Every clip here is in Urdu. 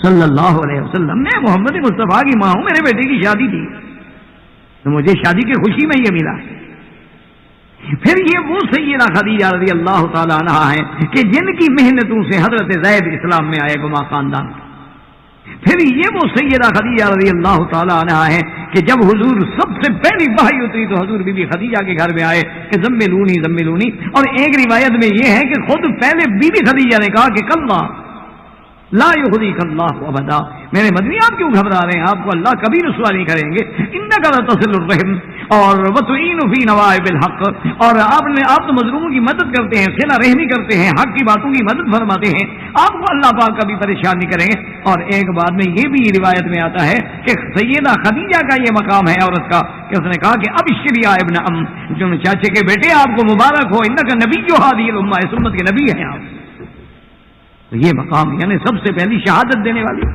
صلی اللہ علیہ وسلم، میں محمد مصطفیٰ کی ماں ہوں، میرے بیٹے کی شادی تھی تو مجھے شادی کی خوشی میں یہ ملا۔ پھر یہ وہ سیدہ خدیجہ رضی اللہ تعالی عنہا ہیں کہ جن کی محنتوں سے حضرت زید اسلام میں آئے گما خاندان۔ پھر یہ وہ سیدہ خدیجہ رضی اللہ تعالی عنہا ہیں کہ جب حضور سب سے پہلی وحی اتری تو حضور بی بی خدیجہ کے گھر میں آئے کہ زملونی زملونی، اور ایک روایت میں یہ ہے کہ خود پہلے بی بی خدیجہ نے کہا کہ کلا لا یخزیک اللہ ابدا، میرے مدنی آپ کیوں گھبرا رہے ہیں، آپ کو اللہ کبھی رسوا نہیں کریں گے، انک لتصل الرحم اور وتعین فی نوائب الحق، اور آپ تو مظلوموں کی مدد کرتے ہیں، صلہ رحمی کرتے ہیں، حق کی باتوں کی مدد فرماتے ہیں، آپ کو اللہ پاک کبھی پریشان نہیں کریں گے۔ اور ایک بعد میں یہ بھی روایت میں آتا ہے کہ سیدہ خدیجہ کا یہ مقام ہے عورت کا کہ اس نے کہا کہ ابشر یا ابن ام، جو چاچے کے بیٹے آپ کو مبارک ہو، انک نبی هذه الامہ، اس امت کے نبی ہیں آپ۔ تو یہ مقام یعنی سب سے پہلی شہادت دینے والی،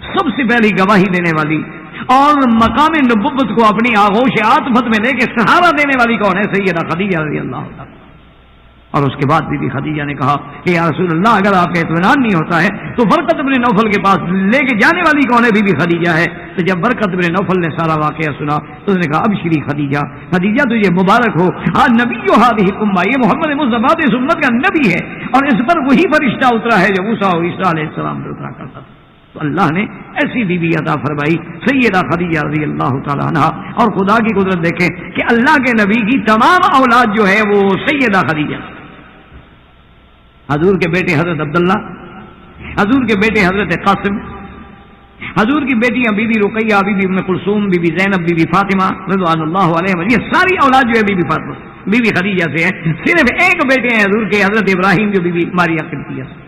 سب سے پہلی گواہی دینے والی، اور مقام نبوت کو اپنی آغوش عاطفت میں لے کے سہارا دینے والی کون ہے؟ سیدہ خدیجہ رضی اللہ عنہا۔ اور اس کے بعد بی بی خدیجہ نے کہا کہ یا رسول اللہ اگر آپ کا اطمینان نہیں ہوتا ہے تو برکت بن نوفل کے پاس لے کے جانے والی کون ہے؟ بی بی خدیجہ ہے۔ تو جب برکت بن نوفل نے سارا واقعہ سنا تو اس نے کہا ابشری خدیجہ، خدیجہ تجھے مبارک ہو، نبی هذه الامہ، یہ محمد مصطفیٰ اس امت کا نبی ہے، اور اس پر وہی فرشتہ اترا ہے جو موسیٰ اور عیسیٰ علیہ السلام پر اترا کرتا تھا۔ تو اللہ نے ایسی بیوی عطا فرمائی سیدہ خدیجہ رضی اللہ تعالی عنہا۔ اور خدا کی قدرت دیکھیں کہ اللہ کے نبی کی تمام اولاد جو ہے وہ سیدہ خدیجہ، حضور کے بیٹے حضرت عبداللہ، حضور کے بیٹے حضرت قاسم، حضور کی بیٹیاں بی بی رقیہ، بی بی ام کلثوم، بی بی زینب، بی بی فاطمہ رضوان اللہ علیہم، یہ ساری اولاد جو ہے بی بی فاطمہ بی بی خدیجہ سے ہے۔ صرف ایک بیٹے ہیں حضور کے حضرت ابراہیم جو بی بی ماریہ قبطیہ سے۔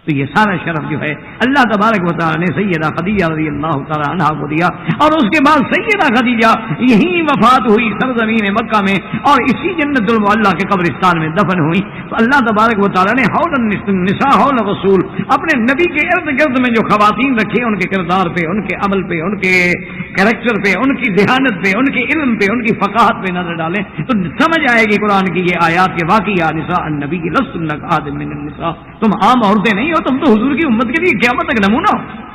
تو یہ سارا شرف جو ہے اللہ تبارک و تعالی نے سیدہ خدیجہ رضی اللہ تعالی عنہا کو دیا۔ اور اس کے بعد سیدہ خدیجہ یہی وفات ہوئی سرزمین مکہ میں، اور اسی جنت المعلی کے قبرستان میں دفن ہوئی۔ تو اللہ تبارک و تعالی نے حول النساء حول الرسول، اپنے نبی کے ارد گرد میں جو خواتین رکھی ان کے کردار پہ، ان کے عمل پہ، ان کے کریکٹر پہ، ان کی ذہانت پہ، ان کے علم پہ، ان کی فقاہت پہ نظر ڈالیں تو سمجھ آئے گی قرآن کی یہ آیات کے واقعی یا نساء النبی لستن کأحد من النساء، تم عام عورتیں نہیں ہو، تم تو حضور کی امت کے لیے قیامت تک نمونہ ہو۔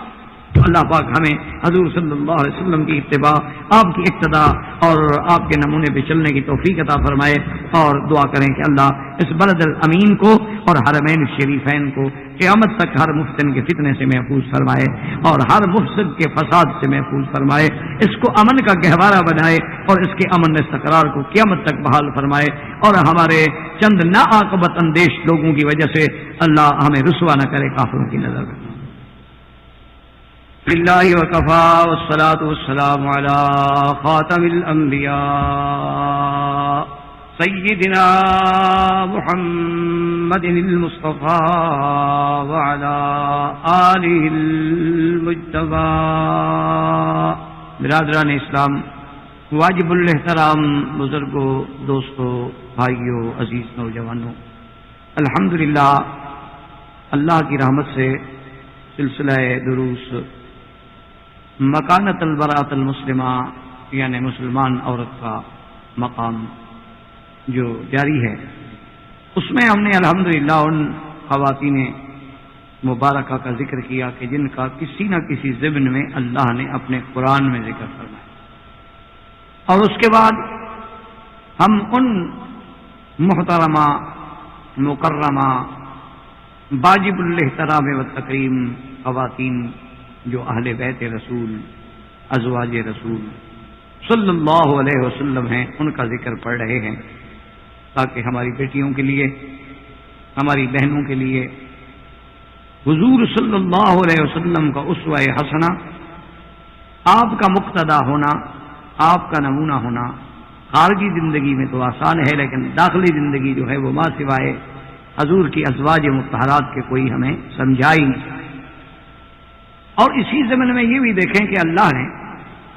تو اللہ پاک ہمیں حضور صلی اللہ علیہ وسلم کی اتباع، آپ کی اقتداء اور آپ کے نمونے پہ چلنے کی توفیق عطا فرمائے، اور دعا کریں کہ اللہ اس بلد الامین کو اور حرمین الشریفین کو قیامت تک ہر مفتن کے فتنے سے محفوظ فرمائے اور ہر مفسد کے فساد سے محفوظ فرمائے، اس کو امن کا گہوارہ بنائے اور اس کے امن استقرار کو قیامت تک بحال فرمائے، اور ہمارے چند ناعاقبت اندیش لوگوں کی وجہ سے اللہ ہمیں رسوا نہ کرے کافروں کی نظر میں۔ للہ وکفا والصلاة والسلام علی خاتم الانبیاء سیدنا محمد المصطفى وعلى آلہ المجتبى۔ برادران اسلام، واجب الاحترام بزرگوں، دوستوں، بھائیوں، عزیز نوجوانوں، الحمدللہ اللہ کی رحمت سے سلسلہ دروس مکانت البراۃ المسلمہ یعنی مسلمان عورت کا مقام جو جاری ہے، اس میں ہم نے الحمدللہ ان خواتین مبارکہ کا ذکر کیا کہ جن کا کسی نہ کسی ضمن میں اللہ نے اپنے قرآن میں ذکر فرمایا، اور اس کے بعد ہم ان محترمہ مکرمہ واجب الاحترام و تکریم خواتین جو اہل بیت رسول ازواج رسول صلی اللہ علیہ وسلم ہیں، ان کا ذکر پڑھ رہے ہیں، تاکہ ہماری بیٹیوں کے لیے، ہماری بہنوں کے لیے حضور صلی اللہ علیہ وسلم کا اسوہ حسنہ، آپ کا مقتدی ہونا، آپ کا نمونہ ہونا خارجی زندگی میں تو آسان ہے، لیکن داخلی زندگی جو ہے وہ ما سوائے حضور کی ازواج مطہرات کے کوئی ہمیں سمجھائی نہیں۔ اور اسی زمن میں یہ بھی دیکھیں کہ اللہ نے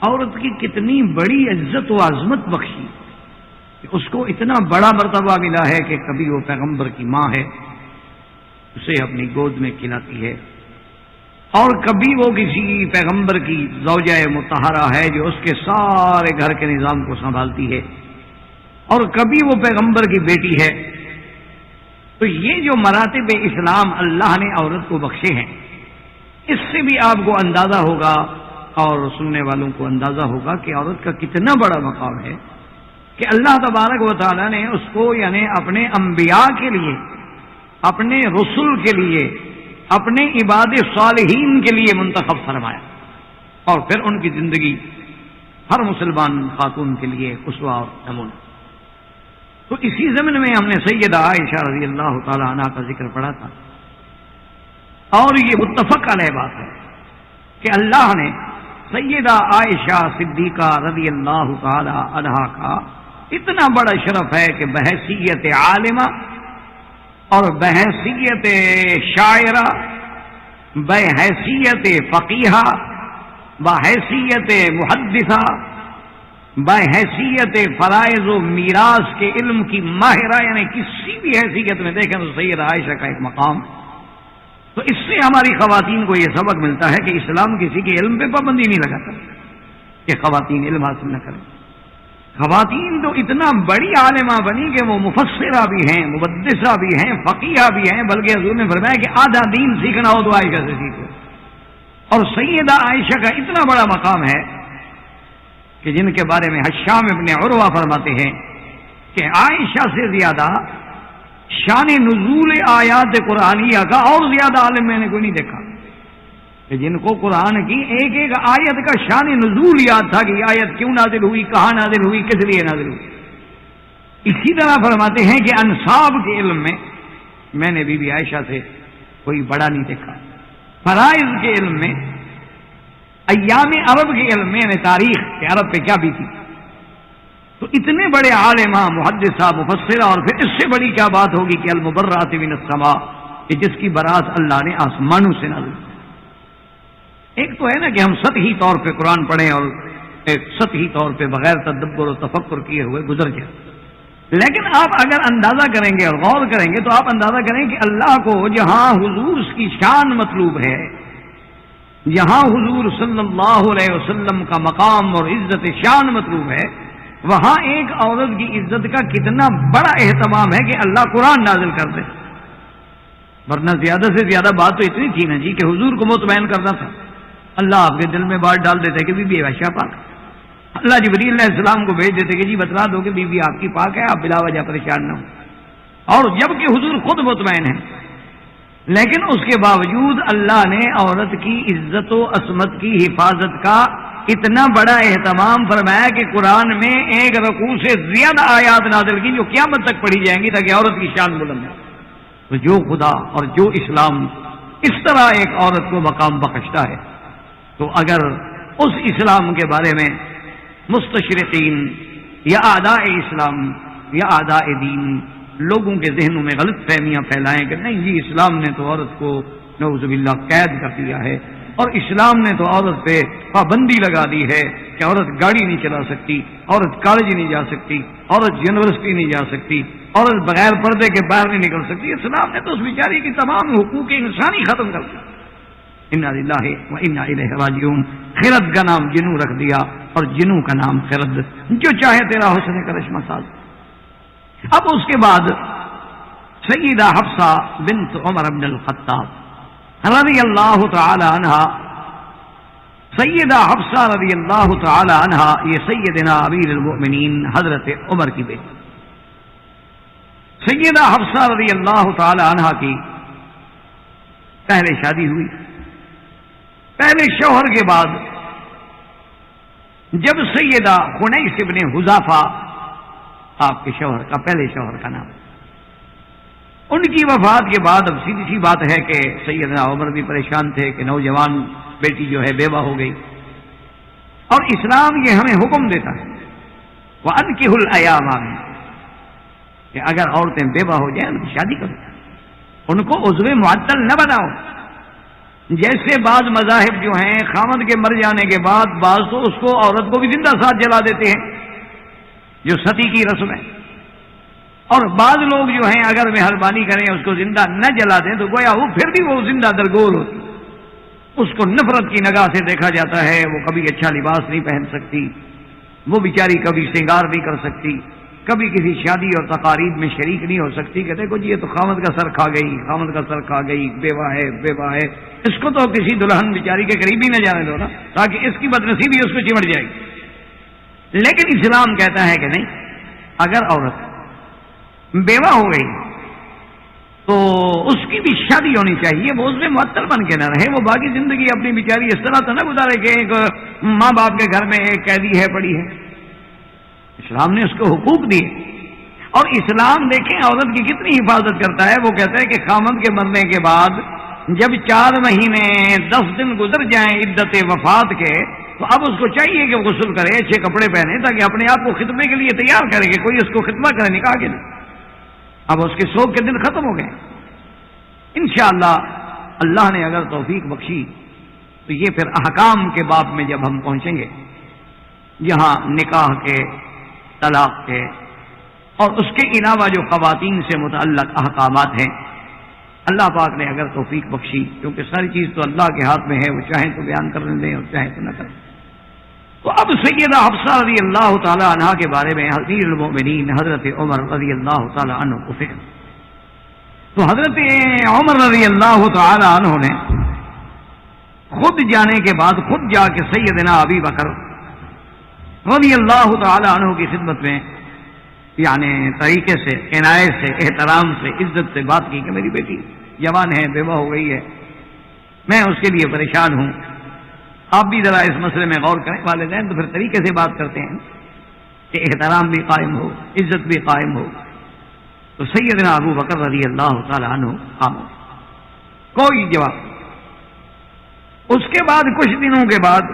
عورت کی کتنی بڑی عزت و عظمت بخشی کہ اس کو اتنا بڑا مرتبہ ملا ہے کہ کبھی وہ پیغمبر کی ماں ہے، اسے اپنی گود میں کھلاتی ہے، اور کبھی وہ کسی پیغمبر کی زوجہ مطہرہ ہے جو اس کے سارے گھر کے نظام کو سنبھالتی ہے، اور کبھی وہ پیغمبر کی بیٹی ہے۔ تو یہ جو مراتب اسلام اللہ نے عورت کو بخشے ہیں، اس سے بھی آپ کو اندازہ ہوگا اور سننے والوں کو اندازہ ہوگا کہ عورت کا کتنا بڑا مقام ہے کہ اللہ تبارک و تعالیٰ نے اس کو یعنی اپنے انبیاء کے لیے، اپنے رسول کے لیے، اپنے عباد صالحین کے لیے منتخب فرمایا، اور پھر ان کی زندگی ہر مسلمان خاتون کے لیے اسوہ اور نمونہ۔ تو اسی ضمن میں ہم نے سیدہ عائشہ رضی اللہ تعالی عنہا کا ذکر پڑھا تھا، اور یہ متفق علیہ بات ہے کہ اللہ نے سیدہ عائشہ صدیقہ رضی اللہ تعالی عنہا کا اتنا بڑا شرف ہے کہ بحیثیت عالمہ اور بحیثیت شاعرہ، بحیثیت فقیہہ، بحیثیت محدثہ، بحیثیت فرائض و میراث کے علم کی ماہرہ، یعنی کسی بھی حیثیت میں دیکھیں تو سیدہ عائشہ کا ایک مقام۔ تو اس سے ہماری خواتین کو یہ سبق ملتا ہے کہ اسلام کسی کے علم پہ پابندی نہیں لگاتا کہ خواتین علم حاصل نہ کریں۔ خواتین تو اتنا بڑی عالمہ بنی کہ وہ مفسرہ بھی ہیں، محدثہ بھی ہیں، فقیہہ بھی ہیں، بلکہ حضور نے فرمایا کہ آدھا دین سیکھنا ہو تو عائشہ سے سیکھو۔ اور سیدہ عائشہ کا اتنا بڑا مقام ہے کہ جن کے بارے میں حشام ابن عروہ فرماتے ہیں کہ عائشہ سے زیادہ شان نزول آیات قرآنیہ کا اور زیادہ عالم میں نے کوئی نہیں دیکھا، کہ جن کو قرآن کی ایک ایک آیت کا شان نزول یاد تھا کہ یہ آیت کیوں نازل ہوئی، کہاں نازل ہوئی، کس لیے نازل ہوئی۔ اسی طرح فرماتے ہیں کہ انصاب کے علم میں نے بی بی عائشہ سے کوئی بڑا نہیں دیکھا، فرائض کے علم میں، ایام عرب کے علم میں، یعنی تاریخ کہ عرب پہ کیا بیتی، تو اتنے بڑے عالمہ، محدثہ، مفسرہ، اور پھر اس سے بڑی کیا بات ہوگی کہ المبرات من السماء، کہ جس کی برات اللہ نے آسمانوں سے نازل کی۔ ایک تو ہے نا کہ ہم سطحی طور پہ قرآن پڑھیں اور ایک سطحی طور پہ بغیر تدبر و تفکر کیے ہوئے گزر جائے، لیکن آپ اگر اندازہ کریں گے اور غور کریں گے تو آپ اندازہ کریں کہ اللہ کو جہاں حضور کی شان مطلوب ہے، جہاں حضور صلی اللہ علیہ وسلم کا مقام اور عزت شان مطلوب ہے، وہاں ایک عورت کی عزت کا کتنا بڑا اہتمام ہے کہ اللہ قرآن نازل کر دے۔ ورنہ زیادہ سے زیادہ بات تو اتنی تھی نا جی کہ حضور کو مطمئن کرنا تھا، اللہ آپ کے دل میں بات ڈال دیتے کہ بی بی عائشہ پاک، اللہ جبریل علیہ السلام کو بھیج دیتے کہ جی بتلا دو کہ بی بی آپ کی پاک ہے، آپ بلا وجہ پریشان نہ ہو، اور جب کہ حضور خود مطمئن ہیں، لیکن اس کے باوجود اللہ نے عورت کی عزت و عصمت کی حفاظت کا اتنا بڑا اہتمام فرمایا کہ قرآن میں ایک رکوع سے زیادہ آیات نازل کی جو قیامت تک پڑھی جائیں گی تاکہ عورت کی شان بلند ہے۔ تو جو خدا اور جو اسلام اس طرح ایک عورت کو مقام بخشتا ہے، تو اگر اس اسلام کے بارے میں مستشرقین یا اعداء اسلام یا اعداء دین لوگوں کے ذہنوں میں غلط فہمیاں پھیلائیں کہ نہیں جی اسلام نے تو عورت کو نعوذ باللہ قید کر دیا ہے، اور اسلام نے تو عورت پہ پابندی لگا دی ہے کہ عورت گاڑی نہیں چلا سکتی، عورت کالج نہیں جا سکتی، عورت یونیورسٹی نہیں جا سکتی، عورت بغیر پردے کے باہر نہیں نکل سکتی، اسلام نے تو اس بیچاری کی تمام حقوق انسانی ختم کر دیا۔ انا للہ و انا الیہ راجعون۔ خرد کا نام جنو رکھ دیا اور جنو کا نام خرد، جو چاہے تیرا حسن کرشمہ ساز۔ اب اس کے بعد سیدہ حفصہ بنت عمر بن الخطاب رضی اللہ تعالی عنہا، سیدہ حفصہ رضی اللہ تعالی عنہا یہ سیدنا امیر المؤمنین حضرت عمر کی بیٹی، سیدہ حفصہ رضی اللہ تعالی عنہا کی پہلے شادی ہوئی، پہلے شوہر کے بعد جب سیدہ خنیس ابن حذافہ آپ کے شوہر کا پہلے شوہر کا نام، ان کی وفات کے بعد اب سیدھی سی بات ہے کہ سیدنا عمر بھی پریشان تھے کہ نوجوان بیٹی جو ہے بیوہ ہو گئی، اور اسلام یہ ہمیں حکم دیتا ہے وَأَنكِحُوا الْأَيَامَ کہ اگر عورتیں بیوہ ہو جائیں ان کی شادی کرو، ان کو عضو معطل نہ بناؤ۔ جیسے بعض مذاہب جو ہیں خامد کے مر جانے کے بعد بعض تو اس کو عورت کو بھی زندہ ساتھ جلا دیتے ہیں جو ستی کی رسم ہے، اور بعض لوگ جو ہیں اگر مہربانی کریں اس کو زندہ نہ جلا دیں تو گویا وہ پھر بھی وہ زندہ درگور ہوتی، اس کو نفرت کی نگاہ سے دیکھا جاتا ہے، وہ کبھی اچھا لباس نہیں پہن سکتی، وہ بیچاری کبھی سنگار نہیں کر سکتی، کبھی کسی شادی اور تقاریب میں شریک نہیں ہو سکتی کہ دیکھو جی یہ تو خامد کا سر کھا گئی، خامد کا سر کھا گئی، بیوہ ہے، اس کو تو کسی دلہن بیچاری کے قریب ہی نہ جانے دو نا، تاکہ اس کی بدنصیبی اس کو چمٹ جائے گی۔ لیکن اسلام کہتا ہے کہ نہیں، اگر عورت بیوہ ہو گئی تو اس کی بھی شادی ہونی چاہیے، وہ اس میں معطل بن کے نہ رہے، وہ باقی زندگی اپنی بیچاری اس طرح تو نہ گزارے کہ ایک ماں باپ کے گھر میں ایک قیدی ہے پڑی ہے۔ اسلام نے اس کو حقوق دیے، اور اسلام دیکھیں عورت کی کتنی حفاظت کرتا ہے۔ وہ کہتا ہے کہ خامد کے مرنے کے بعد جب 4 مہینے 10 دن گزر جائیں عدت وفات کے، تو اب اس کو چاہیے کہ وہ غسل کرے، اچھے کپڑے پہنے، تاکہ اپنے آپ کو خطبے کے لیے تیار کرے کہ کوئی اس کو خطبہ کرے نکاح کے لیے۔ اب اس کے سوگ کے دن ختم ہو گئے، انشاءاللہ اللہ نے اگر توفیق بخشی تو یہ پھر احکام کے باب میں جب ہم پہنچیں گے، یہاں نکاح کے، طلاق کے اور اس کے علاوہ جو خواتین سے متعلق احکامات ہیں، اللہ پاک نے اگر توفیق بخشی، کیونکہ ساری چیز تو اللہ کے ہاتھ میں ہے، وہ چاہیں تو بیان کر لیں اور چاہیں تو نہ کریں۔ تو اب سیدہ حفصہ رضی اللہ تعالی عنہا کے بارے میں امیر المؤمنین حضرت عمر رضی اللہ تعالی عنہ کو فکر، تو حضرت عمر رضی اللہ تعالی عنہ نے خود جانے کے بعد خود جا کے سیدنا ابی بکر رضی اللہ تعالی عنہ کی خدمت میں یعنی طریقے سے، عنایت سے، احترام سے، عزت سے بات کی کہ میری بیٹی جوان ہے، بیوہ ہو گئی ہے، میں اس کے لیے پریشان ہوں، آپ بھی ذرا اس مسئلے میں غور کریں۔ والدین تو پھر طریقے سے بات کرتے ہیں کہ احترام بھی قائم ہو، عزت بھی قائم ہو۔ تو سیدنا ابو بکر رضی اللہ تعالی عنہ خاموش، کوئی جواب۔ اس کے بعد کچھ دنوں کے بعد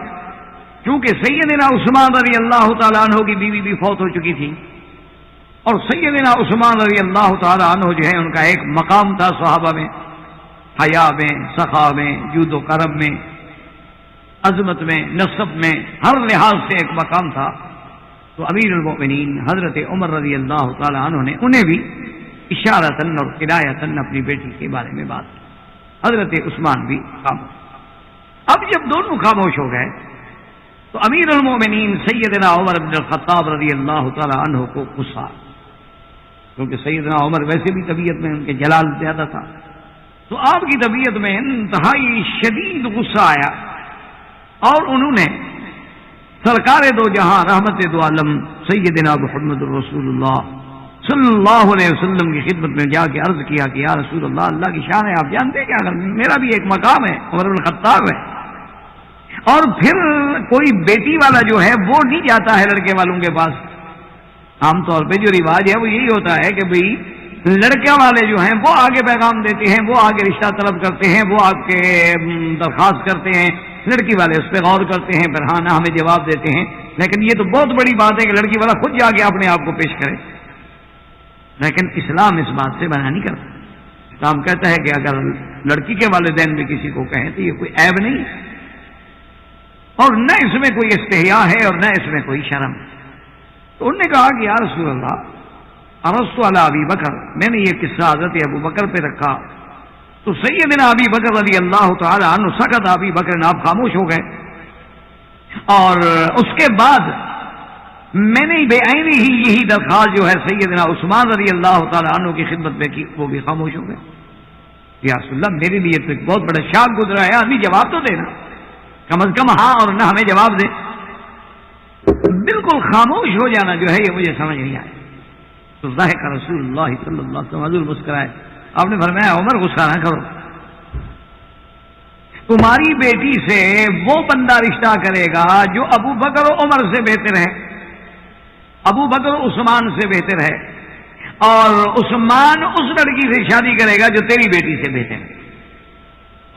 چونکہ سیدنا عثمان رضی اللہ تعالی عنہ کی بیوی بھی فوت ہو چکی تھی، اور سیدنا عثمان رضی اللہ تعالی عنہ جو ہے ان کا ایک مقام تھا صحابہ میں، حیا میں، سخا میں، جود و کرم میں، عظمت میں، نسب میں، ہر لحاظ سے ایک مقام تھا۔ تو امیر المؤمنین حضرت عمر رضی اللہ تعالی عنہ نے انہیں بھی اشارتاً اور ہدایتاً اپنی بیٹی کے بارے میں بات کی۔ حضرت عثمان بھی خاموش۔ اب جب دونوں خاموش ہو گئے تو امیر المؤمنین سیدنا عمر بن الخطاب رضی اللہ تعالی عنہ کو غصہ، کیونکہ سیدنا عمر ویسے بھی طبیعت میں ان کے جلال زیادہ تھا، تو آپ کی طبیعت میں انتہائی شدید غصہ آیا، اور انہوں نے سرکار دو جہاں رحمت دو عالم سیدنا محمد رسول اللہ صلی اللہ علیہ وسلم کی خدمت میں جا کے عرض کیا کہ یا رسول اللہ، اللہ کی شان ہے، آپ جانتے ہیں کہ اگر میرا بھی ایک مقام ہے، عمر بن الخطاب ہے، اور پھر کوئی بیٹی والا جو ہے وہ نہیں جاتا ہے لڑکے والوں کے پاس۔ عام طور پہ جو رواج ہے وہ یہی ہوتا ہے کہ بھئی لڑکے والے جو ہیں وہ آگے پیغام دیتے ہیں، وہ آگے رشتہ طلب کرتے ہیں، وہ آپ کے درخواست کرتے ہیں، لڑکی والے اس پہ غور کرتے ہیں، پھر ہاں نہ ہمیں جواب دیتے ہیں۔ لیکن یہ تو بہت بڑی بات ہے کہ لڑکی والا خود جا کے اپنے آپ کو پیش کرے، لیکن اسلام اس بات سے منع نہیں کرتا۔ اسلام کہتا ہے کہ اگر لڑکی کے والدین بھی کسی کو کہیں تو یہ کوئی عیب نہیں، اور نہ اس میں کوئی استحیاء ہے اور نہ اس میں کوئی شرم۔ تو انہوں نے کہا کہ یا رسول اللہ، ارسطو علی ابی بکر، میں نے یہ قصہ حضرت ابو بکر پہ رکھا، تو سیدنا ابی بکر رضی اللہ تعالی عنہ سکت، ابی بکر آپ خاموش ہو گئے، اور اس کے بعد میں نے بے عینی ہی یہی درخواست جو ہے سیدنا عثمان رضی اللہ تعالی عنہ کی خدمت میں کی، وہ بھی خاموش ہو گئے۔ یا رسول اللہ، میرے لیے تو ایک بہت بڑا شاک گزرا ہے، آدمی جواب تو دینا، کم از کم ہاں اور نہ ہمیں جواب دے۔ بالکل خاموش ہو جانا جو ہے یہ مجھے سمجھ نہیں آیا۔ تو ضاحک رسول اللہ صلی اللہ علیہ وسلم حضور مسکرائے، آپ نے فرمایا عمر غصہ نہ کرو، تمہاری بیٹی سے وہ بندہ رشتہ کرے گا جو ابو بکر و عمر سے بہتر ہے، ابو بکر و عثمان سے بہتر ہے، اور عثمان اس لڑکی سے شادی کرے گا جو تیری بیٹی سے بہتر ہے۔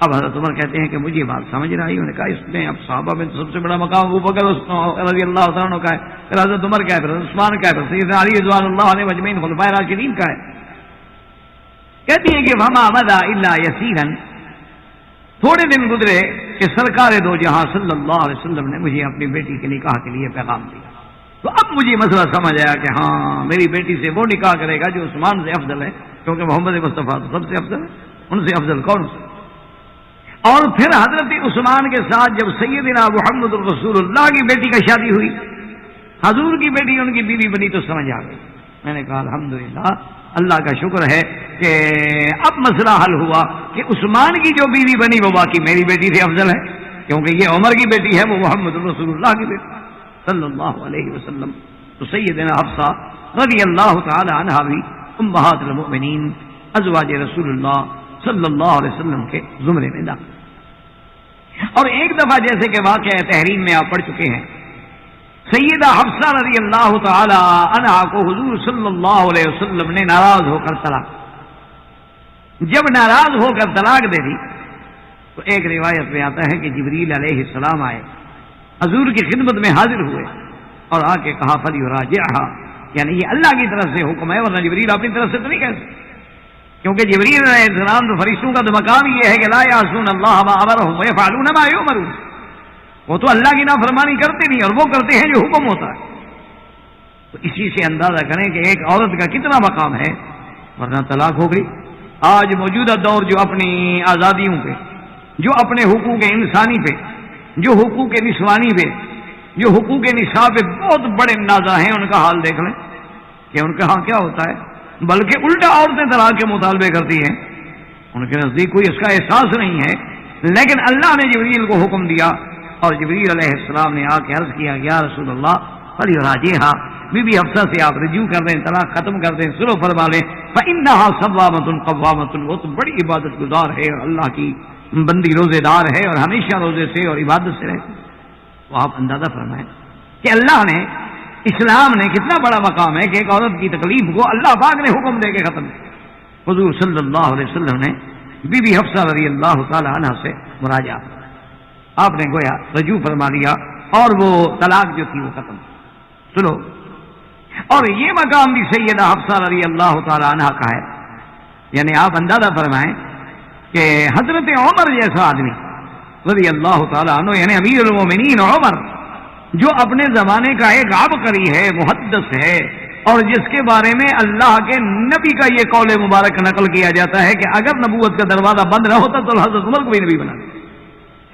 اب حضرت عمر کہتے ہیں کہ مجھے بات سمجھ رہا ہے، انہوں نے کہا اس میں اب صحابہ میں سب سے بڑا مقام ابو بکر رضی اللہ تعالیٰ عنہ کا ہے، پھر حضرت عمر کا ہے، پھر حضرت عثمان کا ہے، پھر سیدنا علی رضوان اللہ علیہ مجمعین خلفائے راشدین کا ہے۔ کہتی ہیں کہ فما مضى الا يسيرا، تھوڑے دن گزرے کہ سرکار دو جہاں صلی اللہ علیہ وسلم نے مجھے اپنی بیٹی کے نکاح کے لیے پیغام دیا، تو اب مجھے مسئلہ سمجھ آیا کہ ہاں میری بیٹی سے وہ نکاح کرے گا جو عثمان سے افضل ہے، کیونکہ محمد مصطفیٰ تو سب سے افضل ہے، ان سے افضل کون سے۔ اور پھر حضرت عثمان کے ساتھ جب سیدنا محمد رسول اللہ کی بیٹی کا شادی ہوئی، حضور کی بیٹی ان کی بیوی بنی، تو سمجھ آ گئی میں نے کہا الحمدللہ، اللہ کا شکر ہے کہ اب مسئلہ حل ہوا کہ عثمان کی جو بیوی بنی وہ باقی میری بیٹی سے افضل ہے، کیونکہ یہ عمر کی بیٹی ہے، وہ محمد رسول اللہ کی بیٹی صلی اللہ علیہ وسلم۔ تو سیدنا حفصہ رضی اللہ تعالی عنہا بھی امہات المؤمنین ازواج رسول اللہ صلی اللہ علیہ وسلم کے زمرے میں داخل۔ اور ایک دفعہ جیسے کہ واقعہ تحریم میں آپ پڑھ چکے ہیں، سیدہ حفصہ رضی اللہ تعالی عنہا کو حضور صلی اللہ علیہ وسلم نے ناراض ہو کر طلاق، جب ناراض ہو کر طلاق دے دی تو ایک روایت میں آتا ہے کہ جبریل علیہ السلام آئے، حضور کی خدمت میں حاضر ہوئے اور آ کے کہا فلیراجعھا، یعنی یہ اللہ کی طرف سے حکم ہے، ورنہ جبریل اپنی طرف سے تو نہیں کہہ سکتے، کیونکہ جبریل علیہ السلام تو فرشتوں کا تو مقام یہ ہے کہ لا یعصون اللہ ما امرهم ویفعلون ما یؤمرون، وہ تو اللہ کی نافرمانی کرتے نہیں اور وہ کرتے ہیں جو حکم ہوتا ہے۔ تو اسی سے اندازہ کریں کہ ایک عورت کا کتنا مقام ہے، ورنہ طلاق ہو گئی۔ آج موجودہ دور جو اپنی آزادیوں پہ، جو اپنے حقوق انسانی پہ، جو حقوق نسوانی پہ، جو حقوق نساء پہ بہت بڑے نازا ہیں، ان کا حال دیکھ لیں کہ ان کا ہاں کیا ہوتا ہے، بلکہ الٹا عورتیں طلاق کے مطالبے کرتی ہیں، ان کے نزدیک کوئی اس کا احساس نہیں ہے، لیکن اللہ نے جبریل کو حکم دیا اور جبریل علیہ السلام نے آ کے عرض کیا کہ یا رسول اللہ فلیراجعھا، بی بی حفصہ سے آپ رجوع کر دیں، طلاق ختم کر دیں، سلو فرما لیں، فإنها صوامۃ قوامۃ، وہ تو بڑی عبادت گزار ہے اور اللہ کی بندی روزے دار ہے اور ہمیشہ روزے سے اور عبادت سے رہے۔ تو آپ اندازہ فرمائیں کہ اللہ نے، اسلام نے کتنا بڑا مقام ہے کہ ایک عورت کی تکلیف کو اللہ پاک نے حکم دے کے ختم کیا۔ حضور صلی اللہ علیہ وسلم نے بی بی حفصہ رضی اللہ تعالی عنہا سے مراجعہ، آپ نے گویا رجوع فرما لیا اور وہ طلاق جو تھی وہ ختم۔ سنو، اور یہ مقام بھی سیدہ حفصہ رضی اللہ تعالی عنہا کا ہے، یعنی آپ اندازہ فرمائیں کہ حضرت عمر جیسا آدمی رضی اللہ تعالیٰ عنہ، یعنی امیر المومنین عمر، جو اپنے زمانے کا ایک عبقری ہے، محدث ہے، اور جس کے بارے میں اللہ کے نبی کا یہ قول مبارک نقل کیا جاتا ہے کہ اگر نبوت کا دروازہ بند نہ ہوتا تو حضرت عمر کو بھی نبی بنا دیا،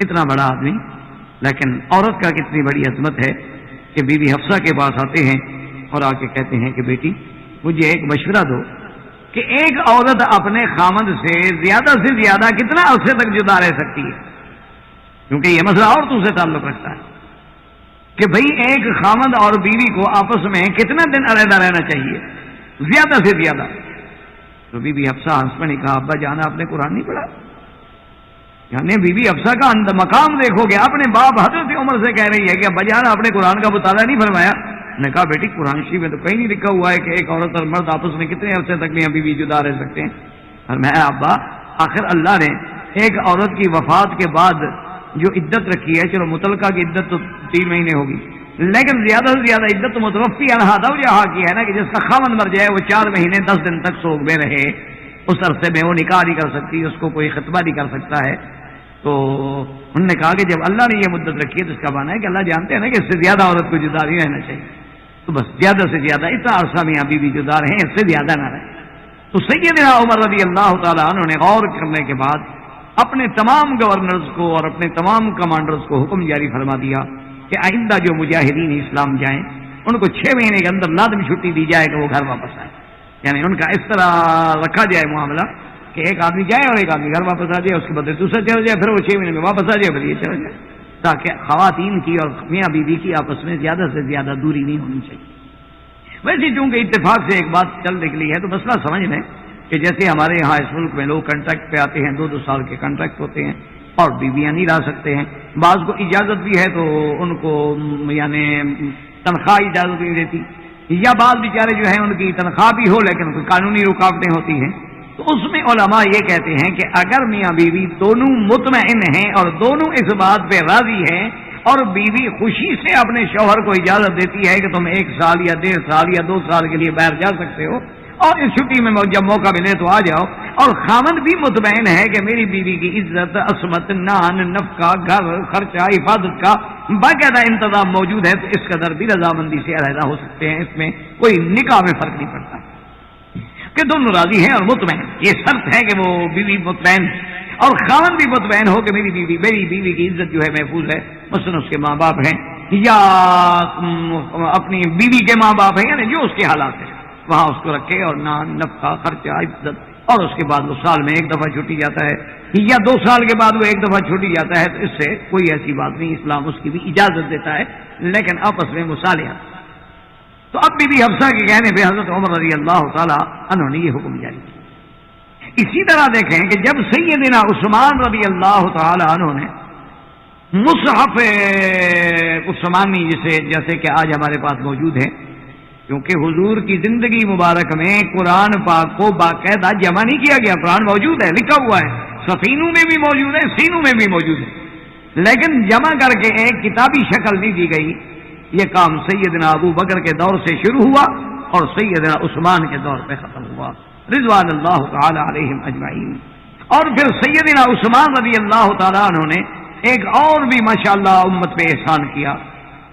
اتنا بڑا آدمی۔ لیکن عورت کا کتنی بڑی عظمت ہے کہ بی بی حفصہ کے پاس آتے ہیں اور آ کے کہتے ہیں کہ بیٹی مجھے ایک مشورہ دو کہ ایک عورت اپنے خامند سے زیادہ کتنا عرصے تک جدا رہ سکتی ہے، کیونکہ یہ مسئلہ عورتوں سے تعلق رکھتا ہے کہ بھئی ایک خامند اور بیوی کو آپس میں کتنا دن علیحدہ رہنا چاہیے، زیادہ سے زیادہ۔ تو بی بی حفصہ ہنس نے کہا ابا جانا آپ نے قرآن نہیں پڑھا؟ یعنی بی بی حفصہ کا مقام دیکھو گے، اپنے باپ حضرت عمر سے کہہ رہی ہے کہ ابا جانا آپ نے قرآن کا مطالعہ نہیں فرمایا؟ نے کہا بیٹی قرآن شریف میں تو کہیں نہیں لکھا ہوا ہے کہ ایک عورت اور مرد آپس میں کتنے عرصے تک میاں بیوی جدا رہ سکتے ہیں۔ اور میں ابا آخر اللہ نے ایک عورت کی وفات کے بعد جو عدت رکھی ہے، چلو متلقہ کی عدت تو 3 مہینے ہوگی، لیکن زیادہ سے زیادہ عدت تو متوفی عنہا زوجہا کی ہے نا، کہ جس کا خاوند مر جائے وہ 4 مہینے 10 دن تک سوگ میں رہے، اس عرصے میں وہ نکاح نہیں کر سکتی، اس کو کوئی خطبہ نہیں کر سکتا ہے۔ تو انہوں نے کہا کہ جب اللہ نے یہ مدت رکھی ہے تو اس کا معنی ہے کہ اللہ جانتے ہیں نا کہ اس سے زیادہ عورت کو جدا نہیں رہنا چاہیے، تو بس زیادہ سے زیادہ اتنا عرصہ میں ابھی بھی جدا رہیں، اس سے زیادہ نہ رہے۔ تو سیدنا عمر رضی اللہ تعالیٰ عنہ نے غور کرنے کے بعد اپنے تمام گورنرز کو اور اپنے تمام کمانڈرز کو حکم جاری فرما دیا کہ آئندہ جو مجاہدین اسلام جائیں ان کو 6 مہینے کے اندر لازمی چھٹی دی جائے کہ وہ گھر واپس آئے، یعنی ان کا اس طرح رکھا جائے معاملہ کہ ایک آدمی جائے اور ایک آدمی گھر واپس آ جائے، اس کے بدلے دوسرا چلا جائے، پھر وہ 6 مہینے میں واپس آ جائے، پھر یہ چلا جائے، تاکہ خواتین کی اور میاں بیوی کی آپس میں زیادہ سے زیادہ دوری نہیں ہونی چاہیے۔ ویسے چونکہ اتفاق سے ایک بات چل نکلی ہے تو مسئلہ سمجھ لیں کہ جیسے ہمارے یہاں اس ملک میں لوگ کنٹریکٹ پہ آتے ہیں، 2-2 سال کے کنٹریکٹ ہوتے ہیں اور بیویاں نہیں لا سکتے ہیں، بعض کو اجازت بھی ہے تو ان کو یعنی تنخواہ اجازت نہیں دیتی، یا بعض بیچارے جو ہیں ان کی تنخواہ بھی ہو لیکن کوئی قانونی رکاوٹیں ہوتی ہیں، تو اس میں علماء یہ کہتے ہیں کہ اگر میاں بیوی دونوں مطمئن ہیں اور دونوں اس بات پہ راضی ہیں اور بیوی خوشی سے اپنے شوہر کو اجازت دیتی ہے کہ تم 1 سال یا 1.5 سال یا 2 سال کے لیے باہر جا سکتے ہو اور اس چھٹی میں جب موقع ملے تو آ جاؤ، اور خاوند بھی مطمئن ہے کہ میری بیوی کی عزت، عصمت، نان، نفقہ، گھر، خرچہ، حفاظت کا باقاعدہ انتظام موجود ہے، تو اس قدر بھی رضامندی سے علیحدہ ہو سکتے ہیں، اس میں کوئی نکاح میں فرق نہیں پڑتا کہ دونوں راضی ہیں اور مطمئن۔ یہ شرط ہے کہ وہ بیوی مطمئن اور خاوند بھی مطمئن ہو کہ میری بیوی کی عزت جو ہے محفوظ ہے، مثلا اس کے ماں باپ ہیں یا اپنی بیوی کے ماں باپ ہیں، یعنی جو اس کے حالات ہیں، وہاں اس کو رکھے اور نان نفقہ خرچہ عزت، اور اس کے بعد وہ سال میں ایک دفعہ چھٹی جاتا ہے یا 2 سال کے بعد وہ ایک دفعہ چھٹی جاتا ہے، تو اس سے کوئی ایسی بات نہیں، اسلام اس کی بھی اجازت دیتا ہے، لیکن آپس میں مصالحہ۔ تو اب بی بی حفصہ کے کہنے پہ حضرت عمر رضی اللہ تعالی عنہ نے یہ حکم جاری کیا۔ اسی طرح دیکھیں کہ جب سیدنا عثمان رضی اللہ تعالی عنہ نے مصحف عثمانی جیسے کہ آج ہمارے پاس موجود ہے، کیونکہ حضور کی زندگی مبارک میں قرآن پاک کو باقاعدہ جمع نہیں کیا گیا، قرآن موجود ہے، لکھا ہوا ہے، سفینوں میں بھی موجود ہے، سینوں میں بھی موجود ہے، لیکن جمع کر کے ایک کتابی شکل نہیں دی گئی۔ یہ کام سیدنا ابو بکر کے دور سے شروع ہوا اور سیدنا عثمان کے دور پہ ختم ہوا رضوان اللہ تعالی علیہم اجمعین۔ اور پھر سیدنا عثمان رضی اللہ تعالیٰ عنہ نے ایک اور بھی ماشاءاللہ امت پہ احسان کیا،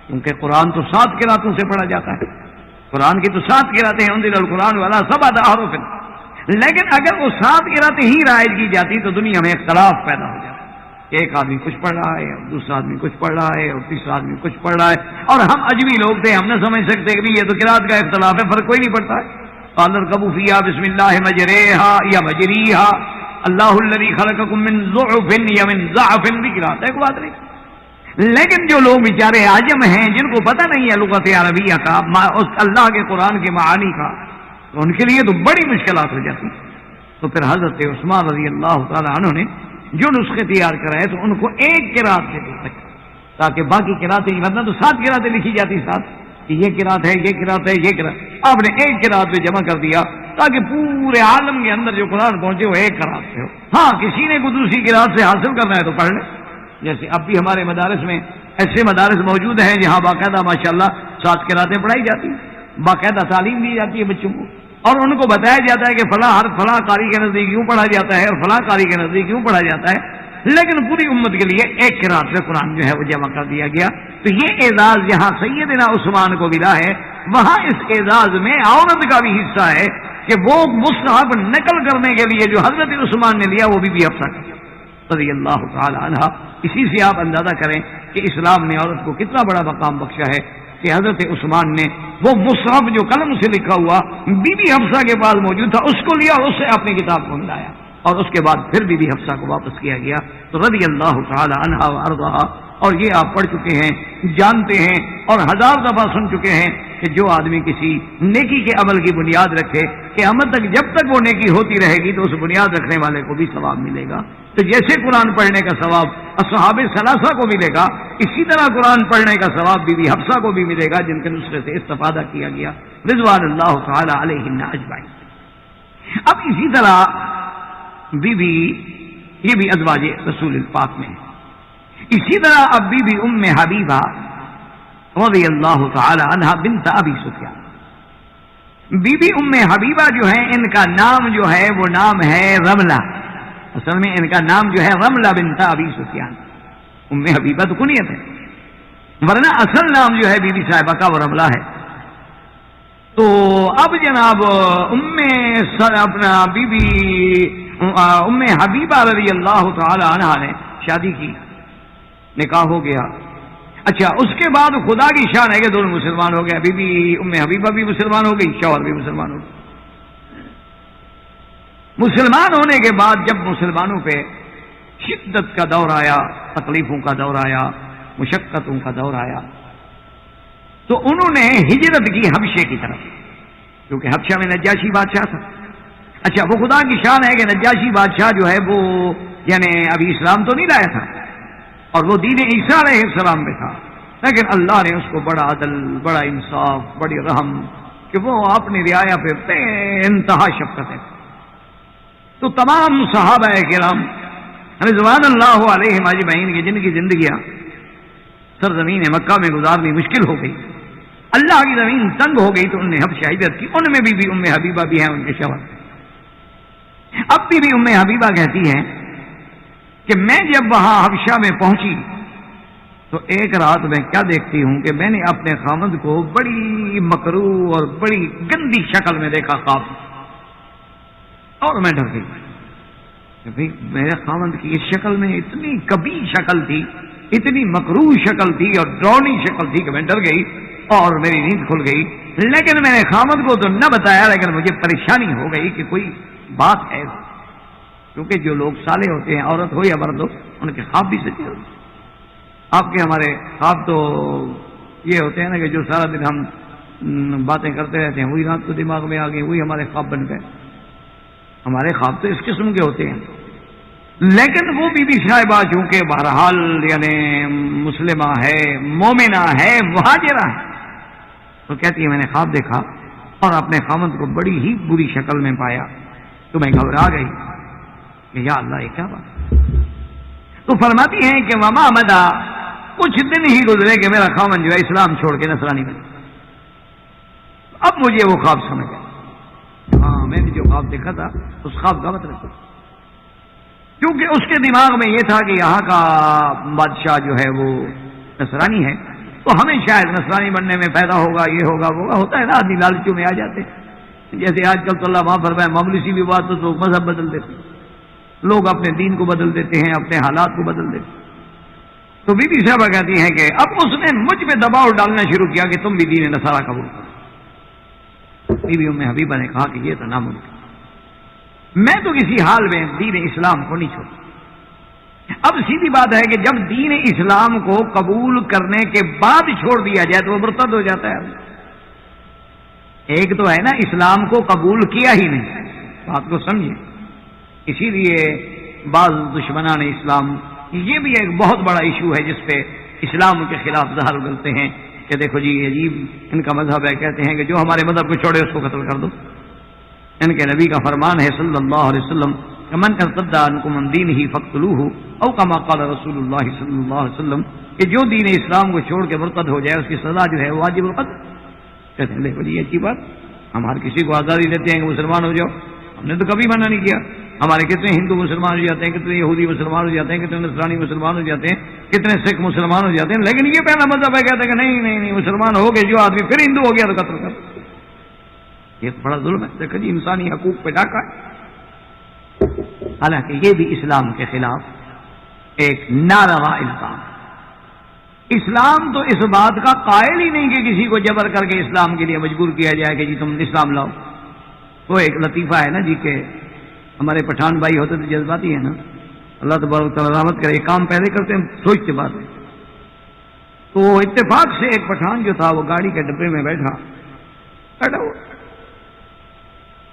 کیونکہ قرآن تو 7 قراتوں سے پڑھا جاتا ہے، قرآن کی تو 7 قراتیں ہیں، انزل القرآن والا 7 احرف، لیکن اگر وہ 7 قراتیں ہی رائج کی جاتی تو دنیا میں اختلاف پیدا ہو جاتا، ایک آدمی کچھ پڑھ رہا ہے اور دوسرا آدمی کچھ پڑھ رہا ہے اور تیسرا آدمی کچھ پڑھ رہا ہے، اور ہم اجمی لوگ تھے، ہم نہ سمجھ سکتے کہ یہ تو قرات کا اختلاف ہے، فرق کوئی نہیں پڑتا ہے۔ قال اركبوا فيها بسم الله مجريها یا مجریها اللہ الذي خلقكم من ضعف یا من ضعف، بھی قرات ہے، کوئی بات نہیں۔ لیکن جو لوگ بیچارے عاجم ہیں، جن کو پتہ نہیں ہے لغت عربیہ کا، اللہ کے قرآن کے معانی کا، تو ان کے لیے تو بڑی مشکلات ہو جاتی۔ تو پھر حضرت عثمان رضی اللہ تعالی عنہ نے جو نسخے تیار کرائے تو ان کو ایک قرات سے دے سکے، تاکہ باقی قراتیں، ورنہ تو 7 قراتیں لکھی جاتی ساتھ، کہ یہ قرات ہے، یہ قرات ہے، یہ قرات، آپ نے ایک قرات میں جمع کر دیا تاکہ پورے عالم کے اندر جو قرآن پہنچے وہ ایک قرات سے ہو۔ ہاں کسی نے کوئی دوسری قرات سے حاصل کرنا ہے تو پڑھ لے، جیسے اب بھی ہمارے مدارس میں ایسے مدارس موجود ہیں جہاں باقاعدہ ماشاءاللہ 7 قراتیں پڑھائی جاتی ہیں، باقاعدہ تعلیم دی جاتی ہے بچوں کو، اور ان کو بتایا جاتا ہے کہ فلاں ہر فلاں قاری کے نزدیک یوں پڑھا جاتا ہے اور فلاں قاری کے نزدیک یوں پڑھا جاتا ہے، لیکن پوری امت کے لیے ایک قرات سے قرآن جو ہے وہ جمع کر دیا گیا۔ تو یہ اعزاز جہاں سیدنا عثمان کو ملا ہے، وہاں اس اعزاز میں عورت کا بھی حصہ ہے کہ وہ مصحف نقل کرنے کے لیے جو حضرت عثمان نے لیا وہ بی حفصہ کا رضی اللہ تعالی عنہ۔ اسی سے آپ اندازہ کریں کہ اسلام نے عورت کو کتنا بڑا مقام بخشا ہے کہ حضرت عثمان نے وہ مصحف جو قلم سے لکھا ہوا بی بی حفصہ کے پاس موجود تھا اس کو لیا اور اس سے اپنی کتاب کو ملایا، اور اس کے بعد پھر بی بی حفصہ کو واپس کیا گیا۔ تو رضی اللہ تعالی عنہا و ارضاہا، اور یہ آپ پڑھ چکے ہیں، جانتے ہیں اور 1000 دفعہ سن چکے ہیں کہ جو آدمی کسی نیکی کے عمل کی بنیاد رکھے، قیامت تک جب تک وہ نیکی ہوتی رہے گی تو اس بنیاد رکھنے والے کو بھی ثواب ملے گا۔ تو جیسے قرآن پڑھنے کا ثواب اصحاب ثلاثہ کو ملے گا، اسی طرح قرآن پڑھنے کا ثواب بی بی حفصہ کو بھی ملے گا، جن کے نسخے سے استفادہ کیا گیا رضوان اللہ تعالی علیہن اجمعین۔ اب اسی طرح یہ بھی ازواج رسول پاک میں ہے۔ اسی طرح اب بی ام حبیبہ رضی اللہ تعالی عنہ بنت ابی سفیان، بی ام حبیبہ جو ہے ان کا نام جو ہے وہ نام ہے رملہ، اصل میں ان کا نام جو ہے رملہ بنت ابی سفیان، ام حبیبہ تو کنیت ہے، ورنہ اصل نام جو ہے بی بی صاحبہ کا وہ رملہ ہے۔ تو اب جناب ام حبیبہ رضی اللہ تعالی عنہ نے شادی کی، نکاح ہو گیا۔ اچھا اس کے بعد خدا کی شان ہے کہ دونوں مسلمان ہو گئے، ابھی بھی ام حبیبہ بھی مسلمان ہو گئی، شوہر بھی مسلمان ہو گئی۔ مسلمان ہونے کے بعد جب مسلمانوں پہ شدت کا دور آیا، تکلیفوں کا دور آیا، مشقتوں کا دور آیا، تو انہوں نے ہجرت کی حبشے کی طرف، کیونکہ حبشہ میں نجاشی بادشاہ تھا۔ اچھا وہ خدا کی شان ہے کہ نجاشی بادشاہ جو ہے وہ یعنی ابھی اسلام تو نہیں لایا تھا اور وہ دین عیسیٰ علیہ السلام پہ تھا، لیکن اللہ نے اس کو بڑا عدل، بڑا انصاف، بڑی رحم کہ وہ اپنی رعایا پہ بے انتہا شفقت ہے۔ تو تمام صحابہ کرام رضوان اللہ علیہم اجمعین کی جن کی زندگیاں سرزمین مکہ میں گزارنی مشکل ہو گئی، اللہ کی زمین تنگ ہو گئی، تو انہوں نے حبشہ ہجرت کی۔ ان میں بھی ام حبیبہ بھی ہیں، ان کے شوہر۔ اب بھی ام حبیبہ کہتی ہیں کہ میں جب وہاں حبشہ میں پہنچی تو ایک رات میں کیا دیکھتی ہوں کہ میں نے اپنے خامد کو بڑی مکروہ اور بڑی گندی شکل میں دیکھا خواب، اور میں ڈر گئی کہ بھئی میرے خامد کی اس شکل میں اتنی کبھی شکل تھی، اتنی مکروہ شکل تھی اور ڈراؤنی شکل تھی کہ میں ڈر گئی اور میری نیند کھل گئی، لیکن میں نے خامد کو تو نہ بتایا، لیکن مجھے پریشانی ہو گئی کہ کوئی بات ہے، کیونکہ جو لوگ صالح ہوتے ہیں، عورت ہو یا مرد ہو، ان کے خواب بھی سچے ہوتے ہیں۔ آپ کے ہمارے خواب تو یہ ہوتے ہیں نا کہ جو سارا دن ہم باتیں کرتے رہتے ہیں وہی رات کو دماغ میں آ گئی، وہی ہمارے خواب بن گئے۔ ہمارے خواب تو اس قسم کے ہوتے ہیں، لیکن وہ بی بی صاحبہ چونکہ بہرحال یعنی مسلمہ ہے، مومنہ ہے، مہاجرہ ہے، تو کہتی ہے میں نے خواب دیکھا اور اپنے خامد کو بڑی ہی بری شکل میں پایا، تو میں گھبرا گئی کہ یا اللہ یہ کیا بات۔ تو فرماتی ہیں کہ وما مدا، کچھ دن ہی گزرے کہ میرا خامد جو ہے اسلام چھوڑ کے نصرانی بن گیا۔ اب مجھے وہ خواب سمجھ گیا، ہاں میں نے جو خواب دیکھا تھا اس خواب کا مطلب، کیونکہ اس کے دماغ میں یہ تھا کہ یہاں کا بادشاہ جو ہے وہ نصرانی ہے، تو ہمیں شاید نصرانی بننے میں فائدہ ہوگا، یہ ہوگا وہ ہوتا ہے نا، آدمی لالچوں میں آ جاتے ہیں۔ جیسے آج کل تو اللہ معاف فرمائے معمولی سی بھی بات تو مذہب بدل دیتے ہیں، لوگ اپنے دین کو بدل دیتے ہیں، اپنے حالات کو بدل دیتے ہیں۔ تو بی بی صاحبہ کہتی ہیں کہ اب اس نے مجھ پہ دباؤ ڈالنا شروع کیا کہ تم بھی دین نصارہ قبول کرو۔ بی بی ام حبیبہ نے کہا کہ یہ تو ناممکن، میں تو کسی حال میں دین اسلام کو نہیں چھوڑتا۔ اب سیدھی بات ہے کہ جب دین اسلام کو قبول کرنے کے بعد چھوڑ دیا جائے تو وہ مرتد ہو جاتا ہے۔ ایک تو ہے نا اسلام کو قبول کیا ہی نہیں، بات کو سمجھیں۔ اسی لیے بعض دشمنان اسلام یہ بھی ایک بہت بڑا ایشو ہے جس پہ اسلام کے خلاف زہر اگلتے ہیں کہ دیکھو جی عجیب ان کا مذہب ہے، کہتے ہیں کہ جو ہمارے مذہب کو چھوڑے اس کو قتل کر دو۔ ان کے نبی کا فرمان ہے صلی اللہ علیہ وسلم کہ من ارتد عنکم عن دینہ فاقتلوہ، او کما قال رسول اللہ صلی اللہ علیہ وسلم کہ جو دین اسلام کو چھوڑ کے مرتد ہو جائے اس کی سزا جو ہے واجب القتل۔ کہتے ہیں دیکھو جی یہ اچھی بات، ہم ہر کسی کو آزادی دیتے ہیں کہ مسلمان ہو جاؤ، ہم نے تو کبھی منع نہیں کیا۔ ہمارے کتنے ہندو مسلمان ہو جاتے ہیں، کتنے یہودی مسلمان ہو جاتے ہیں، کتنے نصرانی مسلمان ہو جاتے ہیں، کتنے سکھ مسلمان ہو جاتے ہیں، لیکن یہ پہلا مذہب ہے کہتے ہیں کہ نہیں نہیں نہیں مسلمان ہو گئے جو آدمی پھر ہندو ہو گیا تو قتل کر۔ یہ بڑا ظلم ہے، دیکھو جی انسانی حقوق پہ ڈاکہ ہے۔ حالانکہ یہ بھی اسلام کے خلاف ایک ناروا الزام۔ اسلام تو اس بات کا قائل ہی نہیں کہ کسی کو جبر کر کے اسلام کے لیے مجبور کیا جائے کہ جی تم اسلام لاؤ۔ وہ ایک لطیفہ ہے نا جی کہ ہمارے پٹھان بھائی ہوتے تو جذباتی ہے نا، اللہ تبارک تعالیٰ رحمت کرے، کام پہلے کرتے ہیں سوچتے بعد میں۔ تو اتفاق سے ایک پٹھان جو تھا وہ گاڑی کے ڈبے میں بیٹھا ہوا،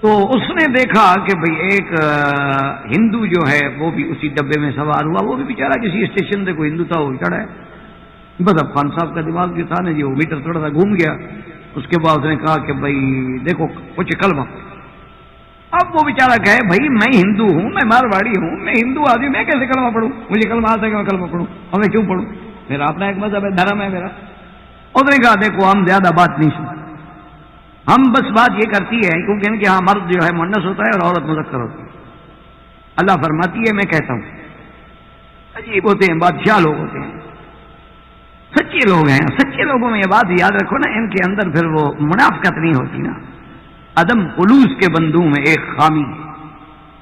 تو اس نے دیکھا کہ بھئی ایک ہندو جو ہے وہ بھی اسی ڈبے میں سوار ہوا، وہ بھی بیچارہ کسی اسٹیشن سے کوئی ہندو تھا وہ چڑھا ہے۔ بس اب خان صاحب کا دماغ جو تھا نا جی وہ میٹر تھوڑا سا گھوم گیا۔ اس کے بعد اس نے کہا کہ بھئی دیکھو کچھ کلمہ۔ اب وہ بیچارہ کہے بھائی میں ہندو ہوں، میں مارواڑی ہوں، میں ہندو آدمی، میں کیسے کلمہ پڑھوں؟ مجھے کلمہ آتا ہے کہ میں کلمہ پڑھوں، اور میں کیوں پڑھوں؟ میرا اپنا ایک مذہب ہے، دھرم ہے میرا۔ اس نے کہا دیکھو ہم زیادہ بات نہیں سنتے، ہم بس بات یہ کرتی ہے کیونکہ ان کے ہاں مرد جو ہے مؤنث ہوتا ہے اور عورت مذکر ہوتی ہے۔ اللہ فرماتی ہے میں کہتا ہوں، عجیب ہوتے ہیں بادشاہ لوگ ہوتے ہیں، سچے لوگ ہیں۔ سچے لوگوں میں یہ بات یاد رکھو نا، ان کے اندر پھر وہ منافقت نہیں ہوتی نا۔ عدم خلوص کے بندوں میں ایک خامی،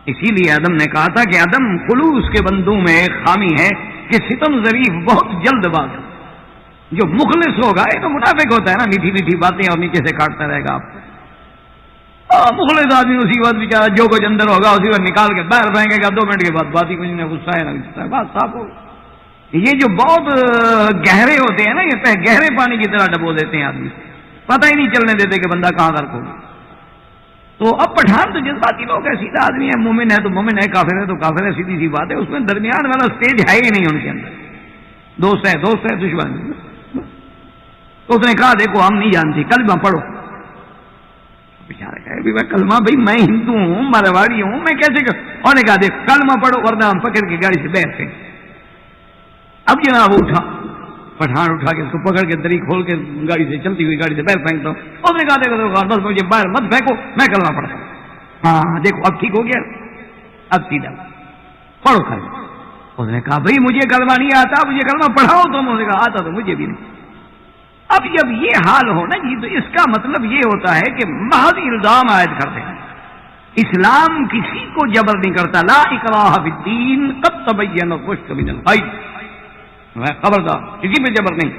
اسی لیے آدم نے کہا تھا کہ عدم خلوص کے بندوں میں ایک خامی ہے کہ ستم ظریف بہت جلد باز ہے۔ جو مخلص ہوگا یہ تو منافق ہوتا ہے نا، میٹھی میٹھی باتیں اور نیچے سے کاٹتا رہے گا آپ۔ مخلص آدمی اسی وقت بیچارہ جو کچھ اندر ہوگا اسی وقت نکال کے باہر پھینکے گا، 2 منٹ کے بعد بات ہی کچھ نہیں، غصہ ہے نہ بات صاف ہو۔ یہ جو بہت گہرے ہوتے ہیں نا، یہ گہرے پانی کی طرح ڈبو دیتے ہیں آدمی، پتہ ہی نہیں چلنے دیتے کہ بندہ کہاں غرق ہوگا۔ تو اب پٹھان تو جذباتی لوگ ہے، سیدھا آدمی ہے، مومن ہے تو مومن ہے، کافر ہے تو کافر ہے، سیدھی سی بات ہے۔ اس میں درمیان والا سٹیج ہے ہی نہیں ان کے اندر، دوست ہے دشمن۔ تو اس نے کہا دیکھو ہم نہیں جانتے، کلمہ پڑھو۔ بیچارہ کہے میں کلمہ، بھائی میں ہندو ہوں، مارواڑی ہوں، میں کیسے اور نے کہا دیکھ کلمہ پڑھو ورنہ ہم پکڑ کے گاڑی سے بیٹھ گئے۔ اب جناب وہ اٹھا، پٹھان اٹھا کے اس کو پکڑ کے دری کھول کے گاڑی سے چلتی ہوئی گاڑی سے باہر پھینکتا ہوں۔ اس نے کہا دیکھو بس مجھے باہر مت پھینکو، میں کلمہ پڑھتا ہوں۔ ہاں دیکھو اب ٹھیک ہو گیا، اب سیدھا پڑھو کلمہ۔ اس نے کہا بھائی مجھے کلمہ نہیں آتا، مجھے کلمہ پڑھاؤ تو۔ انہوں نے کہا آتا تو مجھے بھی نہیں۔ اب جب یہ حال ہو نا جی، تو اس کا مطلب یہ ہوتا ہے کہ محض الزام عائد کرتے ہیں۔ اسلام کسی کو جبر نہیں کرتا، لا اکراہ فی الدین قد تبین الرشد من الغی، خبردار کسی پہ جبر نہیں۔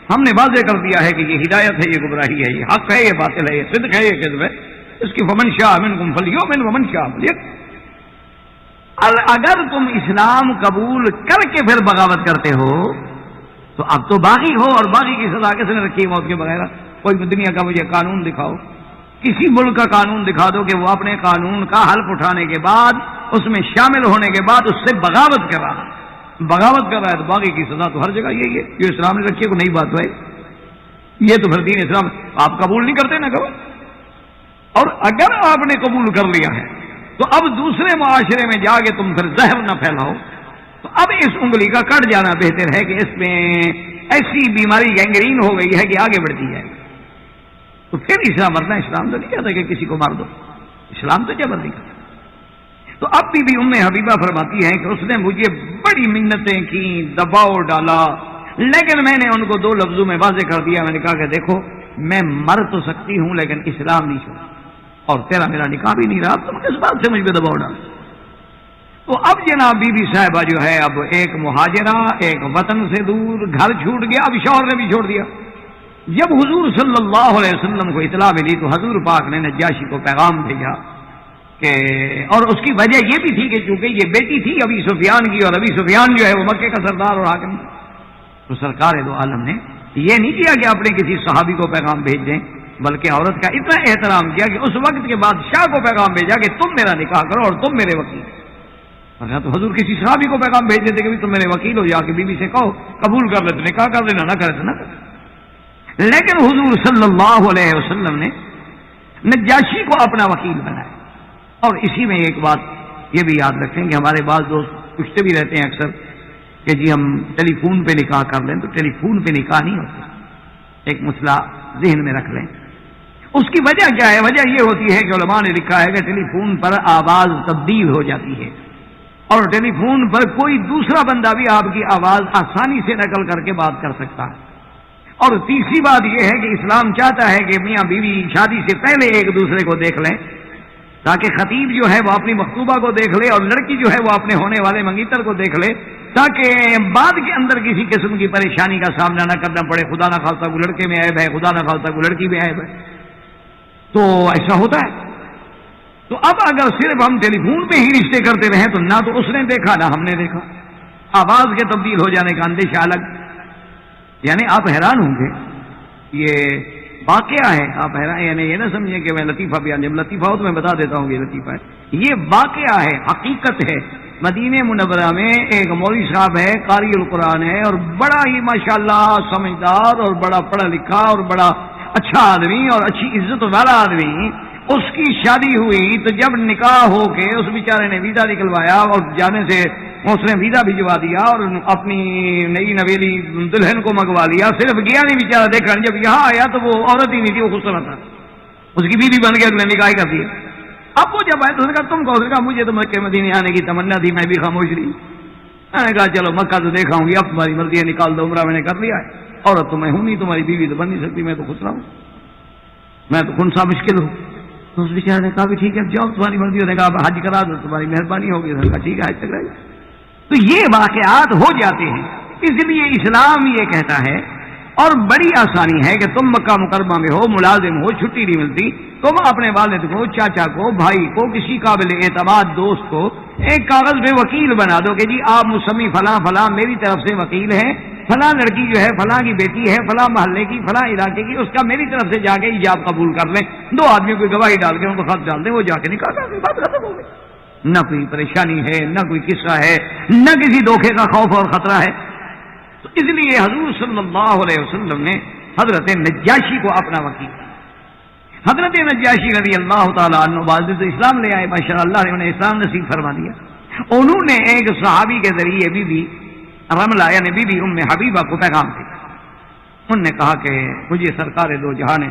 ہم نے واضح کر دیا ہے کہ یہ ہدایت ہے، یہ گمراہی ہے، یہ حق ہے، یہ باطل ہے، یہ صدق ہے، یہ کذب ہے، اس کی فمن شاء منکم فلیؤمن ومن شاء فلیکفر۔ اگر تم اسلام قبول کر کے پھر بغاوت کرتے ہو تو اب تو باغی ہو، اور باغی کی سزا کس نے رکھی ہے موت کے بغیر؟ کوئی دنیا کا مجھے قانون دکھاؤ، کسی ملک کا قانون دکھا دو کہ وہ اپنے قانون کا حلف اٹھانے کے بعد، اس میں شامل ہونے کے بعد اس سے بغاوت کر رہا ہے تو باغی کی سزا تو ہر جگہ یہی ہے جو اسلام نے رکھی ہے، کوئی نئی بات ہے یہ تو پھر دین اسلام آپ قبول نہیں کرتے نا کبھی۔ اور اگر آپ نے قبول کر لیا ہے تو اب دوسرے معاشرے میں جا کے تم پھر زہر نہ پھیلاؤ، تو اب اس انگلی کا کٹ جانا بہتر ہے کہ اس میں ایسی بیماری گینگرین ہو گئی ہے کہ آگے بڑھتی ہے، تو پھر اسلام ورنہ اسلام تو نہیں کہتا کہ کسی کو مار دو، اسلام تو جبر نہیں کرتا۔ تو اب بھی ام حبیبہ فرماتی ہیں کہ اس نے مجھے بڑی منتیں کی، دباؤ ڈالا، لیکن میں نے ان کو 2 لفظوں میں واضح کر دیا، میں نے کہا کہ دیکھو میں مر تو سکتی ہوں لیکن اسلام نہیں چھوڑا، اور تیرا میرا نکاح بھی نہیں رہا، تم کس بات سے مجھ پہ دباؤ ڈال۔ تو اب جناب بی بی صاحبہ جو ہے، اب ایک مہاجرہ، ایک وطن سے دور، گھر چھوٹ گیا، اب شوہر نے بھی چھوڑ دیا۔ جب حضور صلی اللہ علیہ وسلم کو اطلاع ملی تو حضور پاک نے نجاشی کو پیغام بھیجا کہ، اور اس کی وجہ یہ بھی تھی کہ چونکہ یہ بیٹی تھی ابی سفیان کی، اور ابی سفیان جو ہے وہ مکے کا سردار اور حاکم، تو سرکار دو عالم نے یہ نہیں کیا کہ اپنے کسی صحابی کو پیغام بھیج دیں، بلکہ عورت کا اتنا احترام کیا کہ اس وقت کے بادشاہ کو پیغام بھیجا کہ تم میرا نکاح کرو اور تم میرے وکیل۔ ورنہ تو حضور کسی صحابی کو پیغام بھیج دیتے کہ تم میرے وکیل ہو، جا کے بیوی سے کہو قبول کر لے تو نکاح کر لینا، نہ کرے تو نہ کرے۔ لیکن حضور صلی اللہ علیہ وسلم نے نجاشی کو اپنا وکیل بنایا۔ اور اسی میں ایک بات یہ بھی یاد رکھیں کہ ہمارے بعض دوست پوچھتے بھی رہتے ہیں اکثر کہ جی ہم ٹیلی فون پہ نکاح کر لیں، تو ٹیلی فون پہ نکاح نہیں ہوتا، ایک مسئلہ ذہن میں رکھ لیں۔ اس کی وجہ کیا ہے؟ وجہ یہ ہوتی ہے کہ علماء نے لکھا ہے کہ ٹیلی فون پر آواز تبدیل ہو جاتی ہے، اور ٹیلی فون پر کوئی دوسرا بندہ بھی آپ کی آواز آسانی سے نقل کر کے بات کر سکتا ہے۔ اور تیسری بات یہ ہے کہ اسلام چاہتا ہے کہ میاں بیوی شادی سے پہلے ایک دوسرے کو دیکھ لیں، تاکہ خطیب جو ہے وہ اپنی مخطوبہ کو دیکھ لے اور لڑکی جو ہے وہ اپنے ہونے والے منگیتر کو دیکھ لے، تاکہ بعد کے اندر کسی قسم کی پریشانی کا سامنا نہ کرنا پڑے۔ خدا نہ خواستہ کوئی لڑکے میں عیب ہے، خدا نہ خواستہ کوئی لڑکی میں عیب ہے، تو ایسا ہوتا ہے۔ تو اب اگر صرف ہم ٹیلی فون پہ ہی رشتے کرتے رہیں تو نہ تو اس نے دیکھا نہ ہم نے دیکھا، آواز کے تبدیل ہو جانے کا اندیشہ الگ۔ یعنی آپ حیران ہوں گے، یہ واقعہ ہے، آپ حیران، یعنی یہ نہ سمجھیں کہ میں لطیفہ بیان، جب لطیفہ ہو تو میں بتا دیتا ہوں یہ لطیفہ ہے، یہ واقعہ ہے، حقیقت ہے۔ مدینہ منورہ میں ایک مولوی صاحب ہے، قاری القرآن ہے، اور بڑا ہی ماشاءاللہ سمجھدار اور بڑا پڑھا لکھا اور بڑا اچھا آدمی اور اچھی عزت والا آدمی۔ اس کی شادی ہوئی تو جب نکاح ہو کے اس بیچارے نے ویزا نکلوایا اور جانے سے اس نے ویزا بھجوا دیا اور اپنی نئی نویلی دلہن کو منگوا لیا، صرف گیا نہیں بیچارہ دیکھا، جب یہاں آیا تو وہ عورت ہی نہیں تھی، وہ خوبصورت تھا، اس کی بیوی بن گیا، اس نے نکاح کر دیا۔ اب وہ جب آئے تو اس نے کہا تم کو، اس نے کہا مجھے تو مکہ مدینے آنے کی تمنا تھی، میں بھی خاموش رہی۔ میں نے کہا چلو مکہ تو دیکھا ہوں گی، اب تمہاری مرضی ہے، نکال دو، عمرہ میں نے کر لیا ہے، عورت تو میں ہوں نہیں، تمہاری بیوی تو بن نہیں سکتی، میں تو خسرا ہوں، میں تو کون سا مشکل ہوں۔ تو اس بیچارے نے کہا بھی ٹھیک ہے جاؤ تمہاری مرضی، نے کہا حج کرا دو، تمہاری مہربانی ہوگی، نے کہا ٹھیک ہے حج تک رہے گا۔ تو یہ واقعات ہو جاتے ہیں، اس لیے اسلام یہ کہتا ہے، اور بڑی آسانی ہے کہ تم مکہ مکرمہ میں ہو، ملازم ہو، چھٹی نہیں ملتی، تم اپنے والد کو، چاچا کو، بھائی کو، کسی قابل اعتماد دوست کو ایک کاغذ میں وکیل بنا دو کہ جی آپ مسمی فلاں فلاں میری طرف سے وکیل ہیں، فلاں لڑکی جو ہے فلاں کی بیٹی ہے، فلاں محلے کی، فلاں علاقے کی، اس کا میری طرف سے جا کے ایجاب قبول کر لیں، 2 آدمیوں کو گواہی ڈال کے ان کو خط ڈال دیں، وہ جا کے نکاح کر دیں، بات ختم ہو گئی۔ نہ کوئی پریشانی ہے، نہ کوئی قصہ ہے، نہ کسی دھوکے کا خوف اور خطرہ ہے۔ تو اس لیے حضور صلی اللہ علیہ وسلم نے حضرت نجاشی کو اپنا وکیل، حضرت نجاشی رضی اللہ تعالیٰ عنہ والد اسلام لے آئے، ماشاء اللہ نے انہیں اسلام نصیب فرما دیا۔ انہوں نے ایک صحابی کے ذریعے بی بی رملہ یعنی بی بی ام حبیبہ کو پیغام دیا، انہوں نے کہا کہ مجھے سرکار دو جہاں نے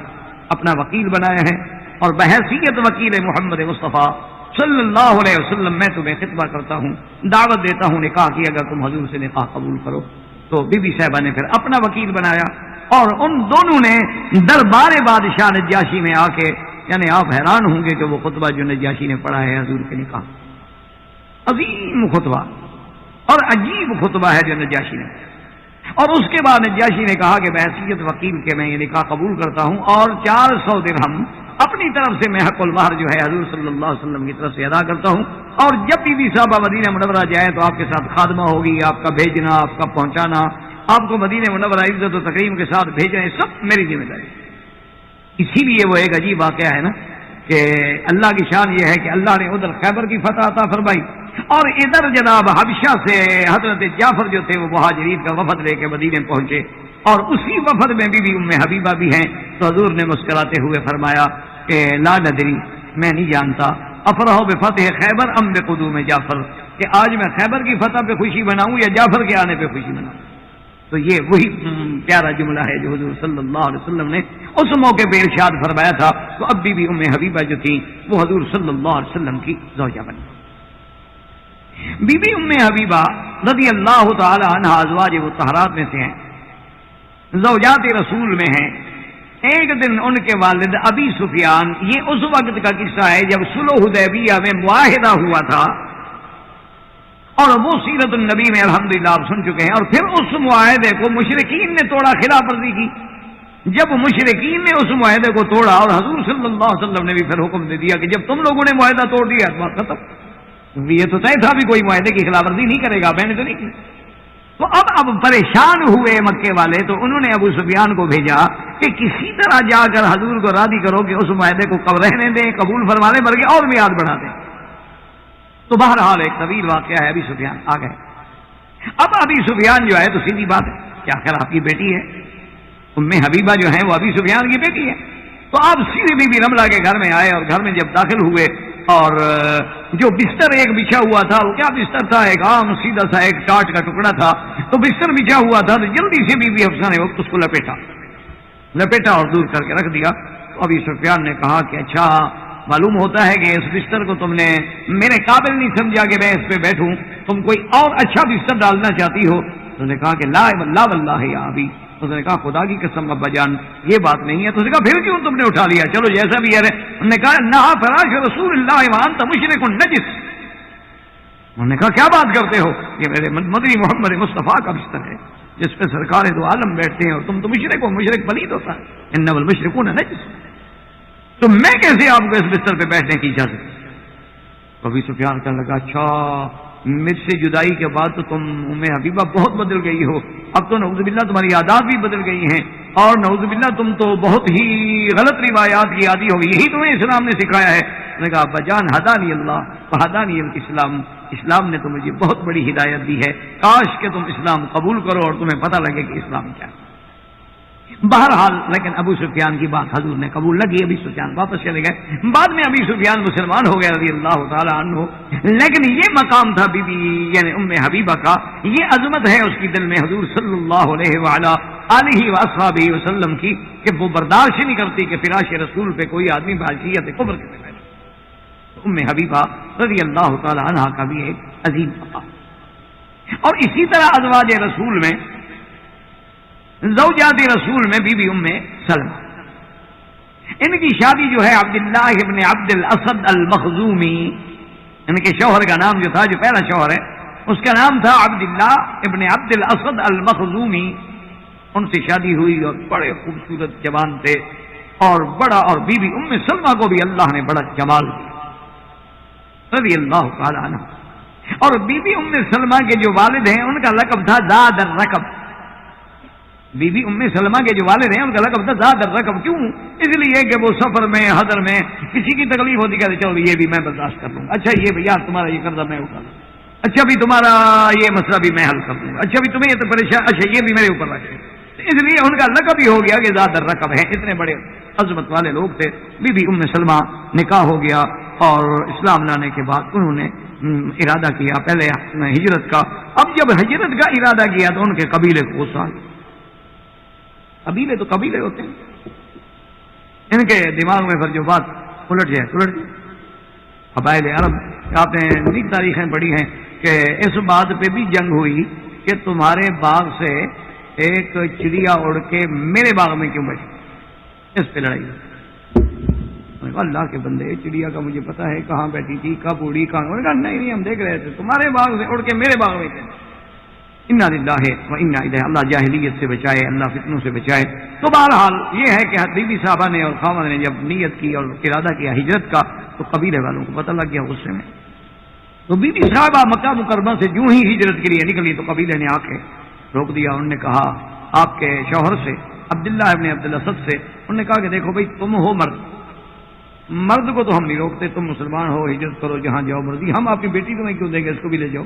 اپنا وکیل بنایا ہے، اور بحیثیت وکیل محمد مصطفیٰ صلی اللہ علیہ وسلم میں تمہیں خطبہ کرتا ہوں، دعوت دیتا ہوں نکاح کی، اگر تم حضور سے نکاح قبول کرو۔ تو بی بی صاحبہ نے پھر اپنا وکیل بنایا، اور ان دونوں نے دربار بادشاہ نجاشی میں آ کے، یعنی آپ حیران ہوں گے کہ وہ خطبہ جو نجاشی نے پڑھا ہے حضور کے نکاح، عظیم خطبہ اور عجیب خطبہ ہے جو نجاشی نے، اور اس کے بعد نجاشی نے کہا کہ بحیثیت وکیل کے میں یہ نکاح قبول کرتا ہوں اور 400 درہم اپنی طرف سے میں حق المہر جو ہے حضور صلی اللہ علیہ وسلم کی طرف سے ادا کرتا ہوں، اور جب بی صاحبہ مدینہ منورہ جائے تو آپ کے ساتھ خادمہ ہوگی، آپ کا بھیجنا، آپ کا پہنچانا، آپ کو مدینہ منورہ عزت و تکریم کے ساتھ بھیجنا، سب میری ذمہ داری۔ اسی لیے وہ ایک عجیب واقعہ ہے نا کہ اللہ کی شان یہ ہے کہ اللہ نے ادھر خیبر کی فتح عطا فرمائی اور ادھر جناب حبشہ سے حضرت جعفر جو تھے وہ مہاجرین کا وفد لے کے مدینے پہنچے، اور اسی وفد میں بی بی ام حبیبہ بھی ہیں۔ تو حضور نے مسکراتے ہوئے فرمایا کہ لا ندری، میں نہیں جانتا، افرح بفتح خیبر ام بقدوم جعفر، کہ آج میں خیبر کی فتح پہ خوشی مناؤں یا جعفر کے آنے پہ خوشی مناؤں۔ تو یہ وہی پیارا جملہ ہے جو حضور صلی اللہ علیہ وسلم نے اس موقع پہ ارشاد فرمایا تھا۔ تو اب بی بی ام حبیبہ جو تھی وہ حضور صلی اللہ علیہ وسلم کی زوجہ بنی۔ بی بی ام حبیبہ رضی اللہ تعالی عنہ ازواج مطہرات میں سے ہیں، زوجات رسول میں ہیں۔ ایک دن ان کے والد ابی سفیان، یہ اس وقت کا قصہ ہے جب صلح حدیبیہ میں معاہدہ ہوا تھا، اور وہ سیرت النبی میں الحمدللہ آپ سن چکے ہیں، اور پھر اس معاہدے کو مشرکین نے توڑا، خلاف ورزی کی۔ جب مشرکین نے اس معاہدے کو توڑا اور حضور صلی اللہ علیہ وسلم نے بھی پھر حکم دے دیا کہ جب تم لوگوں نے معاہدہ توڑ دیا تو بات ختم، یہ تو طے تھا بھی کوئی معاہدے کی خلاف ورزی نہیں کرے گا، میں نے تو نہیں کی۔ تو اب پریشان ہوئے مکے والے، تو انہوں نے ابو سفیان کو بھیجا کہ کسی طرح جا کر حضور کو راضی کرو کہ اس معاہدے کو رہنے دیں، قبول فرما لیں، بلکہ اور میعاد بڑھا دیں۔ تو بہرحال ایک طویل واقعہ ہے، ابی سفیان آ گئے۔ اب ابی سفیان جو ہے تو سیدھی بات ہے کہ آخر آپ کی بیٹی ہے، ام حبیبہ جو ہے وہ ابی سفیان کی بیٹی ہے۔ تو آپ سیدھی بی بی رملہ کے گھر میں آئے، اور گھر میں جب داخل ہوئے اور جو بستر ایک بچھا ہوا تھا، وہ کیا بستر تھا، ایک عام سیدھا سا ایک ٹاٹ کا ٹکڑا تھا، تو بستر بچھا ہوا تھا، تو جلدی سے بی بی حفصہ نے وقت اس کو لپیٹا اور دور کر کے رکھ دیا۔ تو ابی سفیان نے کہا کہ اچھا، معلوم ہوتا ہے کہ اس بستر کو تم نے میرے قابل نہیں سمجھا کہ میں اس پہ بیٹھوں، تم کوئی اور اچھا بستر ڈالنا چاہتی ہو۔ تو نے کہا کہ لا واللہ یا ابی، تو نے کہا خدا کی قسم ابا جان یہ بات نہیں ہے۔ تو نے کہا پھر کیوں تم نے اٹھا لیا، چلو جیسا بھی ہے۔ انہوں نے کہا نہ فراش رسول اللہ وانت مشرک نجس۔ انہوں نے کہا کیا بات کرتے ہو، یہ میرے مدنی محمد مصطفیٰ کا بستر ہے جس پہ سرکار دو عالم بیٹھتے ہیں، اور تم تو مشرک ہو، مشرک پلید ہوتا ہے، انما المشرکون نجس، تو میں کیسے آپ کو اس بستر پہ بیٹھنے کی اجازت؟ کبھی سفیان کہنے لگا اچھا، مجھ سے جدائی کے بعد تو تم ام حبیبہ بہت بدل گئی ہو، اب تو نعوذ باللہ تمہاری عادات بھی بدل گئی ہیں، اور نعوذ باللہ تم تو بہت ہی غلط روایات کی عادی ہو گئی، یہی تمہیں اسلام نے سکھایا ہے۔ میں نے کہا ابا جان ہدانی اللہ وہدانی الاسلام، اسلام نے تو مجھے بہت بڑی ہدایت دی ہے، کاش کہ تم اسلام قبول کرو اور تمہیں پتہ لگے کہ اسلام کیا ہے۔ بہرحال لیکن ابو سفیان کی بات حضور نے قبول نہ کی، ابی سفیان واپس چلے گئے۔ بعد میں ابی سفیان مسلمان ہو گئے رضی اللہ تعالی عنہ، لیکن یہ مقام تھا بی بی یعنی ام حبیبہ کا، یہ عظمت ہے اس کی دل میں حضور صلی اللہ علیہ وآلہ وصحبہ وسلم کی، کہ وہ برداشت نہیں کرتی کہ فراش رسول پہ کوئی آدمی بحیثیت کفر کے بیٹھے۔ ام حبیبہ رضی اللہ تعالی عنہ کا بھی ایک عظیم مقام۔ اور اسی طرح ازواج رسول میں، زوجات رسول میں بی بی ام سلمہ، ان کی شادی جو ہے عبداللہ ابن عبد الاسد المخزومی، ان کے شوہر کا نام جو تھا، جو پہلا شوہر ہے اس کا نام تھا عبداللہ ابن عبد الاسد المخزومی، ان سے شادی ہوئی اور بڑے خوبصورت جوان تھے اور بڑا، اور بی بی ام سلمہ کو بھی اللہ نے بڑا جمال دیا رضی اللہ تعالی عنہ۔ اور بی بی ام سلمہ کے جو والد ہیں ان کا لقب تھا ذات الرقب، بی بی ام سلمہ کے جو والد ہیں ان کا لقب تھا ذات الرقب، کیوں؟ اس لیے کہ وہ سفر میں حضر میں کسی کی تکلیف ہوتی کہتے چلو یہ بھی میں برداشت کر لوں گا، اچھا یہ بھی یار تمہارا یہ قرضہ میں اٹھا لوں، اچھا بھی تمہارا یہ مسئلہ بھی میں حل کر دوں گا، اچھا بھی تمہیں یہ تو پریشان، اچھا یہ بھی میرے اوپر رکھے، اس لیے ان کا لقب ہی ہو گیا کہ ذات الرقب ہے۔ اتنے بڑے عظمت والے لوگ تھے۔ بی بی ام سلمہ نکاح ہو گیا اور اسلام لانے کے بعد انہوں نے ارادہ کیا پہلے ہجرت کا۔ اب جب ہجرت کا ارادہ کیا تو ان کے قبیلے کو غصہ آیا، قبیلے تو قبیلے ہوتے ہیں، ان کے دماغ میں پھر جو بات الٹ جائے الٹ جائے۔ قبائل عرب آپ نے نیک تاریخیں پڑھی ہیں کہ اس بات پہ بھی جنگ ہوئی کہ تمہارے باغ سے ایک چڑیا اڑ کے میرے باغ میں کیوں بیٹھی، اس پہ لڑائی۔ اللہ کے بندے، چڑیا کا مجھے پتا ہے کہاں بیٹھی تھی، کب اڑی، کہاں، نہیں ہم دیکھ رہے تھے تمہارے باغ سے اڑ کے میرے باغ میں تھے۔ انا للہ و انا الیہ، اللہ جاہلیت سے بچائے، اللہ فتنوں سے بچائے۔ تو بہرحال یہ ہے کہ بی بی صاحبہ نے اور خاوند نے جب نیت کی اور ارادہ کیا ہجرت کا تو قبیلے والوں کو پتہ لگ گیا غصے میں۔ تو بی بی صاحبہ مکہ مکرمہ سے جو ہی ہجرت کے لیے نکلی تو قبیلے نے آ کے روک دیا۔ انہوں نے کہا آپ کے شوہر سے عبداللہ ابن عبد الاسد سے، انہوں نے کہا کہ دیکھو بھائی تم ہو مرد کو تو ہم نہیں روکتے، تم مسلمان ہو، ہجرت کرو جہاں جاؤ مرضی، ہم اپنی بیٹی تمہیں کیوں دیں گے، اس کو بھی لے جاؤ۔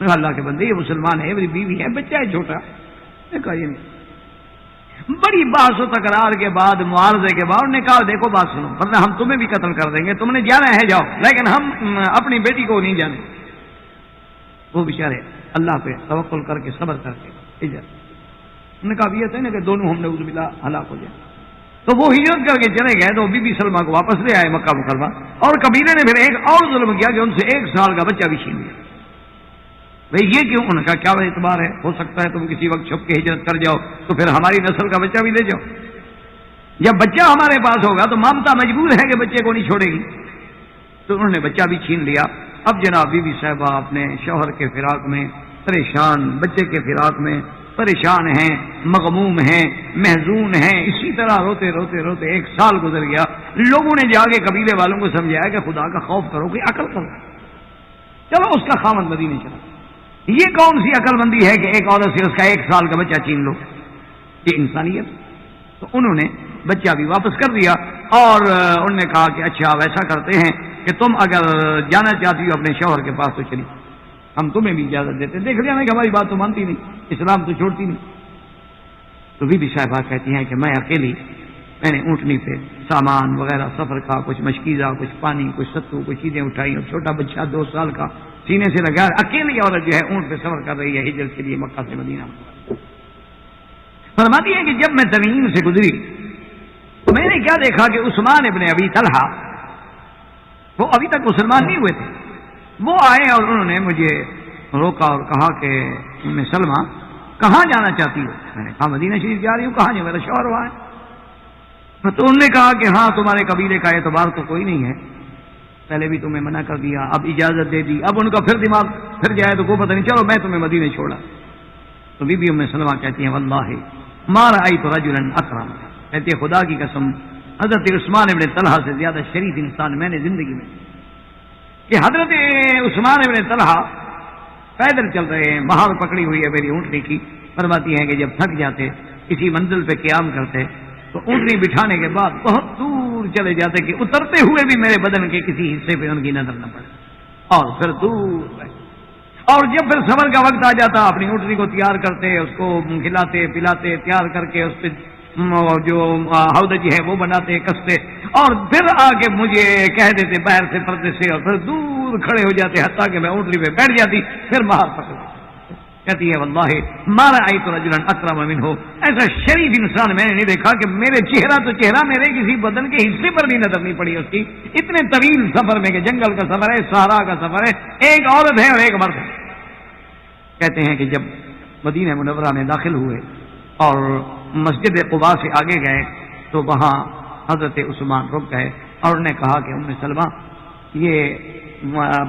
اللہ کے بندے یہ مسلمان ہے، میری بیوی ہے، بچہ ہے چھوٹا۔ میں کہا یہ نہیں۔ بڑی بحث و تکرار کے بعد، معارضے کے بعد، انہوں نے کہا دیکھو بات سنو، ورنہ ہم تمہیں بھی قتل کر دیں گے، تم نے جانا ہے جاؤ، لیکن ہم اپنی بیٹی کو نہیں جانے۔ وہ بیچارے اللہ پہ توکل کر کے صبر کر کے ہجرت، انہوں نے کہا یہ ہے نا کہ دونوں ہم نعوذ باللہ ہلاک ہو جائیں۔ تو وہ ہجرت کر کے چلے گئے تو بی بی سلمہ کو واپس لے آئے مکہ مکرمہ، اور قبیلے نے پھر ایک اور ظلم کیا کہ ان سے 1 سال کا بچہ بھی چھین لیا۔ بھئی یہ کیوں؟ انہوں نے کہا کیا اعتبار ہے، ہو سکتا ہے تم کسی وقت چھپ کے ہجرت کر جاؤ تو پھر ہماری نسل کا بچہ بھی لے جاؤ۔ جب بچہ ہمارے پاس ہوگا تو مامتا مجبور ہے کہ بچے کو نہیں چھوڑے گی۔ تو انہوں نے بچہ بھی چھین لیا۔ اب جناب بی بی صاحبہ اپنے شوہر کے فراق میں پریشان، بچے کے فراق میں پریشان ہیں، مغموم ہیں، محزون ہیں، اسی طرح روتے روتے روتے 1 سال گزر گیا۔ لوگوں نے جا کے قبیلے والوں کو سمجھایا کہ خدا کا خوف کرو، کوئی عقل کرو، چلو اس کا خامد مدینے چلا۔ یہ کون سی عقل مندی ہے کہ ایک عورت سے اس کا 1 سال کا بچہ چھین لو؟ یہ انسانیت۔ تو انہوں نے بچہ بھی واپس کر دیا اور انہوں نے کہا کہ اچھا اب ایسا کرتے ہیں کہ تم اگر جانا چاہتی ہو اپنے شوہر کے پاس تو چلی، ہم تمہیں بھی اجازت دیتے۔ دیکھ لیا نا کہ ہماری بات تو مانتی نہیں، اسلام تو چھوڑتی نہیں۔ تو بی بی صاحبہ کہتی ہیں کہ میں اکیلی، میں نے اونٹنی پہ سامان وغیرہ سفر کا، کچھ مشکیزہ، کچھ پانی، کچھ ستو، کچھ چیزیں اٹھائی، اور چھوٹا بچہ 2 سال کا سینے سے لگا، اکیلی عورت جو ہے اونٹ پہ سفر کر رہی ہے ہجرت کے لیے مکہ سے مدینہ۔ فرماتی ہے کہ جب میں تنعیم سے گزری تو میں نے کیا دیکھا کہ عثمان ابن ابی طلحہ، وہ ابھی تک مسلمان نہیں ہوئے تھے، وہ آئے اور انہوں نے مجھے روکا اور کہا کہ ام سلمہ کہاں جانا چاہتی ہو؟ میں نے کہا مدینہ شریف جا رہی ہوں۔ کہاں جاؤں؟ میرا شوہر وہاں ہے۔ تو انہوں نے کہا کہ ہاں تمہارے قبیلے کا اعتبار تو کوئی نہیں ہے، پہلے بھی تمہیں منع کر دیا، اب اجازت دے دی، اب ان کا پھر دماغ پھر جائے تو کوئی پتہ نہیں، چلو میں تمہیں مدینے چھوڑا۔ تو بی بی ام سلمہ کہتی ہیں واللہ ما رأیت رجلا اکرم، کہتی ہے خدا کی قسم حضرت عثمان ابن طلحہ سے زیادہ شریف انسان میں نے زندگی میں، کہ حضرت عثمان ابن طلحہ پیدل چل رہے ہیں، مہار پکڑی ہوئی ہے میری اونٹنی کی، فرماتی ہیں کہ جب تھک جاتے کسی منزل پہ قیام کرتے تو اونٹنی بٹھانے کے بعد بہت دور چلے جاتے کہ اترتے ہوئے بھی میرے بدن کے کسی حصے پہ ان کی نظر نہ پڑے، اور پھر دور رہے، اور جب پھر سفر کا وقت آ جاتا اپنی اونٹنی کو تیار کرتے، اس کو کھلاتے پلاتے، تیار کر کے اس پہ جو ہودج ہے وہ بناتے کستے، اور پھر آ کے مجھے کہہ دیتے باہر سے پردے سے، اور پھر دور کھڑے ہو جاتے حتیٰ کہ میں اونٹنی پہ بیٹھ جاتی، پھر مہار پکڑ۔ کہتی ہے واللہ ما رأیت رجلا اکرم منہ، ایسا شریف انسان میں نے نہیں دیکھا کہ میرے چہرہ تو چہرہ میرے کسی بدن کے حصے پر بھی نظر نہیں پڑی اس کی، اتنے طویل سفر میں کہ جنگل کا سفر ہے، صحرا کا سفر ہے، ایک عورت ہے اور ایک مرد ہے۔ کہتے ہیں کہ جب مدینہ منورہ میں داخل ہوئے اور مسجد قباء سے آگے گئے تو وہاں حضرت عثمان رک گئے اور انہوں نے کہا کہ ام سلمہ یہ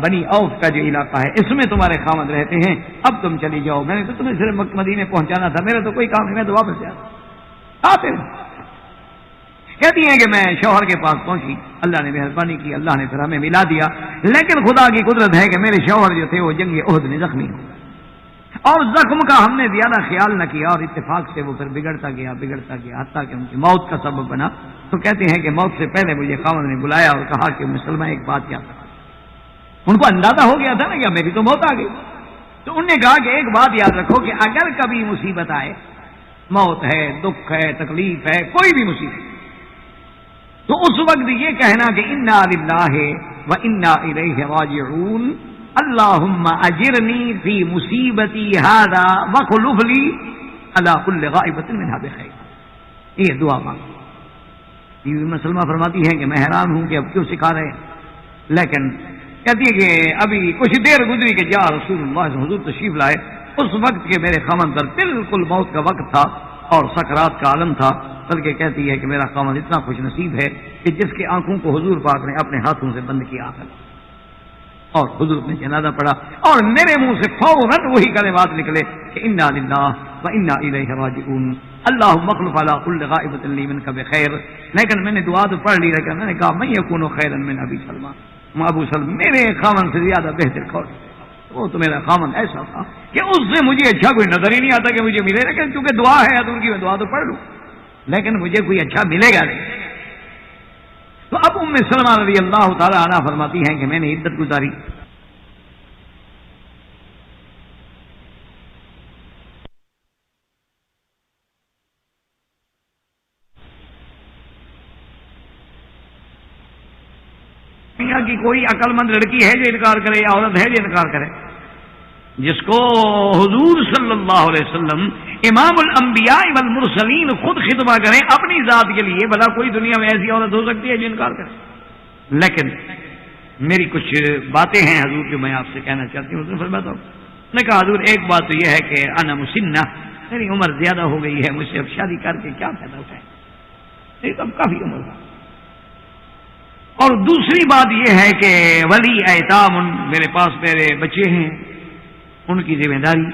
بنی اوف کا جو علاقہ ہے اس میں تمہارے خامد رہتے ہیں، اب تم چلی جاؤ، میں نے تو تمہیں صرف مدینے پہنچانا تھا، میرا تو کوئی کام نہیں، میں تو واپس جاتا۔ کہتی ہیں کہ میں شوہر کے پاس پہنچی، اللہ نے مہربانی کی، اللہ نے پھر ہمیں ملا دیا، لیکن خدا کی قدرت ہے کہ میرے شوہر جو تھے وہ جنگ احد میں زخمی ہو، اور زخم کا ہم نے زیادہ خیال نہ کیا اور اتفاق سے وہ پھر بگڑتا گیا حتیٰ کہ ان کی موت کا سبب بنا۔ تو کہتے ہیں کہ موت سے پہلے مجھے خاوند نے بلایا اور کہا کہ ام سلمہ ایک بات یاد رکھو، ان کو اندازہ ہو گیا تھا نا کہ میری تو موت آ گئی، تو انہوں نے کہا کہ ایک بات یاد رکھو کہ اگر کبھی مصیبت آئے، موت ہے، دکھ ہے، تکلیف ہے، کوئی بھی مصیبت، تو اس وقت یہ کہنا کہ انا للہ و انا الیہ راجعون، اللہم اجرنی فی مصیبتی ھذا وخلف لی علی کل غائبۃ منھا بخیر۔ یہ دعا مانگو۔ بیوی ام سلمہ فرماتی ہے کہ میں حیران ہوں کہ اب کیوں سکھا رہے ہیں، لیکن کہتی ہے کہ ابھی کچھ دیر گزری کہ جا رسول اللہ سے حضور تشریف لائے، اس وقت کے میرے خامن پر بالکل موت کا وقت تھا اور سکرات کا عالم تھا، بلکہ کہتی ہے کہ میرا خامن اتنا خوش نصیب ہے کہ جس کی آنکھوں کو حضور پاک نے اپنے ہاتھوں سے بند کیا ہے۔ اور حضور نے جنازہ پڑھا اور میرے منہ سے فوراً وہی کلمات نکلے کہ انا للہ و انا الیہ راجعون اللہم اخلف علی کل غائبۃ لی منک بخیر. لیکن میں نے دعا تو پڑھ لی، لیکن میں نے کہا من یکون خیرا من ابی سلمہ، ابو سلمہ میرے خاوند سے زیادہ بہتر کون؟ وہ تو میرا خاوند ایسا تھا کہ اس سے مجھے اچھا کوئی نظر ہی نہیں آتا کہ مجھے ملے، لیکن چونکہ دعا ہے حضور کی، میں دعا تو پڑھ لوں لیکن مجھے کوئی اچھا ملے گا نہیں. تو اب ام سلمہ رضی اللہ تعالی عنہا فرماتی ہیں کہ میں نے عدت گزاری. دنیا کی کوئی عقل مند لڑکی ہے جو انکار کرے یا عورت ہے جو انکار کرے؟ جس کو حضور صلی اللہ علیہ وسلم امام الانبیاء والمرسلین خود خطبہ کریں اپنی ذات کے لیے، بھلا کوئی دنیا میں ایسی عورت ہو سکتی ہے جو انکار کرے؟ لیکن میری کچھ باتیں ہیں حضور جو میں آپ سے کہنا چاہتی ہوں. اس نے فرمایا نے کہا حضور ایک بات تو یہ ہے کہ انا مسنہ، میری عمر زیادہ ہو گئی ہے، مجھ سے اب شادی کر کے کیا فائدہ اٹھائے، ایک اب کافی عمر ہے. اور دوسری بات یہ ہے کہ ولی ایتام، میرے پاس میرے بچے ہیں، ان کی ذمہ داری.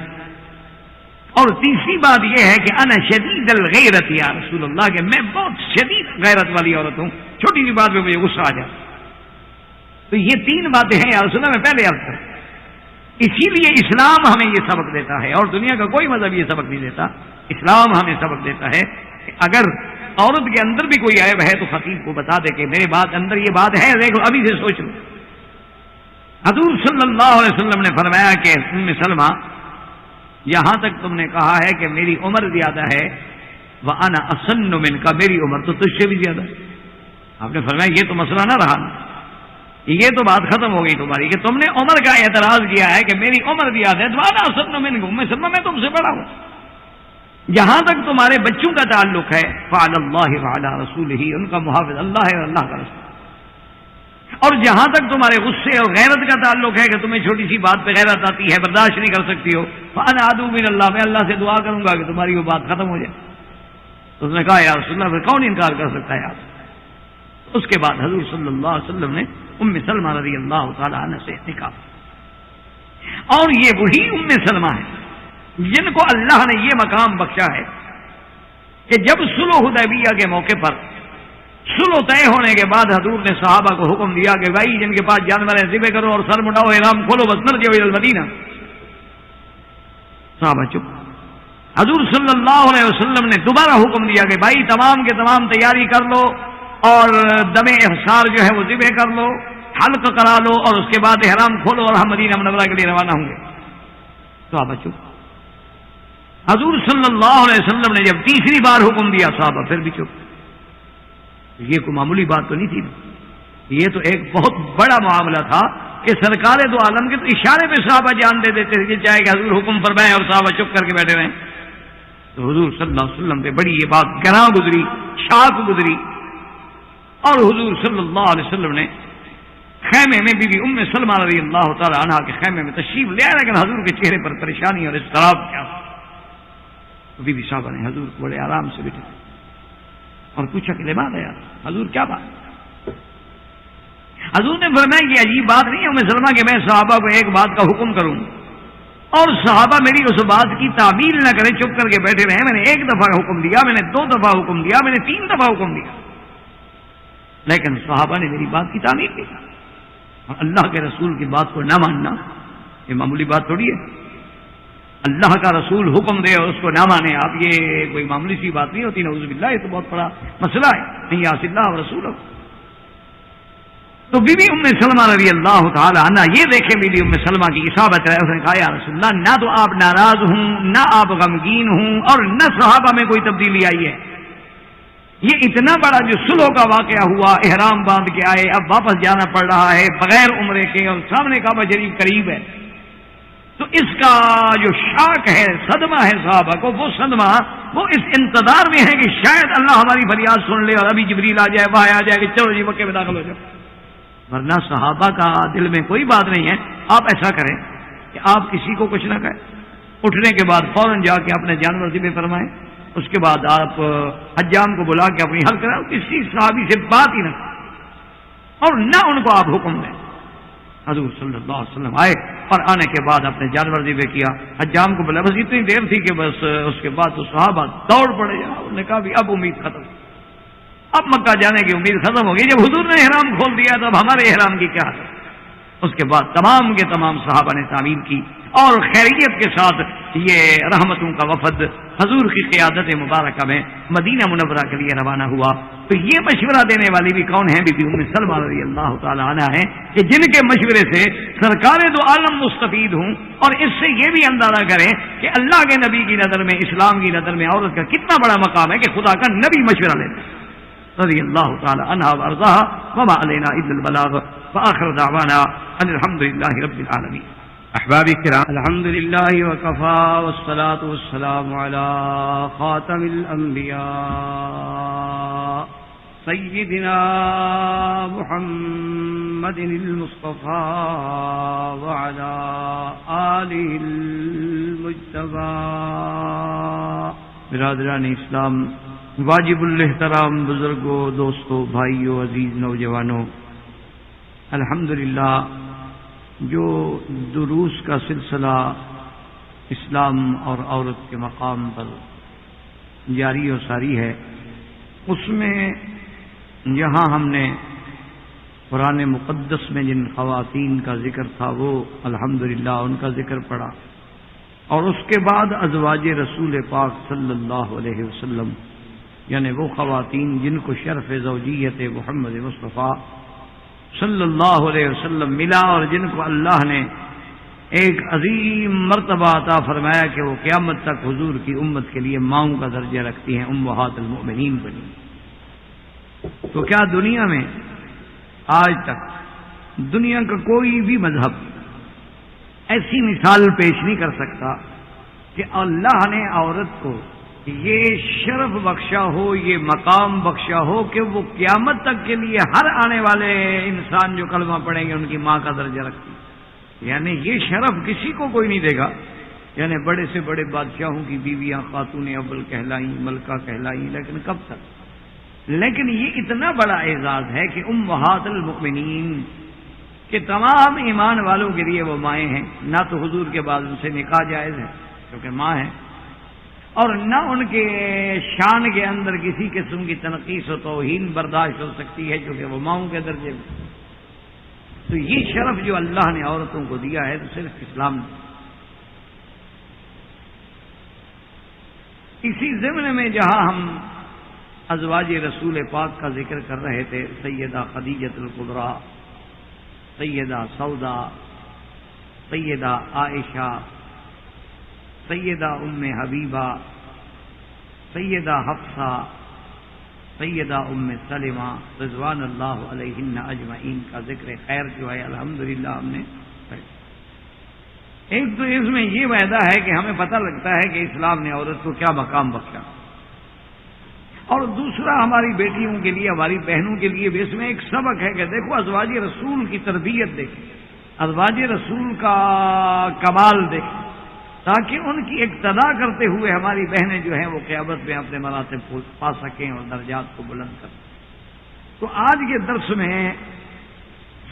اور تیسری بات یہ ہے کہ انا شدید الغیرت یا رسول اللہ، کہ میں بہت شدید غیرت والی عورت ہوں، چھوٹی سی بات پہ مجھے غصہ آ جائے. تو یہ تین باتیں ہیں یا رسول اللہ، میں پہلے عرض کروں. اسی لیے اسلام ہمیں یہ سبق دیتا ہے اور دنیا کا کوئی مذہب یہ سبق نہیں دیتا. اسلام ہمیں سبق دیتا ہے کہ اگر عورت کے اندر بھی کوئی عیب ہے تو خطیب کو بتا دے کہ میرے بات اندر یہ بات ہے، دیکھو ابھی سے سوچ لو. حضور صلی اللہ علیہ وسلم نے فرمایا کہ ام سلمہ یہاں تک تم نے کہا ہے کہ میری عمر زیادہ ہے، وَأَنَا أَسَنُّ مِنْكَ، میری عمر تو تجھ سے بھی زیادہ ہے. آپ نے فرمایا یہ تو مسئلہ نہ رہا، یہ تو بات ختم ہو گئی تمہاری کہ تم نے عمر کا اعتراض کیا ہے کہ میری عمر زیادہ ہے، وَأَنَا أَسَنُّ مِنْكَ، ام سلمہ میں تم سے بڑا ہوں. جہاں تک تمہارے بچوں کا تعلق ہے فعلی اللہ وعلی رسولہ، ان کا محافظ اللہ ہے اور اللہ کا رسول. اور جہاں تک تمہارے غصے اور غیرت کا تعلق ہے کہ تمہیں چھوٹی سی بات پہ غیرت آتی ہے، برداشت نہیں کر سکتی ہو، فانا ادعو من اللہ، میں اللہ سے دعا کروں گا کہ تمہاری وہ بات ختم ہو جائے. تو اس نے کہا یا رسول اللہ پھر کون انکار کر سکتا ہے آپ؟ اس کے بعد حضور صلی اللہ علیہ وسلم نے ام سلمہ رضی اللہ تعالی عنہ سے نکاح. اور یہ وہی ام سلمہ ہے جن کو اللہ نے یہ مقام بخشا ہے کہ جب صلح حدیبیہ کے موقع پر صلح طے ہونے کے بعد حضور نے صحابہ کو حکم دیا کہ بھائی جن کے پاس جانور ہیں ذبح کرو اور سر مڈاؤ، احرام کھولو، بس نرجعوا الی المدینہ. صحابہ چپ. حضور صلی اللہ علیہ وسلم نے دوبارہ حکم دیا کہ بھائی تمام کے تمام تیاری کر لو اور دم احصار جو ہے وہ ذبح کر لو، حلق کرا لو اور اس کے بعد احرام کھولو اور ہم مدینہ منورہ کے لیے روانہ ہوں گے. صحابہ چپ. حضور صلی اللہ علیہ وسلم نے جب تیسری بار حکم دیا صحابہ پھر بھی چپ. یہ کوئی معمولی بات تو نہیں تھی، یہ تو ایک بہت بڑا معاملہ تھا کہ سرکار دو عالم کے تو اشارے پہ صحابہ جان دے دیتے تھے کہ چاہے کہ حضور حکم فرمائیں اور صحابہ چپ کر کے بیٹھے رہیں. تو حضور صلی اللہ علیہ وسلم پہ بڑی یہ بات گراں گزری، شاک گزری. اور حضور صلی اللہ علیہ وسلم نے خیمے میں بی بی ام سلمہ رضی اللہ تعالی عنہا کے خیمے میں تشریف لے آئے، لیکن حضور کے چہرے پر پریشانی اور اضطراب کیا. بی بی صاحبہ نے حضور کو بڑے آرام سے بٹھا اور پوچھا کہ بات ہے یار حضور کیا بات؟ حضور نے فرمایا کہ عجیب بات نہیں ہے ام سلمہ کہ میں صحابہ کو ایک بات کا حکم کروں اور صحابہ میری اس بات کی تعمیل نہ کریں، چپ کر کے بیٹھے رہے. میں نے ایک دفعہ حکم دیا، میں نے 2 دفعہ حکم دیا، میں نے 3 دفعہ حکم دیا، لیکن صحابہ نے میری بات کی تعمیل کی. اور اللہ کے رسول کی بات کو نہ ماننا یہ معمولی بات تھوڑی ہے. اللہ کا رسول حکم دے اور اس کو نہ مانے آپ، یہ کوئی معمولی سی بات نہیں ہوتی. نعوذ باللہ، یہ تو بہت بڑا مسئلہ ہے. نہیں یاس اللہ اور رسول. تو بی بی ام سلمہ رضی اللہ تعالی عنہ یہ دیکھیں بی بی ام سلمہ کی اصابت ہے. اس نے کہا یا رسول اللہ نہ تو آپ ناراض ہوں، نہ آپ غمگین ہوں اور نہ صحابہ میں کوئی تبدیلی آئی ہے. یہ اتنا بڑا جو صلح کا واقعہ ہوا، احرام باندھ کے آئے، اب واپس جانا پڑ رہا ہے بغیر عمرے کے اور سامنے کعبہ شریف قریب ہے، تو اس کا جو شاک ہے، صدمہ ہے صحابہ کو، وہ صدمہ وہ اس انتظار میں ہے کہ شاید اللہ ہماری فریاد سن لے اور ابھی جبریل آ جائے، وہاں آ جائے کہ چلو جی مکے میں داخل ہو جاؤ. ورنہ صحابہ کا دل میں کوئی بات نہیں ہے. آپ ایسا کریں کہ آپ کسی کو کچھ نہ کہیں، اٹھنے کے بعد فوراً جا کے اپنے جانور ذبح فرمائیں، اس کے بعد آپ حجام کو بلا کے اپنی حل کریں، کسی صحابی سے بات ہی نہ کریں اور نہ ان کو آپ حکم دیں. حضور صلی اللہ علیہ وسلم آئے اور آنے کے بعد اپنے جانور ذبح کیا. حجام کو بولا بس اتنی دیر تھی کہ بس اس کے بعد تو صحابہ دوڑ پڑے. انہوں نے کہا بھی اب امید ختم, اب مکہ جانے کی امید ختم ہو گئی. جب حضور نے احرام کھول دیا تو اب ہمارے احرام کی کیا حالت. اس کے بعد تمام کے تمام صحابہ نے تعمیر کی اور خیریت کے ساتھ یہ رحمتوں کا وفد حضور کی قیادت مبارکہ میں مدینہ منورہ کے لیے روانہ ہوا. تو یہ مشورہ دینے والی بھی کون ہے؟ بی بی ام سلمہ رضی اللہ تعالی عنہا ہے کہ جن کے مشورے سے سرکار دو عالم مستفید ہوں, اور اس سے یہ بھی اندازہ کریں کہ اللہ کے نبی کی نظر میں, اسلام کی نظر میں عورت کا کتنا بڑا مقام ہے کہ خدا کا نبی مشورہ لیتے ہیں. رضی اللہ تعالی عنہا وارضاها وما علینا الا البلاغ وآخر دعوانا ان الحمدللہ رب العالمین. احباب کرام، الحمد للہ وکفا والصلاة والسلام علی خاتم الانبیاء سیدنا محمد المصطفى وعلى آلہ المجتبى. برادران اسلام، واجب الاحترام بزرگوں، دوستوں، بھائیوں، عزیز نوجوانوں، الحمدللہ جو دروس کا سلسلہ اسلام اور عورت کے مقام پر جاری و ساری ہے، اس میں یہاں ہم نے قرآن مقدس میں جن خواتین کا ذکر تھا وہ الحمدللہ ان کا ذکر پڑا، اور اس کے بعد ازواج رسول پاک صلی اللہ علیہ وسلم، یعنی وہ خواتین جن کو شرف زوجیت محمد مصطفیٰ صلی اللہ علیہ وسلم ملا اور جن کو اللہ نے ایک عظیم مرتبہ عطا فرمایا کہ وہ قیامت تک حضور کی امت کے لیے ماؤں کا درجہ رکھتی ہیں، امہات المؤمنین بنی. تو کیا دنیا میں آج تک دنیا کا کوئی بھی مذہب ایسی مثال پیش نہیں کر سکتا کہ اللہ نے عورت کو یہ شرف بخشا ہو، یہ مقام بخشا ہو کہ وہ قیامت تک کے لیے ہر آنے والے انسان جو کلمہ پڑھیں گے ان کی ماں کا درجہ رکھتی. یعنی یہ شرف کسی کو کوئی نہیں دے گا. یعنی بڑے سے بڑے بادشاہوں کی بیویاں خاتون اول کہلائیں، ملکہ کہلائیں، لیکن کب تک؟ لیکن یہ اتنا بڑا اعزاز ہے کہ امہات المؤمنین کے تمام ایمان والوں کے لیے وہ مائیں ہیں. نہ تو حضور کے بعد ان سے نکاح جائز ہے کیونکہ ماں ہے، اور نہ ان کے شان کے اندر کسی قسم کی تنقیص و توہین برداشت ہو سکتی ہے کیونکہ وہ ماؤں کے درجے میں. تو یہ شرف جو اللہ نے عورتوں کو دیا ہے تو صرف اسلام نے. اسی ضمن میں جہاں ہم ازواج رسول پاک کا ذکر کر رہے تھے، سیدہ خدیجہ الکبریٰ، سیدہ سودا، سیدہ عائشہ، سیدہ ام حبیبہ، سیدہ حفصہ، سیدہ ام سلمہ رضوان اللہ علیہن اجمعین کا ذکر خیر جو ہے الحمدللہ ہم نے. ایک تو اس میں یہ وعدہ ہے کہ ہمیں پتہ لگتا ہے کہ اسلام نے عورت کو کیا مقام بخشا، اور دوسرا ہماری بیٹیوں کے لیے، ہماری بہنوں کے لیے بھی اس میں ایک سبق ہے کہ دیکھو ازواج رسول کی تربیت دیکھیں، ازواج رسول کا کمال دیکھیں، تاکہ ان کی اقتداء کرتے ہوئے ہماری بہنیں جو ہیں وہ قیامت میں اپنے مراتب پا سکیں اور درجات کو بلند کر سکیں. تو آج کے درس میں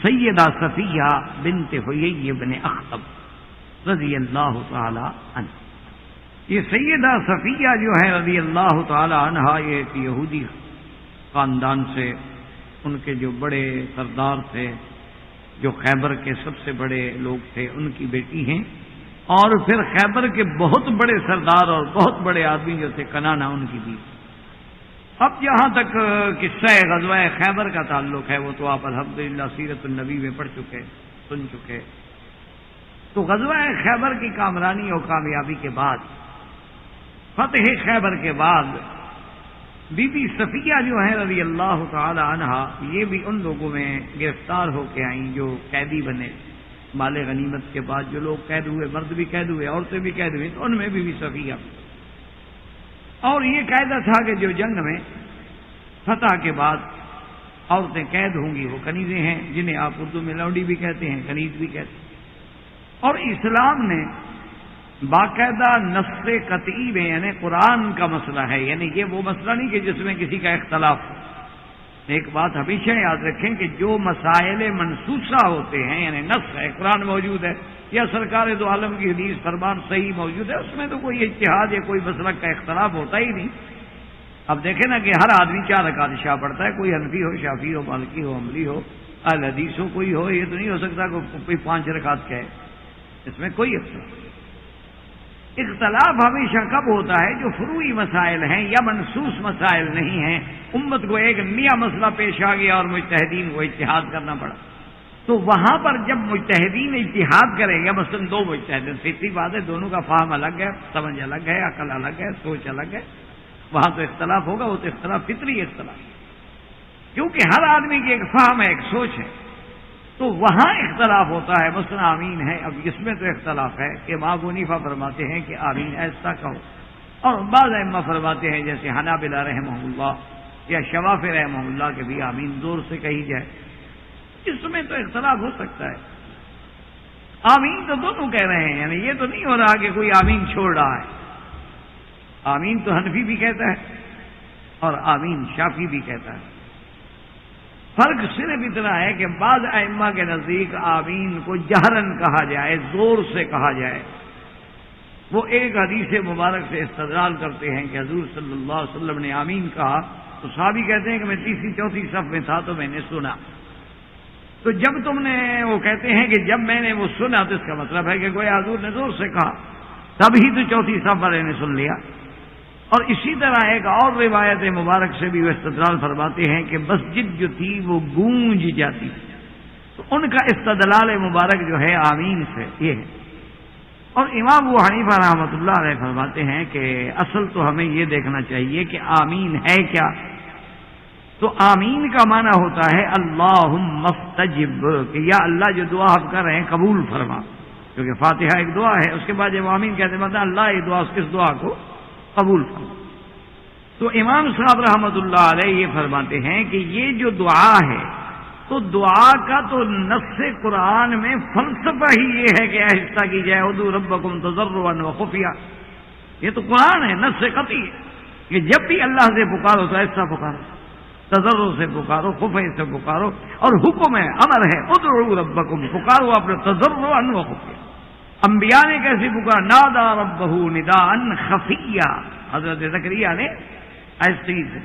سیدہ صفیہ بنت حیی بن اخطب رضی اللہ تعالی عنہ. یہ سیدہ صفیہ جو ہے رضی اللہ تعالی عنہ، یہ ایک یہودی خاندان سے، ان کے جو بڑے سردار تھے، جو خیبر کے سب سے بڑے لوگ تھے، ان کی بیٹی ہیں. اور پھر خیبر کے بہت بڑے سردار اور بہت بڑے آدمی جو تھے کنانا ان کی بیوی. اب جہاں تک قصہ غزوہ خیبر کا تعلق ہے وہ تو آپ الحمدللہ سیرت النبی میں پڑھ چکے، سن چکے. تو غزوہ خیبر کی کامرانی اور کامیابی کے بعد، فتح خیبر کے بعد، بی بی صفیہ جو ہیں رضی اللہ تعالی عنہا، یہ بھی ان لوگوں میں گرفتار ہو کے آئیں جو قیدی بنے. مال غنیمت کے بعد جو لوگ قید ہوئے، مرد بھی قید ہوئے، عورتیں بھی قید ہوئی، تو ان میں بی بی صفیہ. اور یہ قاعدہ تھا کہ جو جنگ میں فتح کے بعد عورتیں قید ہوں گی وہ کنیزیں ہیں، جنہیں آپ اردو میں لونڈی بھی کہتے ہیں، کنیز بھی کہتے ہیں. اور اسلام نے باقاعدہ نص قطعی میں، یعنی قرآن کا مسئلہ ہے، یعنی یہ وہ مسئلہ نہیں کہ جس میں کسی کا اختلاف ہو، ایک بات ہمیشہ یاد رکھیں کہ جو مسائل منسوسہ ہوتے ہیں، یعنی نص ہے، قرآن موجود ہے یا سرکار دو عالم کی حدیث فرمان صحیح موجود ہے، اس میں تو کوئی اجتہاد یا کوئی مسلک کا اختلاف ہوتا ہی نہیں۔ اب دیکھیں نا کہ ہر آدمی 4 رکعت عشاء پڑھتا ہے، کوئی حنفی ہو، شافعی ہو، مالکی ہو، حنبلی ہو، اہل حدیث ہو، کوئی ہو، یہ تو نہیں ہو سکتا کہ کوئی 5 رکعت کہے۔ اس میں کوئی اختلاف ہمیشہ کب ہوتا ہے؟ جو فروعی مسائل ہیں یا منسوس مسائل نہیں ہیں، امت کو ایک نیا مسئلہ پیش آ گیا اور مجتہدین کو اجتہاد کرنا پڑا، تو وہاں پر جب مجتہدین اجتہاد کریں گے، مثلاً 2 مجتہد، فطری بات ہے، دونوں کا فہم الگ ہے، سمجھ الگ ہے، عقل الگ ہے، سوچ الگ ہے، وہاں تو اختلاف ہوگا، وہ تو اختلاف فطری اختلاف، کیونکہ ہر آدمی کی ایک فہم ہے، ایک سوچ ہے، تو وہاں اختلاف ہوتا ہے۔ مثلا آمین ہے، اب اس میں تو اختلاف ہے کہ امام حنیفہ فرماتے ہیں کہ آمین ایسا کہو، اور بعض ائمہ فرماتے ہیں جیسے حنابلہ رحمہ اللہ یا شوافی رحمہ اللہ کہ بھی آمین زور سے کہی جائے، اس میں تو اختلاف ہو سکتا ہے۔ آمین تو دونوں کہہ رہے ہیں، یعنی یہ تو نہیں ہو رہا کہ کوئی آمین چھوڑ رہا ہے۔ آمین تو حنفی بھی کہتا ہے اور آمین شافعی بھی کہتا ہے۔ فرق صرف اتنا ہے کہ بعض ائمہ کے نزدیک آمین کو جہرن کہا جائے، زور سے کہا جائے۔ وہ ایک حدیث مبارک سے استدلال کرتے ہیں کہ حضور صلی اللہ علیہ وسلم نے آمین کہا، تو صحابی کہتے ہیں کہ میں 3ری 4تھی صف میں تھا تو میں نے سنا۔ تو جب تم نے، وہ کہتے ہیں کہ جب میں نے وہ سنا تو اس کا مطلب ہے کہ کوئی حضور نے زور سے کہا، تب ہی تو 4تھی صف والے نے سن لیا۔ اور اسی طرح ایک اور روایت مبارک سے بھی وہ استدلال فرماتے ہیں کہ مسجد جو تھی وہ گونج جاتی، تو ان کا استدلال مبارک جو ہے آمین سے یہ ہے۔ اور امام ابو حنیفہ رحمۃ اللہ علیہ فرماتے ہیں کہ اصل تو ہمیں یہ دیکھنا چاہیے کہ آمین ہے کیا۔ تو آمین کا معنی ہوتا ہے اللہم استجب، کہ یا اللہ جو دعا آپ کر رہے ہیں قبول فرما، کیونکہ فاتحہ ایک دعا ہے، اس کے بعد جب آمین کہتے ہیں مطلب اللہ یہ دعا، اس دعا کو قبول فرما۔ تو امام صاحب رحمۃ اللہ علیہ یہ فرماتے ہیں کہ یہ جو دعا ہے، تو دعا کا تو نص قرآن میں فلسفہ ہی یہ ہے کہ آہستہ کی جائے، ادعوا ربکم تضرعا وخفیا، یہ تو قرآن ہے، نص قطعی ہے کہ جب بھی اللہ سے پکارو تو ایسا پکارو، تضرع سے پکارو، خفے سے پکارو، اور حکم ہے، امر ہے، ادعوا ربکم، پکارو اپنے تضرعا وخفیا۔ انبیاء نے کیسے پکارا؟ نادا ربہ نداء خفیا، حضرت زکریا نے ایسے سے۔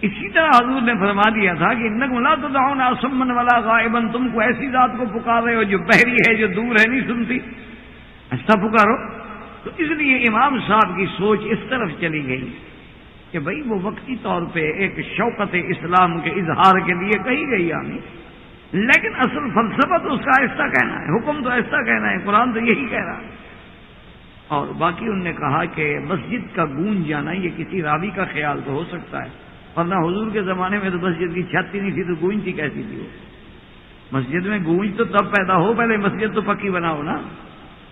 اسی طرح حضور نے فرما دیا تھا کہ انکم لا تدعون صما ولا غائبا، تم کو ایسی ذات کو پکار رہے ہو جو بحری ہے، جو دور ہے، نہیں سنتی، ایسا پکارو۔ تو اس لیے امام صاحب کی سوچ اس طرف چلی گئی کہ بھئی وہ وقتی طور پہ ایک شوقت اسلام کے اظہار کے لیے کہی گئی آمین، لیکن اصل فلسفہ تو اس کا ایسا کہنا ہے، حکم تو ایسا کہنا ہے، قرآن تو یہی کہہ رہا ہے۔ اور باقی انہوں نے کہا کہ مسجد کا گونج جانا یہ کسی راوی کا خیال تو ہو سکتا ہے، ورنہ حضور کے زمانے میں تو مسجد کی چھت ہی نہیں تھی، تو گونجتی کیسی تھی وہ؟ مسجد میں گونج تو تب پیدا ہو، پہلے مسجد تو پکی بناؤ نا،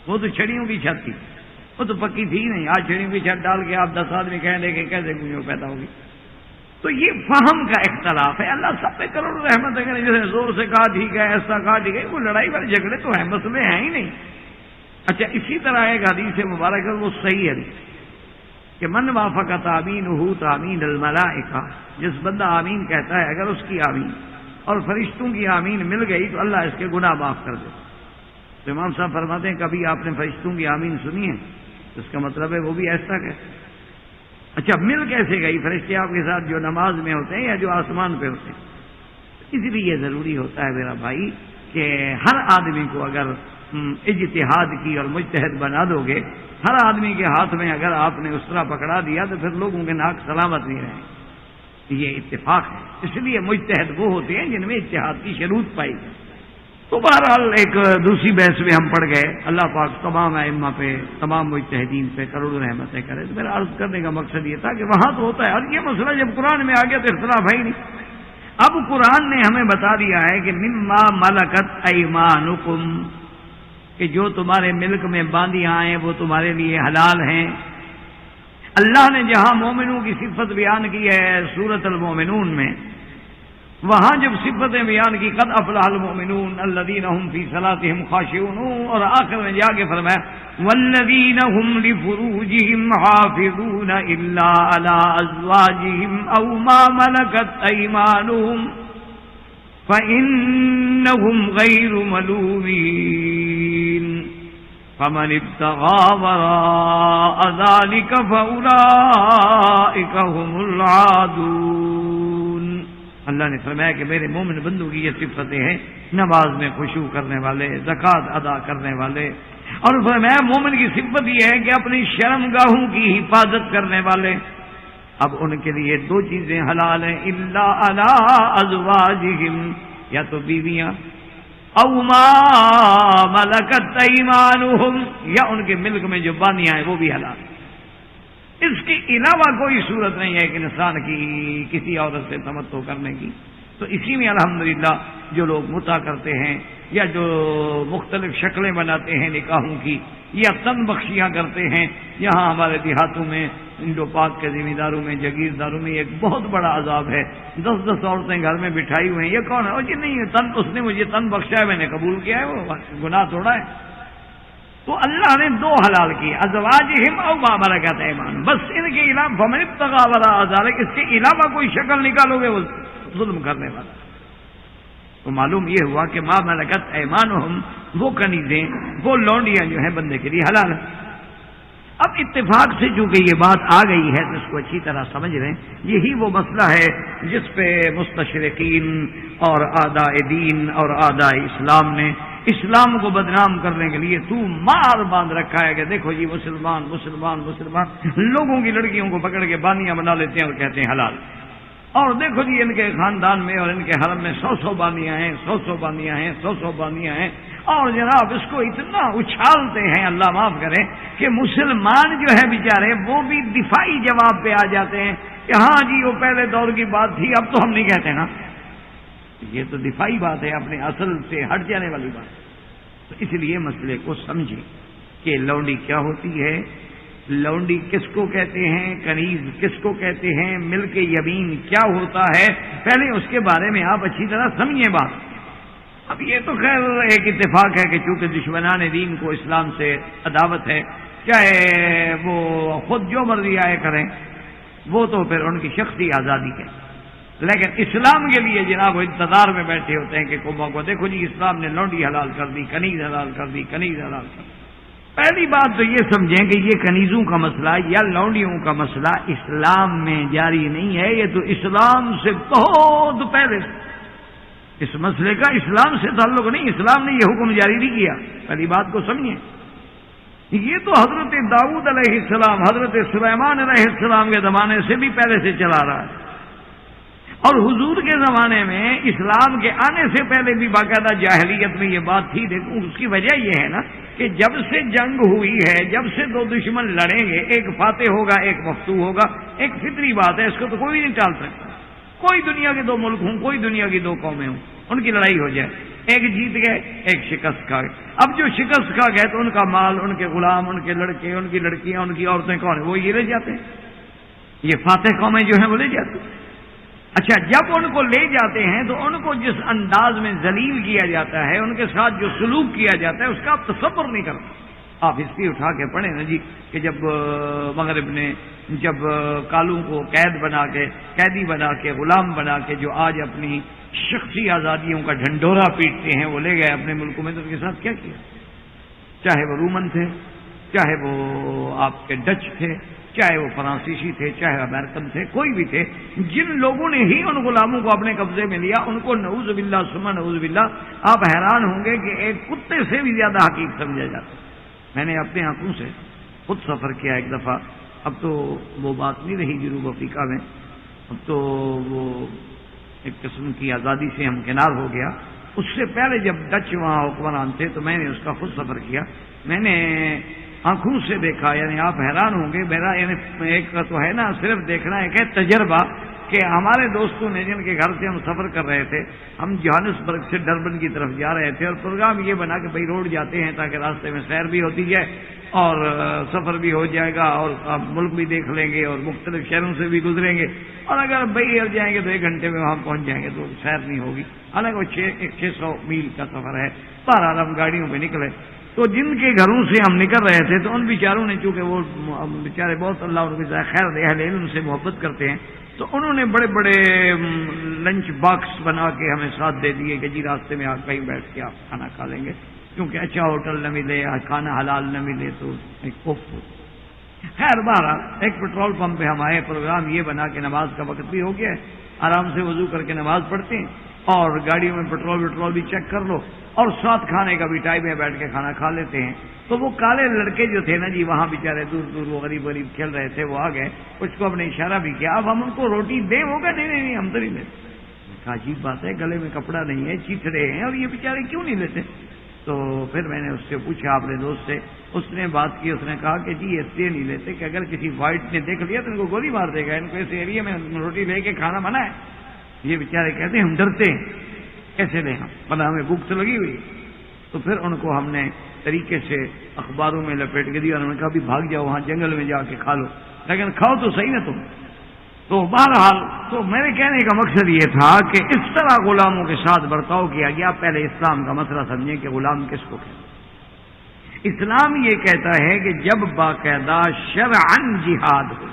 وہ تو چھڑیوں کی چھت تھی، وہ تو پکی تھی نہیں۔ آج چھڑیوں کی چھت ڈال کے آپ 10 آدمی کہیں لے کے کیسے گونج پیدا ہوگی؟ تو یہ فہم کا اختلاف ہے۔ اللہ سب پہ کروڑ رحمت ہے، جیسے زور سے کہا ٹھیک ہے، ایسا کہا ٹھیک ہے، وہ لڑائی والے جھگڑے تو ہیں، مسئلے ہیں ہی نہیں۔ اچھا، اسی طرح ایک حدیث مبارک ہے، وہ صحیح ہے کہ من وافق تامینہ تامین الملائکہ، جس بندہ آمین کہتا ہے اگر اس کی آمین اور فرشتوں کی آمین مل گئی تو اللہ اس کے گناہ معاف کر دے۔ تو امام صاحب فرماتے ہیں کبھی آپ نے فرشتوں کی آمین سنی ہے؟ اس کا مطلب ہے وہ بھی ایسا کہ اچھا مل کیسے گئی؟ فرشتے آپ کے ساتھ جو نماز میں ہوتے ہیں یا جو آسمان پہ ہوتے ہیں؟ اس لیے ضروری ہوتا ہے میرا بھائی کہ ہر آدمی کو اگر اجتہاد کی اور مجتہد بنا دو گے، ہر آدمی کے ہاتھ میں اگر آپ نے اس طرح پکڑا دیا تو پھر لوگوں کے ناک سلامت نہیں رہیں۔ یہ اتفاق ہے، اس لیے مجتہد وہ ہوتے ہیں جن میں اجتہاد کی شروط پائی گئی۔ تو بہرحال ایک دوسری بحث میں ہم پڑ گئے۔ اللہ پاک تمام ائمہ پہ، تمام مجتہدین پہ کروڑ رحمتیں کرے۔ تو میرا عرض کرنے کا مقصد یہ تھا کہ وہاں تو ہوتا ہے، اور یہ مسئلہ جب قرآن میں آ گیا تو اختلاف ہے ہی نہیں۔ اب قرآن نے ہمیں بتا دیا ہے کہ مما ملکت ایمانکم، کہ جو تمہارے ملک میں باندیاں ہیں وہ تمہارے لیے حلال ہیں۔ اللہ نے جہاں مومنوں کی صفت بیان کی ہے سورۃ المومنون میں، وہاں جب صفتیں بیان کی قد افلح المؤمنون الذین هم فی صلاتهم خاشعون، اور آخر میں جا کے فرمایا والذین هم لفروجهم حافظون الا علی ازواجهم او ما ملکت ایمانهم فإنهم غیر ملومین فمن ابتغى وراء ذلك فأولئك هم العادون۔ اللہ نے فرمایا کہ میرے مومن بندوں کی یہ صفتیں ہیں، نماز میں خشوع کرنے والے، زکوٰۃ ادا کرنے والے، اور فرمایا مومن کی صفت یہ ہے کہ اپنی شرمگاہوں کی حفاظت کرنے والے۔ اب ان کے لیے دو چیزیں حلال ہیں، الا علی ازواجہم، یا تو بیویاں، او ما ملکت ایمانہم، یا ان کے ملک میں جو بانیاں ہیں وہ بھی حلال۔ اس کے علاوہ کوئی صورت نہیں ہے ایک انسان کی کسی عورت سے تمتع کرنے کی۔ تو اسی میں الحمدللہ جو لوگ متع کرتے ہیں یا جو مختلف شکلیں بناتے ہیں نکاحوں کی یا تن بخشیاں کرتے ہیں، یہاں ہمارے دیہاتوں میں انڈو پاک کے زمینداروں میں جگیرداروں میں ایک بہت بڑا عذاب ہے، 10 عورتیں گھر میں بٹھائی ہوئی ہیں، یہ کون ہے؟ جی نہیں، تن اس نے مجھے تن بخشا ہے، میں نے قبول کیا ہے، وہ گناہ تھوڑا ہے۔ تو اللہ نے دو حلال کیے، ازواجہم او ما ملکت ایمانہم، بس ان کے علاوہ فمن ابتغى وراء ذلک، اس کے علاوہ کوئی شکل نکالو گے وہ ظلم کرنے والا۔ تو معلوم یہ ہوا کہ ما ملکت ایمانہم، وہ کنیزیں، وہ لونڈیاں جو ہیں بندے کے لیے حلال ہیں۔ اب اتفاق سے چونکہ یہ بات آ گئی ہے تو اس کو اچھی طرح سمجھ رہے ہیں، یہی وہ مسئلہ ہے جس پہ مستشرقین اور اعداء دین اور اعداء اسلام نے اسلام کو بدنام کرنے کے لیے تو مار باندھ رکھا ہے کہ دیکھو جی مسلمان مسلمان مسلمان، لوگوں کی لڑکیوں کو پکڑ کے بانیاں بنا لیتے ہیں اور کہتے ہیں حلال، اور دیکھو جی ان کے خاندان میں اور ان کے حرم میں 100 بانیاں ہیں، 100 بانیاں ہیں، 100 بانیاں ہیں، اور جناب اس کو اتنا اچھالتے ہیں اللہ معاف کرے کہ مسلمان جو ہے بیچارے وہ بھی دفاعی جواب پہ آ جاتے ہیں کہ ہاں جی وہ پہلے دور کی بات تھی، اب تو ہم نہیں کہتے نا، یہ تو دفاعی بات ہے، اپنے اصل سے ہٹ جانے والی بات۔ تو اس لیے مسئلے کو سمجھیں کہ لونڈی کیا ہوتی ہے، لونڈی کس کو کہتے ہیں، کنیز کس کو کہتے ہیں، ملک یمین کیا ہوتا ہے، پہلے اس کے بارے میں آپ اچھی طرح سمجھیں بات۔ اب یہ تو خیر ایک اتفاق ہے کہ چونکہ دشمنان دین کو اسلام سے عداوت ہے، چاہے وہ خود جو مرضی آئے کریں، وہ تو پھر ان کی شخصی آزادی ہے، لیکن اسلام کے لیے جناب وہ انتظار میں بیٹھے ہوتے ہیں کہ قوموں کو دیکھو جی اسلام نے لونڈی حلال کر دی، کنیز حلال کر دی، کنیز حلال کر دی۔ پہلی بات تو یہ سمجھیں کہ یہ کنیزوں کا مسئلہ یا لونڈیوں کا مسئلہ اسلام میں جاری نہیں ہے، یہ تو اسلام سے بہت پہلے اس مسئلے کا اسلام سے تعلق نہیں، اسلام نے یہ حکم جاری نہیں کیا، پہلی بات کو سمجھیں۔ یہ تو حضرت داؤد علیہ السلام، حضرت سلیمان علیہ السلام کے زمانے سے بھی پہلے سے چلا رہا ہے، اور حضور کے زمانے میں اسلام کے آنے سے پہلے بھی باقاعدہ جاہلیت میں یہ بات تھی، لیکن اس کی وجہ یہ ہے نا کہ جب سے جنگ ہوئی ہے، جب سے دو دشمن لڑیں گے، ایک فاتح ہوگا ایک مفتوح ہوگا، ایک فطری بات ہے، اس کو تو کوئی نہیں ٹال سکتا۔ کوئی دنیا کے دو ملک ہوں، کوئی دنیا کی دو قومیں ہوں، ان کی لڑائی ہو جائے، ایک جیت گئے ایک شکست کھا گئے، اب جو شکست کھا گئے تو ان کا مال، ان کے غلام، ان کے لڑکے، ان کی لڑکیاں، ان کی عورتیں کون ہیں؟ وہ یہ لے جاتے ہیں، یہ فاتح قومیں جو ہیں وہ لے جاتے ہیں۔ اچھا جب ان کو لے جاتے ہیں تو ان کو جس انداز میں ذلیل کیا جاتا ہے، ان کے ساتھ جو سلوک کیا جاتا ہے، اس کا آپ تصور نہیں کرتے۔ آپ ہسٹری اٹھا کے پڑھیں نا جی کہ جب مغرب نے جب کالوں کو قیدی بنا کے غلام بنا کے جو آج اپنی شخصی آزادیوں کا ڈھنڈورا پیٹتے ہیں، وہ لے گئے اپنے ملکوں میں، تو ان کے ساتھ کیا کیا؟ چاہے وہ رومن تھے، چاہے وہ آپ کے ڈچ تھے، چاہے وہ فرانسیسی تھے، چاہے امریکن تھے، کوئی بھی تھے، جن لوگوں نے ہی ان غلاموں کو اپنے قبضے میں لیا، ان کو نعوذ باللہ ثم نعوذ باللہ آپ حیران ہوں گے کہ ایک کتے سے بھی زیادہ حقیق سمجھا جاتا ہے۔ میں نے اپنے آنکھوں سے خود سفر کیا ایک دفعہ، اب تو وہ بات نہیں رہی جنوب افریقہ میں، اب تو وہ ایک قسم کی آزادی سے ہمکنار ہو گیا۔ اس سے پہلے جب ڈچ وہاں حکمران تھے تو میں نے اس کا خود سفر کیا۔ میں نے آنکھوں سے دیکھا، یعنی آپ حیران ہوں گے. میرا یعنی ایک تو ہے نا صرف دیکھنا، ایک ہے تجربہ کہ ہمارے دوستوں نے جن کے گھر سے ہم سفر کر رہے تھے، ہم جوہانسبرگ سے ڈربن کی طرف جا رہے تھے اور پروگرام یہ بنا کہ بھائی روڈ جاتے ہیں تاکہ راستے میں سیر بھی ہوتی جائے اور سفر بھی ہو جائے گا اور آپ ملک بھی دیکھ لیں گے اور مختلف شہروں سے بھی گزریں گے، اور اگر بھائی جائیں گے تو 1 گھنٹے میں وہاں پہنچ جائیں گے تو سیر نہیں ہوگی. حالانکہ وہ 600 میل کا سفر ہے. بہرحال ہم گاڑیوں پہ نکلے تو جن کے گھروں سے ہم نکل رہے تھے تو ان بیچاروں نے، چونکہ وہ بیچارے بہت اللہ ان کو خیر دے، اہل علم سے محبت کرتے ہیں، تو انہوں نے بڑے بڑے لنچ باکس بنا کے ہمیں ساتھ دے دیے کہ جی راستے میں آپ کہیں بیٹھ کے آپ کھانا کھا لیں گے، کیونکہ اچھا ہوٹل نہ ملے، کھانا حلال نہ ملے تو ایک خوف. خیر بہرحال ایک پیٹرول پمپ پہ ہم آئے. پروگرام یہ بنا کہ نماز کا وقت بھی ہو گیا ہے، آرام سے وضو کر کے نماز پڑھتے ہیں اور گاڑیوں میں پیٹرول بھی چیک کر لو اور ساتھ کھانے کا بھی ٹائم ہے، بیٹھ کے کھانا کھا لیتے ہیں. تو وہ کالے لڑکے جو تھے نا جی وہاں بیچارے دور دور وہ غریب کھیل رہے تھے، وہ آ گئے، کچھ کو ہم نے اشارہ بھی کیا، اب ہم ان کو روٹی دیں؟ ہوگا نہیں ہم تو نہیں لیتے. عجیب بات ہے، گلے میں کپڑا نہیں ہے، چیتڑے ہیں اور یہ بیچارے کیوں نہیں لیتے؟ تو پھر میں نے اس سے پوچھا اپنے دوست سے، اس نے بات کی، اس نے کہا کہ جی اس لیے نہیں لیتے کہ اگر کسی وائٹ نے دیکھ لیا تو ان کو گولی مار دے گا، ان کو اس ایریے میں روٹی لے کے کھانا منع ہے. یہ بیچارے کہتے ہیں ہم ڈرتے ہیں، کیسے لیں ہم، پتہ ہمیں بھوک تو لگی ہوئی. تو پھر ان کو ہم نے طریقے سے اخباروں میں لپیٹ کے دیا اور انہوں نے کہا بھی بھاگ جاؤ وہاں جنگل میں جا کے کھا لو، لیکن کھاؤ تو صحیح نا تم. تو بہرحال تو میرے کہنے کا مقصد یہ تھا کہ اس طرح غلاموں کے ساتھ برتاؤ کیا گیا. پہلے اسلام کا مسئلہ سمجھیں کہ غلام کس کو کہتے ہیں. اسلام یہ کہتا ہے کہ جب باقاعدہ شرعن جہاد ہو،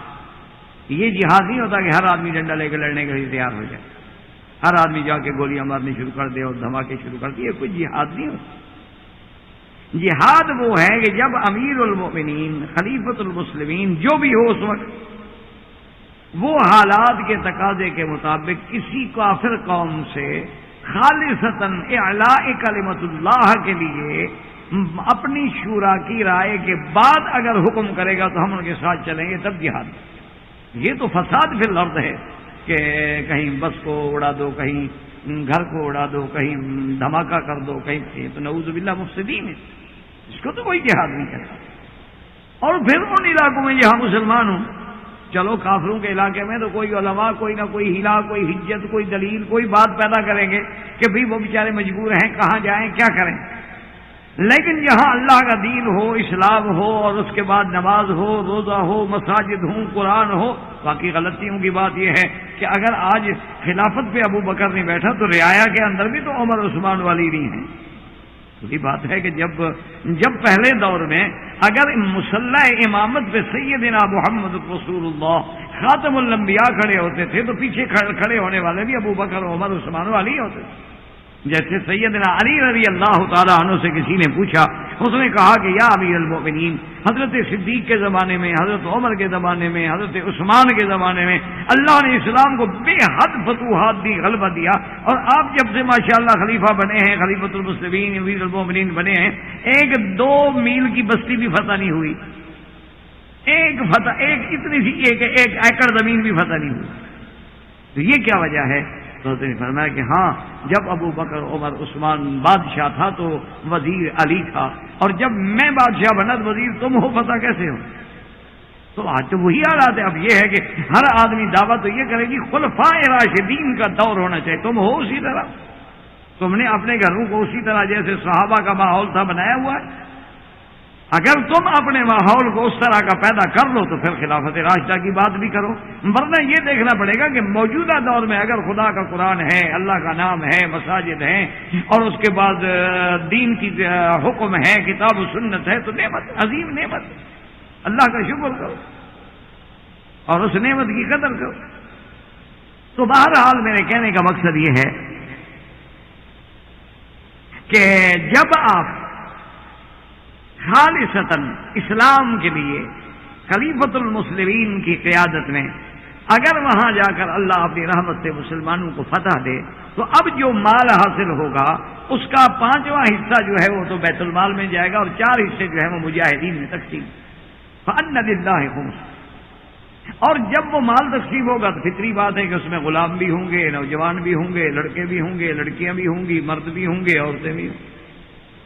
یہ جہاد نہیں ہوتا کہ ہر آدمی ڈنڈا لے کے لڑنے کے لیے تیار ہو جائے، ہر آدمی جا کے گولیاں مارنی شروع کر دے اور دھماکے شروع کر دے، یہ کوئی جہاد نہیں ہوتا. جہاد وہ ہے کہ جب امیر المؤمنین خلیفۃ المسلمین جو بھی ہو اس وقت وہ حالات کے تقاضے کے مطابق کسی کافر قوم سے خالصتاً اعلاء کلمت اللہ کے لیے اپنی شورا کی رائے کے بعد اگر حکم کرے گا تو ہم ان کے ساتھ چلیں گے، تب جہاد. یہ تو فساد فی الارض ہے کہ کہیں بس کو اڑا دو، کہیں گھر کو اڑا دو، کہیں دھماکہ کر دو، کہیں، تو نعوذ باللہ مفسدین ہے. اس کو تو کوئی جہاد نہیں کرتا. اور پھر ان علاقوں میں جہاں مسلمان ہوں، چلو کافروں کے علاقے میں تو کوئی علماء کوئی نہ کوئی ہلا، کوئی حجت، کوئی دلیل، کوئی بات پیدا کریں گے کہ بھئی وہ بیچارے مجبور ہیں، کہاں جائیں، کیا کریں. لیکن جہاں اللہ کا دین ہو، اسلام ہو اور اس کے بعد نماز ہو، روزہ ہو، مساجد ہوں، قرآن ہو. باقی غلطیوں کی بات یہ ہے کہ اگر آج خلافت پہ ابو بکر نہیں بیٹھا تو رعایا کے اندر بھی تو عمر عثمان والی نہیں ہے. یہ بات ہے کہ جب پہلے دور میں اگر مسلح امامت پہ سیدنا محمد رسول اللہ خاتم الانبیاء کھڑے ہوتے تھے تو پیچھے کھڑے ہونے والے بھی ابو بکر عمر عثمان والی ہی ہوتے تھے. جیسے سیدنا علی رضی اللہ تعالیٰ عنہ سے کسی نے پوچھا، اس نے کہا کہ یا امیر المؤمنین، حضرت صدیق کے زمانے میں، حضرت عمر کے زمانے میں، حضرت عثمان کے زمانے میں اللہ نے اسلام کو بے حد فتوحات دی، غلبہ دیا، اور آپ جب سے ماشاءاللہ خلیفہ بنے ہیں، خلیفۃ المسلمین امیر المؤمنین بنے ہیں، 1-2 میل کی بستی بھی فتح نہیں ہوئی، ایک اتنی سی ایک ایکڑ زمین بھی فتح نہیں ہوئی. تو یہ کیا وجہ ہے؟ تو اس نے فرمایا کہ ہاں جب ابو بکر عمر عثمان بادشاہ تھا تو وزیر علی تھا، اور جب میں بادشاہ بنا تو وزیر تم ہو، پتہ کیسے ہو. تو آج تو وہی حالات ہے. اب یہ ہے کہ ہر آدمی دعویٰ تو یہ کرے گی خلفاء راشدین کا دور ہونا چاہیے، تم ہو اسی طرح، تم نے اپنے گھروں کو اسی طرح جیسے صحابہ کا ماحول تھا بنایا ہوا ہے. اگر تم اپنے ماحول کو اس طرح کا پیدا کر لو تو پھر خلافت راشدہ کی بات بھی کرو، ورنہ یہ دیکھنا پڑے گا کہ موجودہ دور میں اگر خدا کا قرآن ہے، اللہ کا نام ہے، مساجد ہیں، اور اس کے بعد دین کی حکم ہے، کتاب و سنت ہے، تو نعمت، عظیم نعمت، اللہ کا شکر کرو اور اس نعمت کی قدر کرو. تو بہرحال میرے کہنے کا مقصد یہ ہے کہ جب آپ خالصتاً اسلام کے لیے خلیفۃ المسلمین کی قیادت میں اگر وہاں جا کر اللہ اپنی رحمت سے مسلمانوں کو فتح دے تو اب جو مال حاصل ہوگا اس کا 5واں حصہ جو ہے وہ تو بیت المال میں جائے گا، اور 4 حصے جو ہے وہ مجاہدین میں تقسیم. فَأَنَّ لِلَّهِ خُمُسُ. اور جب وہ مال تقسیم ہوگا تو فطری بات ہے کہ اس میں غلام بھی ہوں گے، نوجوان بھی ہوں گے، لڑکے بھی ہوں گے، لڑکیاں بھی ہوں گی، مرد بھی ہوں گے، عورتیں بھی ہوں گی.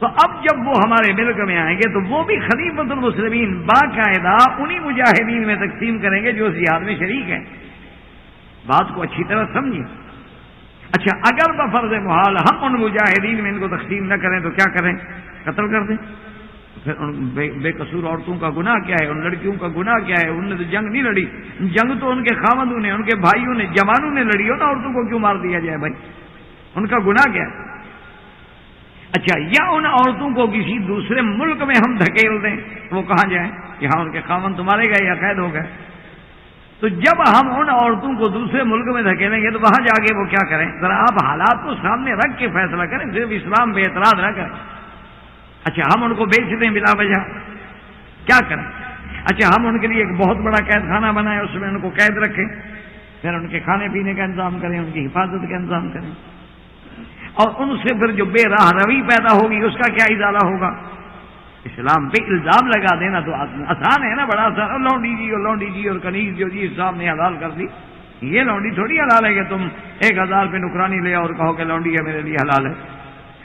تو اب جب وہ ہمارے ملک میں آئیں گے تو وہ بھی خلیفۃ المسلمین باقاعدہ انہی مجاہدین میں تقسیم کریں گے جو جہاد میں شریک ہیں. بات کو اچھی طرح سمجھیں. اچھا اگر بفرض محال ہم ان مجاہدین میں ان کو تقسیم نہ کریں تو کیا کریں؟ قتل کر دیں. پھر بے قصور عورتوں کا گناہ کیا ہے؟ ان لڑکیوں کا گناہ کیا ہے؟ انہوں نے تو جنگ نہیں لڑی. جنگ تو ان کے خاوندوں نے، ان کے بھائیوں نے، جوانوں نے لڑی ہو نا. عورتوں کو کیوں مار دیا جائے بھائی؟ ان کا گناہ کیا ہے؟ اچھا یا ان عورتوں کو کسی دوسرے ملک میں ہم دھکیل دیں تو وہ کہاں جائیں؟ یہاں ان کے خاوند تو مارے گئے یا قید ہو گئے. تو جب ہم ان عورتوں کو دوسرے ملک میں دھکیلیں گے تو وہاں جا کے وہ کیا کریں؟ ذرا آپ حالات کو سامنے رکھ کے فیصلہ کریں، صرف اسلام پہ اعتراض نہ کریں. اچھا ہم ان کو بیچ دیں بلا وجہ، کیا کریں؟ اچھا ہم ان کے لیے ایک بہت بڑا قید خانہ بنائیں، اس میں ان کو قید رکھیں، پھر ان کے کھانے پینے کا انتظام کریں، ان کی حفاظت کا انتظام کریں، اور ان سے پھر جو بے راہ روی پیدا ہوگی اس کا کیا ازالہ ہوگا؟ اسلام پہ الزام لگا دینا تو آسان ہے نا، بڑا آسان. اور لونڈی جی اور کنیز جو جی اسلام نے حلال کر دی. یہ لونڈی تھوڑی حلال ہے کہ تم 1000 پہ نکرانی لے اور کہو کہ لونڈی ہے میرے لیے حلال ہے.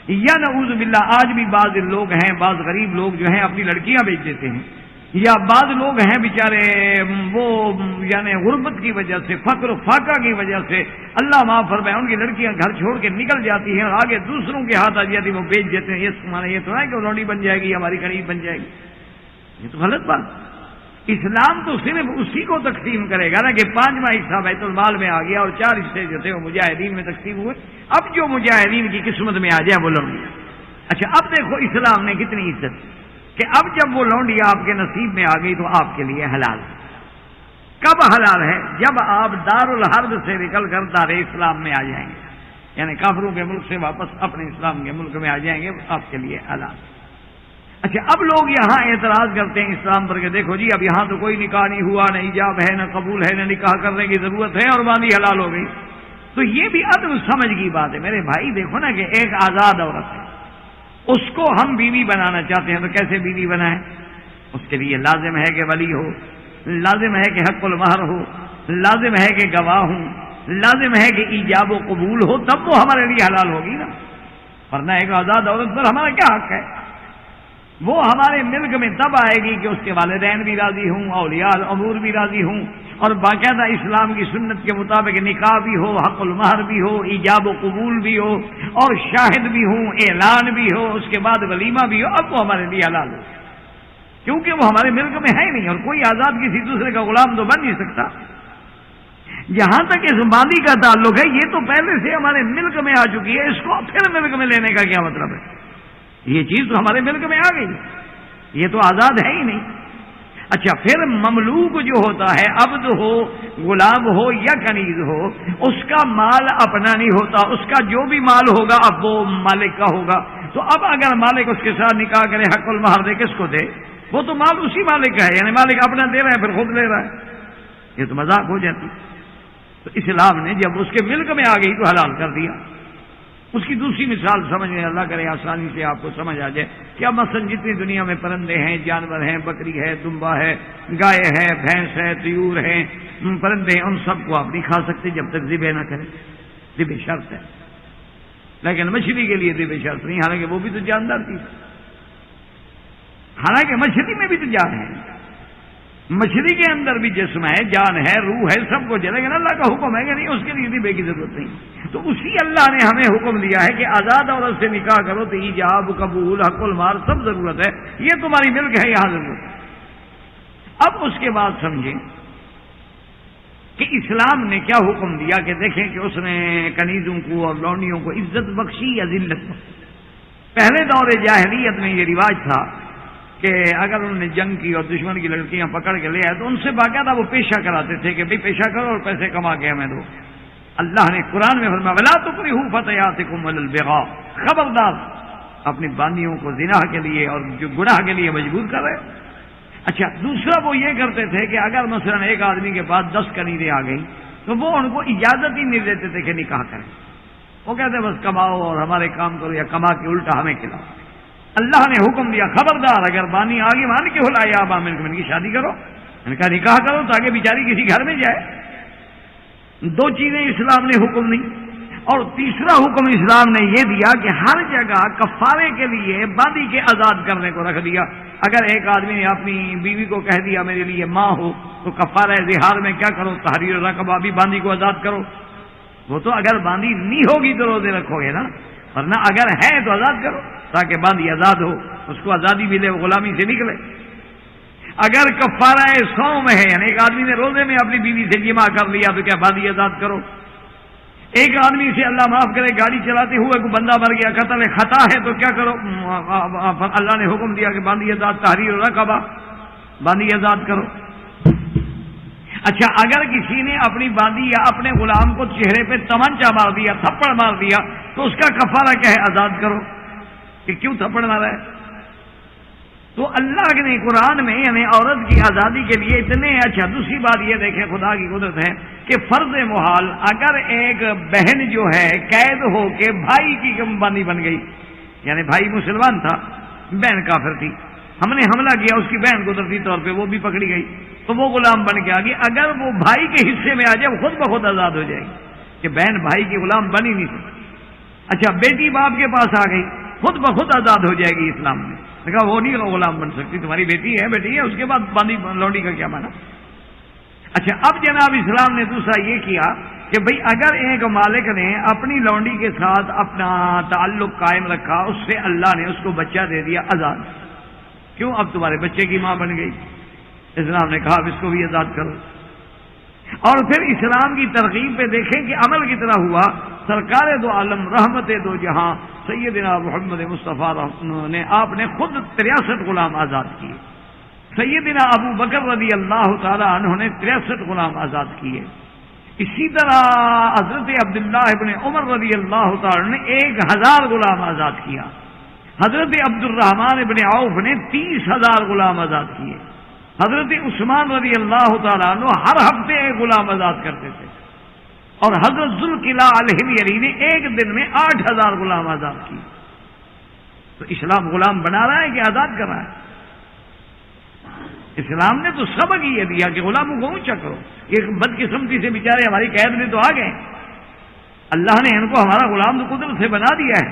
یا نعوذ باللہ آج بھی بعض لوگ ہیں، بعض غریب لوگ جو ہیں اپنی لڑکیاں بیچ دیتے ہیں، یا بعض لوگ ہیں بیچارے وہ یعنی غربت کی وجہ سے، فقر و فاقہ کی وجہ سے اللہ معاف فرمائے ان کی لڑکیاں گھر چھوڑ کے نکل جاتی ہیں اور آگے دوسروں کے ہاتھ آ جاتی وہ بیچ دیتے ہیں. یہ تو ہے کہ وہ لونڈی بن جائے گی، ہماری قریب بن جائے گی. یہ تو غلط بات. اسلام تو صرف اسی کو تقسیم کرے گا نا کہ 5واں حصہ بیت المال میں آ گیا اور 4 حصے جو تھے وہ مجاہدین میں تقسیم ہوئے. اب جو مجاہدین کی قسمت میں آ جائے وہ لونڈی. اچھا اب دیکھو اسلام نے کتنی عزت کہ اب جب وہ لونڈی آپ کے نصیب میں آ گئی تو آپ کے لیے حلال. کب حلال ہے؟ جب آپ دار الحرب سے نکل کر دار اسلام میں آ جائیں گے، یعنی کافروں کے ملک سے واپس اپنے اسلام کے ملک میں آ جائیں گے، آپ کے لیے حلال. اچھا اب لوگ یہاں اعتراض کرتے ہیں اسلام پر کہ دیکھو جی اب یہاں تو کوئی نکاح نہیں ہوا، نہ ایجاب ہے، نہ قبول ہے، نہ نکاح کرنے کی ضرورت ہے اور باندھی حلال ہو گئی. تو یہ بھی عدم سمجھ کی بات ہے میرے بھائی. دیکھو نا کہ ایک آزاد عورت ہے، اس کو ہم بیوی بنانا چاہتے ہیں تو کیسے بیوی بنائیں؟ اس کے لیے لازم ہے کہ ولی ہو، لازم ہے کہ حق المہر ہو، لازم ہے کہ گواہ ہوں، لازم ہے کہ ایجاب و قبول ہو، تب وہ ہمارے لیے حلال ہوگی نا. ورنہ ایک آزاد عورت پر ہمارا کیا حق ہے؟ وہ ہمارے ملک میں تب آئے گی کہ اس کے والدین بھی راضی ہوں، اولیاء الامور بھی راضی ہوں، اور باقاعدہ اسلام کی سنت کے مطابق نکاح بھی ہو، حق المہر بھی ہو، ایجاب و قبول بھی ہو، اور شاہد بھی ہوں، اعلان بھی ہو، اس کے بعد ولیمہ بھی ہو. اب وہ ہمارے لیے حلال ہو کیونکہ وہ ہمارے ملک میں ہے نہیں، اور کوئی آزاد کسی دوسرے کا غلام تو بن نہیں سکتا. جہاں تک اس باندھی کا تعلق ہے یہ تو پہلے سے ہمارے ملک میں آ چکی ہے، اس کو پھر ملک میں لینے کا کیا مطلب ہے؟ یہ چیز تو ہمارے ملک میں آ گئی، یہ تو آزاد ہے ہی نہیں. اچھا پھر مملوک جو ہوتا ہے، عبد ہو، غلام ہو یا کنیز ہو، اس کا مال اپنا نہیں ہوتا، اس کا جو بھی مال ہوگا اب وہ مالک کا ہوگا. تو اب اگر مالک اس کے ساتھ نکاح کرے، حق المہر دے، کس کو دے؟ وہ تو مال اسی مالک کا ہے، یعنی مالک اپنا دے رہا ہے پھر خود لے رہا ہے. یہ تو مذاق ہو جاتی. تو اسلام نے جب اس کے ملک میں آ گئی تو حلال کر دیا. اس کی دوسری مثال سمجھ میں اللہ کرے آسانی سے آپ کو سمجھ آ جائے. کیا مثلا جتنی دنیا میں پرندے ہیں، جانور ہیں، بکری ہے، دمبا ہے، گائے ہے، بھینس ہے، طیور ہیں، پرندے ہیں، ان سب کو آپ نہیں کھا سکتے جب تک ذبح نہ کریں. ذبح شرط ہے، لیکن مچھلی کے لیے ذبح شرط نہیں، حالانکہ وہ بھی تو جاندار چیز ہے. حالانکہ مچھلی میں بھی تو جان ہے، مچھلی کے اندر بھی جسم ہے، جان ہے، روح ہے، سب کو جلے گا. اللہ کا حکم ہے کہ نہیں، اس کے لیے ذبح کی ضرورت نہیں. تو اسی اللہ نے ہمیں حکم دیا ہے کہ آزاد عورت سے نکاح کرو تو ایجاب، قبول، حق المہر سب ضرورت ہے. یہ تمہاری ملک ہے، یہاں ضرورت ہے. اب اس کے بعد سمجھیں کہ اسلام نے کیا حکم دیا کہ دیکھیں کہ اس نے کنیزوں کو اور لونڈیوں کو عزت بخشی یا ذلت بخشی. پہلے دور جاہلیت میں یہ رواج تھا کہ اگر انہوں نے جنگ کی اور دشمن کی لڑکیاں پکڑ کے لے آئے تو ان سے باقاعدہ وہ پیشہ کراتے تھے کہ بھئی پیشہ کرو اور پیسے کما کے ہمیں دو. اللہ نے قرآن میں فرمایا وَلَا تُكْرِهُوا فَتَيَاتِكُمْ عَلَى الْبِغَاءِ، خبردار اپنی باندیوں کو زنا کے لیے اور جو گناہ کے لیے مجبور کر رہے. اچھا دوسرا وہ یہ کرتے تھے کہ اگر مثلا ایک آدمی کے پاس 10 کنیزیں آ گئی تو وہ ان کو اجازت ہی نہیں دیتے تھے کہ نکاح کریں. وہ کہتے بس کماؤ اور ہمارے کام کرو، یا کما کے الٹا ہمیں کھلاؤ. اللہ نے حکم دیا خبردار اگر بانی آگے مان کے ہلا یا بامن کو ان کی شادی کرو، ان کا نکاح کرو تاکہ بیچاری کسی گھر میں جائے. 2 چیزیں اسلام نے حکم دی. اور تیسرا حکم اسلام نے یہ دیا کہ ہر جگہ کفارے کے لیے باندی کے آزاد کرنے کو رکھ دیا. اگر ایک آدمی نے اپنی بیوی کو کہہ دیا میرے لیے ماں ہو تو کفارہ زہار میں کیا کرو؟ تحریر رقبہ، بھی باندی کو آزاد کرو. وہ تو اگر باندی نہیں ہوگی تو روزے رکھو گے نا، ورنہ اگر ہے تو آزاد کرو تاکہ باندی آزاد ہو، اس کو آزادی ملے، وہ غلامی سے نکلے. اگر کفارہ صوم ہے، یعنی ایک آدمی نے روزے میں اپنی بیوی سے جمع کر لیا تو کیا باندی آزاد کرو. ایک آدمی سے اللہ معاف کرے گاڑی چلاتے ہوئے کوئی بندہ مر گیا، قتل خطا ہے تو کیا کرو؟ اللہ نے حکم دیا کہ باندی آزاد، تحریر رقبہ، باندی آزاد کرو. اچھا، اگر کسی نے اپنی باندی یا اپنے غلام کو چہرے پہ تمنچا مار دیا، تھپڑ مار دیا، تو اس کا کفارہ کیا ہے؟ آزاد کرو. کہ کیوں تھپڑ مارا ہے؟ تو اللہ نے قرآن میں یعنی عورت کی آزادی کے لیے اتنے اچھا. دوسری بات یہ دیکھیں خدا کی قدرت ہے کہ فرض محال اگر ایک بہن جو ہے قید ہو کے بھائی کی باندی بن گئی، یعنی بھائی مسلمان تھا، بہن کافر تھی، ہم نے حملہ کیا، اس کی بہن قدرتی طور پہ وہ بھی پکڑی گئی تو وہ غلام بن کے آ گئی. اگر وہ بھائی کے حصے میں آ جائے وہ خود بخود آزاد ہو جائے گی کہ بہن بھائی کی غلام بنی نہیں تھی. اچھا، بیٹی باپ کے پاس آ گئی، خود بخود آزاد ہو جائے گی اسلام میں. کہا وہ نہیں غلام بن سکتی، تمہاری بیٹی ہے، اس کے بعد باندی لونڈی کا کیا مانا. اچھا، اب جناب اسلام نے دوسرا یہ کیا کہ بھئی اگر ایک مالک نے اپنی لونڈی کے ساتھ اپنا تعلق قائم رکھا، اس سے اللہ نے اس کو بچہ دے دیا آزاد. کیوں؟ اب تمہارے بچے کی ماں بن گئی. اسلام نے کہا اب اس کو بھی آزاد کرو. اور پھر اسلام کی ترغیب پہ دیکھیں کہ عمل کتنا ہوا. سرکار دو عالم رحمت دو جہاں سیدنا محمد مصطفیٰ نے آپ نے خود 63 غلام آزاد کیے. سیدنا ابو بکر رضی اللہ تعالی عنہ نے 63 غلام آزاد کیے. اسی طرح حضرت عبداللہ ابن عمر رضی اللہ تعالی نے 1000 غلام آزاد کیا. حضرت عبد الرحمن ابن عوف نے 30,000 غلام آزاد کیے. حضرت عثمان رضی اللہ تعالیٰ عنہ ہر ہفتے ایک غلام آزاد کرتے تھے. اور حضرت ذوالقلع الحميري نے ایک دن میں 8,000 غلام آزاد کیے. تو اسلام غلام بنا رہا ہے کہ آزاد کر رہا ہے؟ اسلام نے تو سبق یہ دیا کہ غلاموں کو اونچا کرو. یہ بدقسمتی سے بیچارے ہماری قید میں تو آ گئے، اللہ نے ان کو ہمارا غلام تو قدرت سے بنا دیا ہے،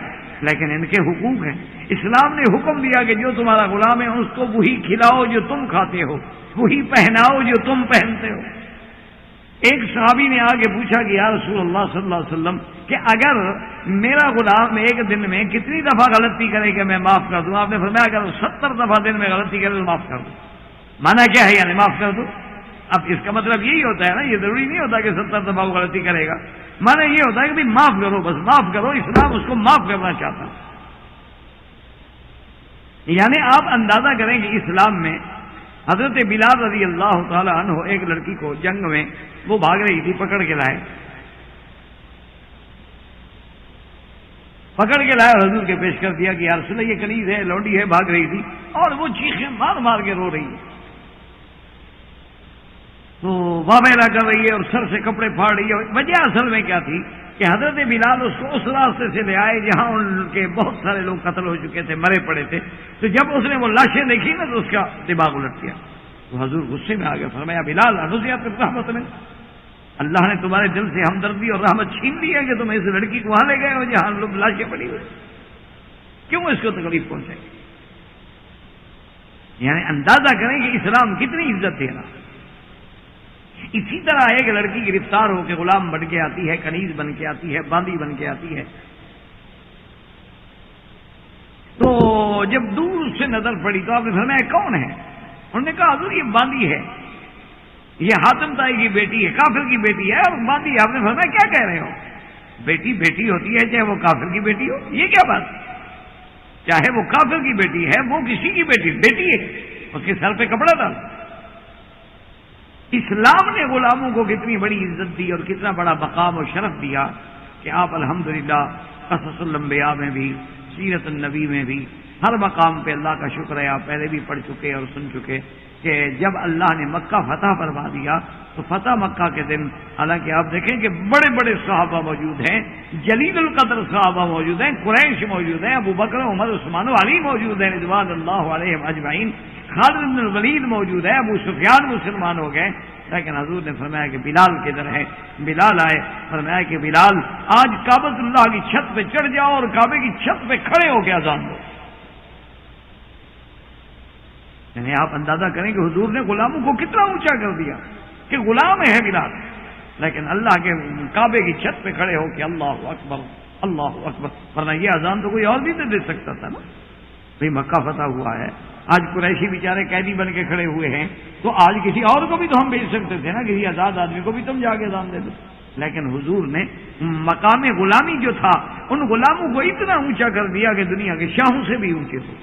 لیکن ان کے حقوق ہیں. اسلام نے حکم دیا کہ جو تمہارا غلام ہے اس کو وہی کھلاؤ جو تم کھاتے ہو، وہی پہناؤ جو تم پہنتے ہو. ایک صحابی نے آگے پوچھا کہ یا رسول اللہ صلی اللہ علیہ وسلم کہ اگر میرا غلام ایک دن میں کتنی دفعہ غلطی کرے کہ میں معاف کر دوں؟ آپ نے فرمایا اگر 70 دفعہ دن میں غلطی کرے تو معاف کر دوں. مانا کیا ہے یعنی معاف کر دو؟ اب اس کا مطلب یہی ہوتا ہے نا، یہ ضروری نہیں ہوتا کہ 70 دفعہ وہ غلطی کرے گا. مانا یہ ہوتا ہے کہ بھائی معاف کرو، بس معاف کرو. اسلام اس کو معاف کرنا چاہتا. یعنی آپ اندازہ کریں کہ اسلام میں حضرت بلال رضی اللہ تعالی عنہ ایک لڑکی کو جنگ میں وہ بھاگ رہی تھی، پکڑ کے لائے اور حضور کے پیش کر دیا کہ یا رسول اللہ یہ کنیز ہے، لونڈی ہے، بھاگ رہی تھی اور وہ چیخیں مار مار کے رو رہی ہے. تو واویلا کر رہی ہے اور سر سے کپڑے پھاڑ رہی ہے. وجہ اصل میں کیا تھی کہ حضرت بلال اس کو اس راستے سے لے آئے جہاں ان کے بہت سارے لوگ قتل ہو چکے تھے، مرے پڑے تھے. تو جب اس نے وہ لاشیں دیکھی نا تو اس کا دماغ الٹ گیا. تو حضور غصے میں آ گئے، فرمایا بلال انوسیات رحمت میں اللہ نے تمہارے دل سے ہمدردی اور رحمت چھین لی ہے کہ تم اس لڑکی کو وہاں لے گئے ہو جہاں لوگ لاشیں پڑی ہوئی، کیوں اس کو تکلیف پہنچائی؟ یعنی اندازہ کریں کہ اسلام کتنی عزت دے رہا. اسی طرح ایک لڑکی گرفتار ہو کے غلام بن کے آتی ہے، کنیز بن کے آتی ہے، باندی بن کے آتی ہے. تو جب دور سے نظر پڑی تو آپ نے فرمایا کون ہے؟ انہوں نے کہا حضور یہ باندی ہے، یہ حاتم طائی کی بیٹی ہے، کافر کی بیٹی ہے اور باندی ہے. آپ نے فرمایا کیا کہہ رہے ہو؟ بیٹی بیٹی ہوتی ہے چاہے وہ کافر کی بیٹی ہو. یہ کیا بات؟ چاہے وہ کافر کی بیٹی ہے، وہ کسی کی بیٹی ہے، اس کے سر پہ کپڑا ڈال. اسلام نے غلاموں کو کتنی بڑی عزت دی اور کتنا بڑا مقام و شرف دیا کہ آپ الحمدللہ قصص الانبیاء میں بھی، سیرت النبی میں بھی، ہر مقام پہ اللہ کا شکر ہے آپ پہلے بھی پڑھ چکے اور سن چکے کہ جب اللہ نے مکہ فتح فرما دیا تو فتح مکہ کے دن حالانکہ آپ دیکھیں کہ بڑے بڑے صحابہ موجود ہیں، جلیل القدر صحابہ موجود ہیں، قریش موجود ہیں، ابو بکر عمر عثمان و علی موجود ہیں رضوان اللہ علیہم اجمعین، خالد بن الولید موجود ہے، ابو سفیان مسلمان ہو گئے، لیکن حضور نے فرمایا کہ بلال کدھر ہے؟ بلال آئے، فرمایا کہ بلال آج کعبۃ اللہ کی چھت پہ چڑھ جاؤ اور کعبے کی چھت پہ کھڑے ہو کے اذان دو۔ یعنی آپ اندازہ کریں کہ حضور نے غلاموں کو کتنا اونچا کر دیا کہ غلام ہے بلال، لیکن اللہ کے کعبے کی چھت پہ کھڑے ہو کے اللہ اکبر اللہ اکبر، ورنہ یہ اذان تو کوئی اور بھی تو دے سکتا تھا نا۔ بھئی مکہ فتح ہوا ہے، آج قریشی بیچارے قیدی بن کے کھڑے ہوئے ہیں، تو آج کسی اور کو بھی تو ہم بھیج سکتے تھے نا، کسی آزاد آدمی کو بھی تم جا کے اذان دے دو، لیکن حضور نے مقام غلامی جو تھا ان غلاموں کو اتنا اونچا کر دیا کہ دنیا کے شاہوں سے بھی اونچے تھے۔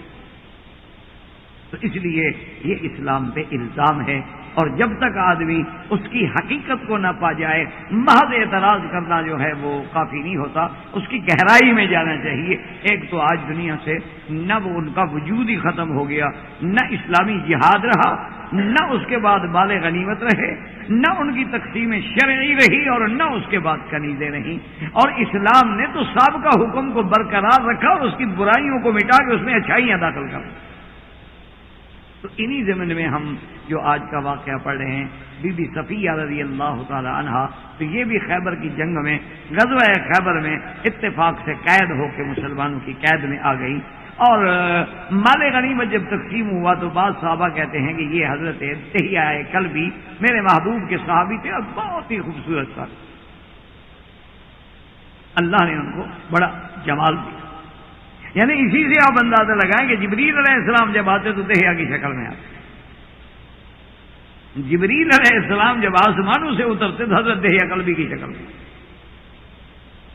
تو اس لیے یہ اسلام پہ الزام ہے، اور جب تک آدمی اس کی حقیقت کو نہ پا جائے محض اعتراض کرنا جو ہے وہ کافی نہیں ہوتا، اس کی گہرائی میں جانا چاہیے۔ ایک تو آج دنیا سے نہ وہ ان کا وجود ہی ختم ہو گیا، نہ اسلامی جہاد رہا، نہ اس کے بعد مال غنیمت رہے، نہ ان کی تقسیم شرعی رہی، اور نہ اس کے بعد کنیزیں رہیں، اور اسلام نے تو سابقہ حکم کو برقرار رکھا اور اس کی برائیوں کو مٹا کے اس میں اچھائیاں داخل کر۔ تو انہی زمن میں ہم جو آج کا واقعہ پڑھ رہے ہیں بی بی صفیہ رضی اللہ تعالی عنہا، تو یہ بھی خیبر کی جنگ میں غزوہ خیبر میں اتفاق سے قید ہو کے مسلمانوں کی قید میں آ گئی، اور مال غنیمت جب تقسیم ہوا تو بعض صحابہ کہتے ہیں کہ یہ حضرت دہیہ کلبی میرے محبوب کے صحابی تھے اور بہت ہی خوبصورت تھا، اللہ نے ان کو بڑا جمال دیا۔ یعنی اسی سے آپ اندازہ لگائیں کہ جبریل علیہ السلام جب آتے تو دہیا کی شکل میں آتے، جبریل علیہ السلام جب آسمانوں سے اترتے تو حضرت دہیا کلبی کی شکل میں،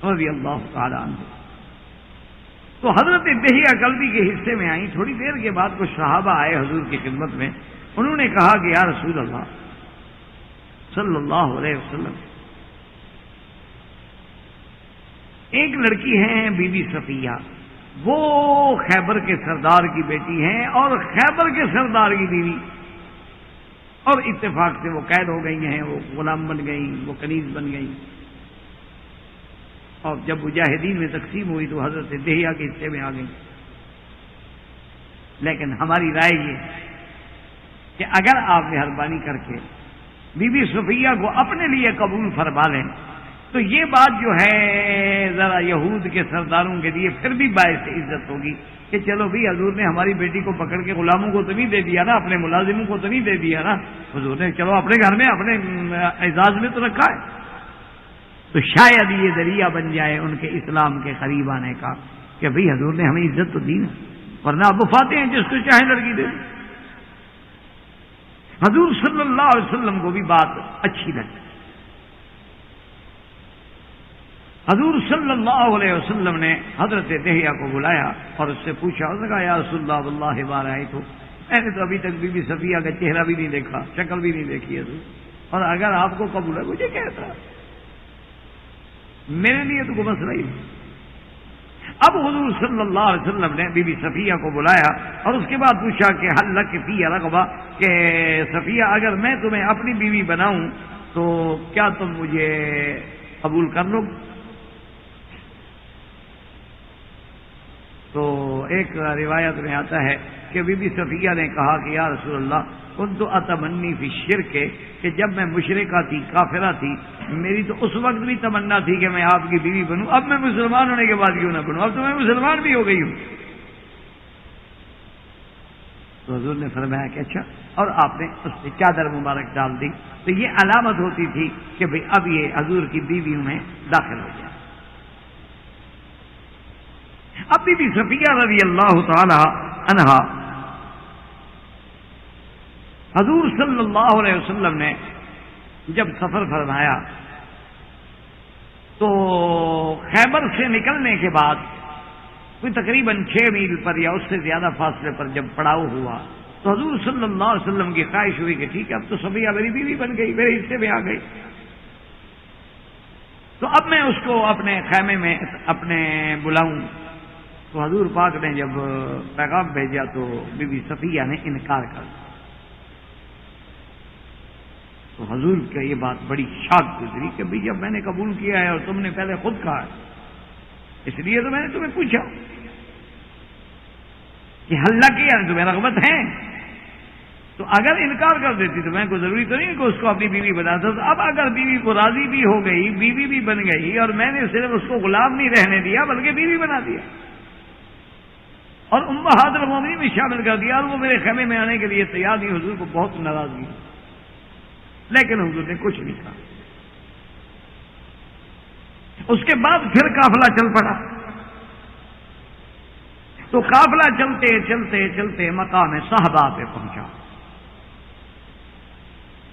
رضی اللہ تعالی عنہ۔ تو حضرت دہیا کلبی کے حصے میں آئیں، تھوڑی دیر کے بعد کچھ صحابہ آئے حضور کی خدمت میں، انہوں نے کہا کہ یا رسول اللہ صلی اللہ علیہ وسلم، ایک لڑکی ہے بی بی صفیہ، وہ خیبر کے سردار کی بیٹی ہیں اور خیبر کے سردار کی بیوی، اور اتفاق سے وہ قید ہو گئی ہیں، وہ غلام بن گئی، وہ کنیز بن گئی، اور جب مجاہدین میں تقسیم ہوئی تو حضرت دہیا کے حصے میں آ گئی۔ لیکن ہماری رائے یہ ہے کہ اگر آپ مہربانی کر کے بی بی صفیہ کو اپنے لیے قبول فرما لیں تو یہ بات جو ہے ذرا یہود کے سرداروں کے لیے پھر بھی باعث عزت ہوگی کہ چلو بھی حضور نے ہماری بیٹی کو پکڑ کے غلاموں کو تو نہیں دے دیا نا، اپنے ملازموں کو تو نہیں دے دیا نا، حضور نے چلو اپنے گھر میں اپنے اعزاز میں تو رکھا ہے، تو شاید یہ ذریعہ بن جائے ان کے اسلام کے قریب آنے کا کہ بھئی حضور نے ہمیں عزت تو دی نا، ورنہ آپ وفاتے ہیں جس کو چاہے لڑکی دے۔ حضور صلی اللہ علیہ وسلم کو بھی بات اچھی لگی، حضور صلی اللہ علیہ وسلم نے حضرت دہیا کو بلایا اور اس سے پوچھا، اس نے کہا یا رسول اللہ واللہ ما رأیت، میں نے تو ابھی تک بی بی صفیہ کا چہرہ بھی نہیں دیکھا، شکل بھی نہیں دیکھی حضور، اور اگر آپ کو قبول ہے مجھے کہتا میرے لیے تو کوئی مسئلہ ہی نہیں۔ اب حضور صلی اللہ علیہ وسلم نے بی بی صفیہ کو بلایا اور اس کے بعد پوچھا کہ حل لک فی رغبہ، کہ صفیہ اگر میں تمہیں اپنی بیوی بناؤں تو کیا تم مجھے قبول کر لو؟ تو ایک روایت میں آتا ہے کہ بی بی صفیہ نے کہا کہ یا رسول اللہ کنت اتمنی فی الشرک، کہ جب میں مشرکہ تھی، کافرہ تھی، میری تو اس وقت بھی تمنا تھی کہ میں آپ کی بیوی بنوں، اب میں مسلمان ہونے کے بعد کیوں نہ بنوں، اب تو میں مسلمان بھی ہو گئی ہوں۔ تو حضور نے فرمایا کہ اچھا، اور آپ نے اس پہ چادر مبارک ڈال دی، تو یہ علامت ہوتی تھی کہ بھئی اب یہ حضور کی بیویوں میں داخل ہو جائے۔ اب بی بی صفیہ رضی اللہ تعالی عنہا حضور صلی اللہ علیہ وسلم نے جب سفر فرمایا تو خیبر سے نکلنے کے بعد کوئی تقریباً 6 میل پر یا اس سے زیادہ فاصلے پر جب پڑاؤ ہوا تو حضور صلی اللہ علیہ وسلم کی خواہش ہوئی کہ ٹھیک ہے اب تو صفیہ میری بیوی بن گئی، میرے حصے میں آ گئی، تو اب میں اس کو اپنے خیمے میں اپنے بلاؤں۔ تو حضور پاک نے جب پیغام بھیجا تو بی بی صفیہ نے انکار کر دیا، تو حضور کا یہ بات بڑی شاک گزری کہ بھئی جب میں نے قبول کیا ہے اور تم نے پہلے خود کہا ہے، اس لیے تو میں نے تمہیں پوچھا کہ حلہ کیا ہے، تمہیں رغبت ہے؟ تو اگر انکار کر دیتی تو میں کو ضروری تو نہیں کہ اس کو اپنی بیوی بناتا. تو اب اگر بیوی کو راضی بھی ہو گئی، بیوی بھی بن گئی، اور میں نے صرف اس کو غلام نہیں رہنے دیا بلکہ بیوی بنا دیا اور امہات المومنین میں شامل کر دیا، اور وہ میرے خیمے میں آنے کے لیے تیار نہیں. حضور کو بہت ناراضگی، لیکن حضور نے کچھ نہیں کہا. اس کے بعد پھر قافلہ چل پڑا. تو قافلہ چلتے چلتے چلتے مقام صحابہ پہ پہنچا.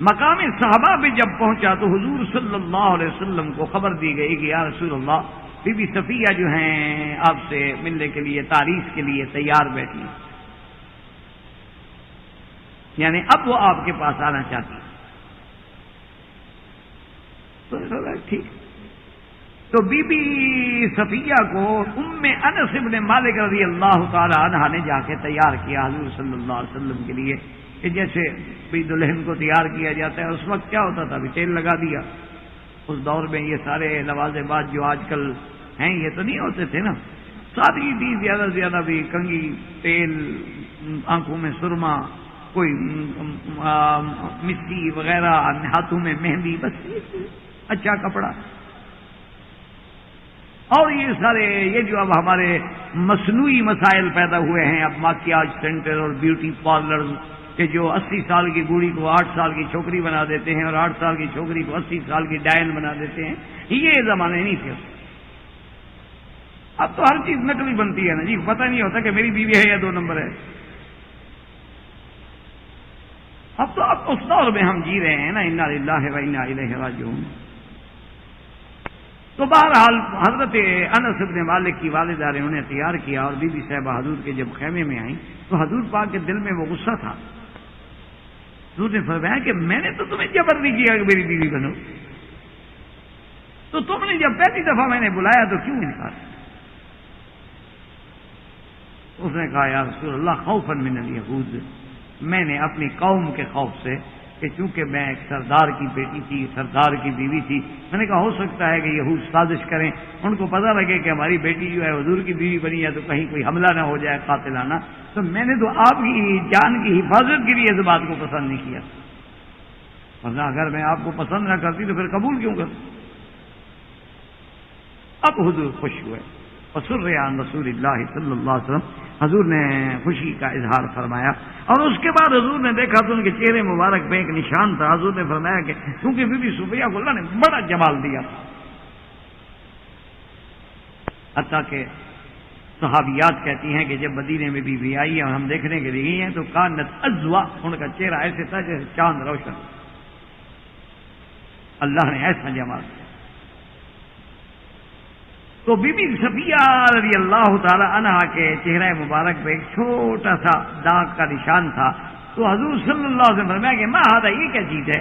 مقام صحابہ پہ جب پہنچا تو حضور صلی اللہ علیہ وسلم کو خبر دی گئی کہ یا رسول اللہ، بی بی صفیہ جو ہیں آپ سے ملنے کے لیے، تعریف کے لیے تیار بیٹھی، یعنی اب وہ آپ کے پاس آنا چاہتی. تو ٹھیک. تو بی بی صفیہ کو ام انس بن مالک رضی اللہ تعالی عنہ نے جا کے تیار کیا حضور صلی اللہ علیہ وسلم کے لیے، کہ جیسے بھی دلہن کو تیار کیا جاتا ہے. اس وقت کیا ہوتا تھا؟ بھی تیل لگا دیا. اس دور میں یہ سارے لوازمات جو آج کل ہیں یہ تو نہیں ہوتے تھے نا. سادگی تھی زیادہ سے زیادہ، بھی کنگھی، تیل، آنکھوں میں سرما، کوئی مٹی وغیرہ، ہاتھوں میں مہندی، بس اچھا کپڑا. اور یہ سارے یہ جو اب ہمارے مصنوعی مسائل پیدا ہوئے ہیں، اب ماکیاج سینٹر اور بیوٹی پارلرز، کہ جو 80 سال کی بوڑھی کو 8 سال کی چھوکری بنا دیتے ہیں اور 8 سال کی چھوکری کو 80 سال کی ڈائن بنا دیتے ہیں، یہ زمانے نہیں تھے. اب تو ہر چیز نقلی بنتی ہے نا جی، پتہ نہیں ہوتا کہ میری بیوی ہے یا 2 نمبر ہے. اب اس دور میں ہم جی رہے ہیں نا، انا للہ و انا الیہ راجعون. تو بہرحال حضرت انس بن مالک کی والدہ نے انہیں تیار کیا، اور بی بی صاحبہ حضور کے جب خیمے میں آئیں تو حضور پاک کے دل میں وہ غصہ تھا. حضور نے فرمایا کہ میں نے تو تمہیں جبر نہیں کیا کہ میری بیوی بنو، تو تم نے جب پہلی دفعہ میں نے بلایا تو کیوں انکار؟ اس نے کہا یا رسول اللہ، خوفا من الیہود، میں نے اپنی قوم کے خوف سے، کہ چونکہ میں ایک سردار کی بیٹی تھی، سردار کی بیوی تھی، میں نے کہا ہو سکتا ہے کہ یہود سازش کریں، ان کو پتہ لگے کہ ہماری بیٹی جو ہے حضور کی بیوی بنی ہے تو کہیں کوئی حملہ نہ ہو جائے قاتلانہ. تو میں نے تو آپ کی جان کی حفاظت کے لیے اس بات کو پسند نہیں کیا، ورنہ اگر میں آپ کو پسند نہ کرتی تو پھر قبول کیوں کرتی. اب حضور خوش ہوئے. وسر عن رسول اللہ صلی اللہ علیہ وسلم، حضور نے خوشی کا اظہار فرمایا. اور اس کے بعد حضور نے دیکھا تو ان کے چہرے مبارک پہ ایک نشان تھا. حضور نے فرمایا کہ کیونکہ بی بی صفیہ کو اللہ نے بڑا جمال دیا، حتیٰ کہ صحابیات کہتی ہیں کہ جب مدینے میں بی بی آئی اور ہم دیکھنے کے لیے گئی ہیں تو کانت ازوا، ان کا چہرہ ایسے تھا جیسے چاند روشن. اللہ نے ایسا جمال دیا. تو بی بی صفیہ رضی اللہ تعالی عنہ کے چہرہ مبارک پہ ایک چھوٹا سا داغ کا نشان تھا. تو حضور صلی اللہ علیہ وسلم فرمایا کہ ما ھذا، یہ کیا چیز ہے؟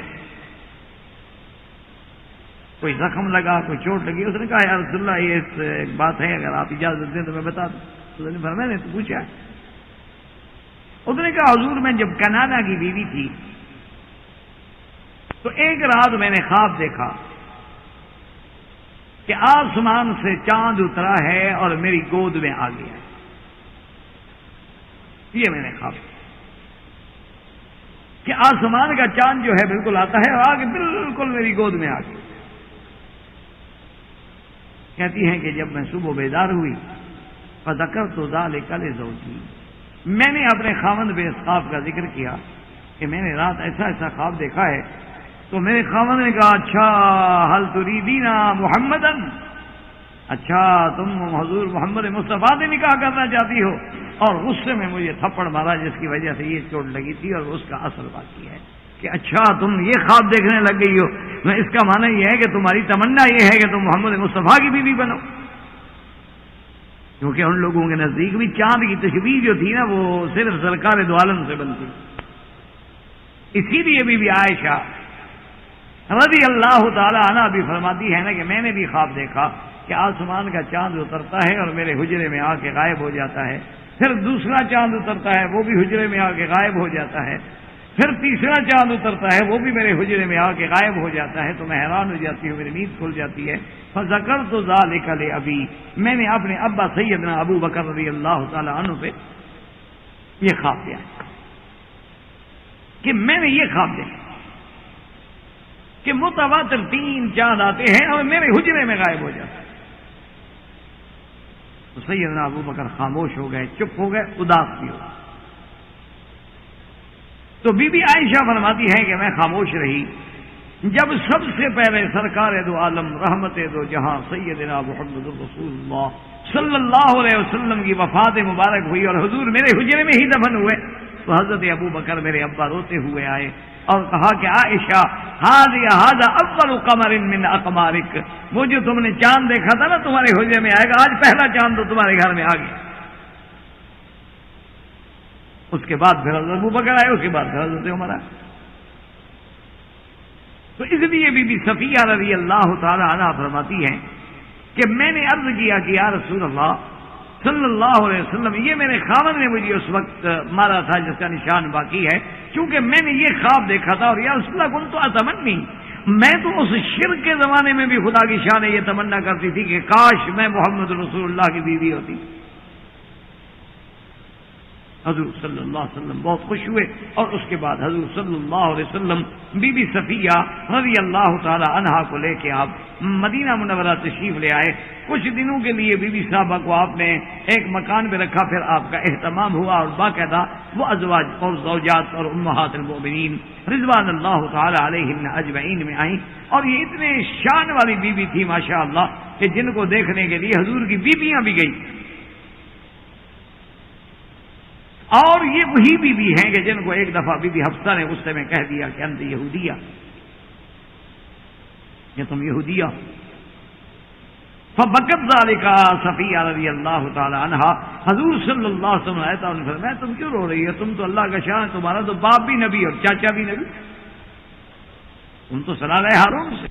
کوئی زخم لگا، کوئی چوٹ لگی؟ اس نے کہا یا رسول اللہ یہ ایک بات ہے، اگر آپ اجازت دیں تو میں بتا دوں. اس نے فرمایا نے تو پوچھا ہے. اس نے کہا حضور میں جب کنانہ کی بیوی تھی تو ایک رات میں نے خواب دیکھا کہ آسمان سے چاند اترا ہے اور میری گود میں آ گیا. یہ میں نے خواب کہ آسمان کا چاند جو ہے بالکل آتا ہے اور آگے بالکل میری گود میں آ گیا. کہتی ہیں کہ جب میں صبح بیدار ہوئی فذکرت ذلک لزوجی، میں نے اپنے خاوند پہ اس خواب کا ذکر کیا کہ میں نے رات ایسا ایسا خواب دیکھا ہے. تو میرے خاوند نے کہا اچھا حل تریدین محمدن، اچھا تم حضور محمد مصطفیٰ سے نکاح کرنا چاہتی ہو. اور غصے میں مجھے تھپڑ مارا جس کی وجہ سے یہ چوٹ لگی تھی اور اس کا اثر باقی ہے کہ اچھا تم یہ خواب دیکھنے لگ گئی ہو. میں اس کا معنی یہ ہے کہ تمہاری تمنا یہ ہے کہ تم محمد مصطفیٰ کی بیوی بنو، کیونکہ ان لوگوں کے نزدیک بھی چاند کی تشبیہ جو تھی نا وہ صرف سرکار دو عالم سے بنتی. اسی لیے بی عائشہ رضی اللہ تعالی عنہ بھی فرماتی ہے نا کہ میں نے بھی خواب دیکھا کہ آسمان کا چاند اترتا ہے اور میرے حجرے میں آ کے غائب ہو جاتا ہے، پھر دوسرا چاند اترتا ہے وہ بھی حجرے میں آ کے غائب ہو جاتا ہے، پھر تیسرا چاند اترتا ہے، وہ بھی میرے حجرے میں آ کے غائب ہو جاتا ہے، تو میں حیران ہو جاتی ہوں، میری نیند کھل جاتی ہے۔ فذکرت ذلک لابی، میں نے اپنے ابا سیدنا ابو بکر رضی اللہ تعالی عنہ پہ یہ خواب دیا کہ میں نے یہ خواب دیکھا کہ متواتر 3 چاند آتے ہیں اور میرے حجرے میں غائب ہو جاتے ہیں۔ تو سیدنا ابو بکر خاموش ہو گئے، چپ ہو گئے، اداس بھی ہو گئے۔ تو بی بی عائشہ فرماتی ہے کہ میں خاموش رہی جب سب سے پہلے سرکار دو عالم رحمت دو جہاں سیدنا محمد رسول اللہ صلی اللہ علیہ وسلم کی وفات مبارک ہوئی اور حضور میرے حجرے میں ہی دفن ہوئے، تو حضرت ابو بکر میرے ابا روتے ہوئے آئے اور کہا کہ عائشہ ھذا اول قمر من اقمارک، وہ جو تم نے چاند دیکھا تھا نا تمہارے حجرے میں آئے گا، آج پہلا چاند تو تمہارے گھر میں آ گیا۔ اس کے بعد پھر حضرت ابو بکر آئے، اس کے بعد پھر حضرت عمر آئے۔ تو اس لیے بی بی صفیہ رضی اللہ تعالی عنہا فرماتی ہیں کہ میں نے عرض کیا کہ یا رسول اللہ صلی اللہ علیہ وسلم، یہ میرے خاوند نے مجھے اس وقت مارا تھا جس کا نشان باقی ہے، کیونکہ میں نے یہ خواب دیکھا تھا، اور یا رسول اللہ کنت اتمنی، میں تو اس شرک کے زمانے میں بھی خدا کی شان یہ تمنا کرتی تھی کہ کاش میں محمد رسول اللہ کی بیوی ہوتی۔ حضور صلی اللہ علیہ وسلم بہت خوش ہوئے، اور اس کے بعد حضور صلی اللہ علیہ وسلم بی بی صفیہ رضی اللہ تعالی عنہا کو لے کے آپ مدینہ منورہ تشریف لے آئے۔ کچھ دنوں کے لیے بی بی صاحبہ کو آپ نے ایک مکان پہ رکھا، پھر آپ کا اہتمام ہوا اور باقاعدہ وہ ازواج اور زوجات اور امہات المؤمنین رضوان اللہ تعالی علیہن اجمعین میں آئیں، اور یہ اتنے شان والی بی بی تھی ماشاء اللہ کہ جن کو دیکھنے کے لیے حضور کی بیویاں بھی گئی، اور یہ وہی بیوی ہیں کہ جن کو ایک دفعہ بی بی حفصہ نے غصے میں کہہ دیا کہ انت یہودیہ، یہ تم یہودیہ۔ فبکت ذالک صفیہ رضی اللہ تعالی عنہا، حضور صلی اللہ علیہ وسلم آیا تھا، انہوں نے فرمایا تم کیوں رو رہی ہو، تم تو اللہ کا شان ہے، تمہارا تو باپ بھی نبی اور چاچا بھی نبی، تم تو سلالہ ہارون سے۔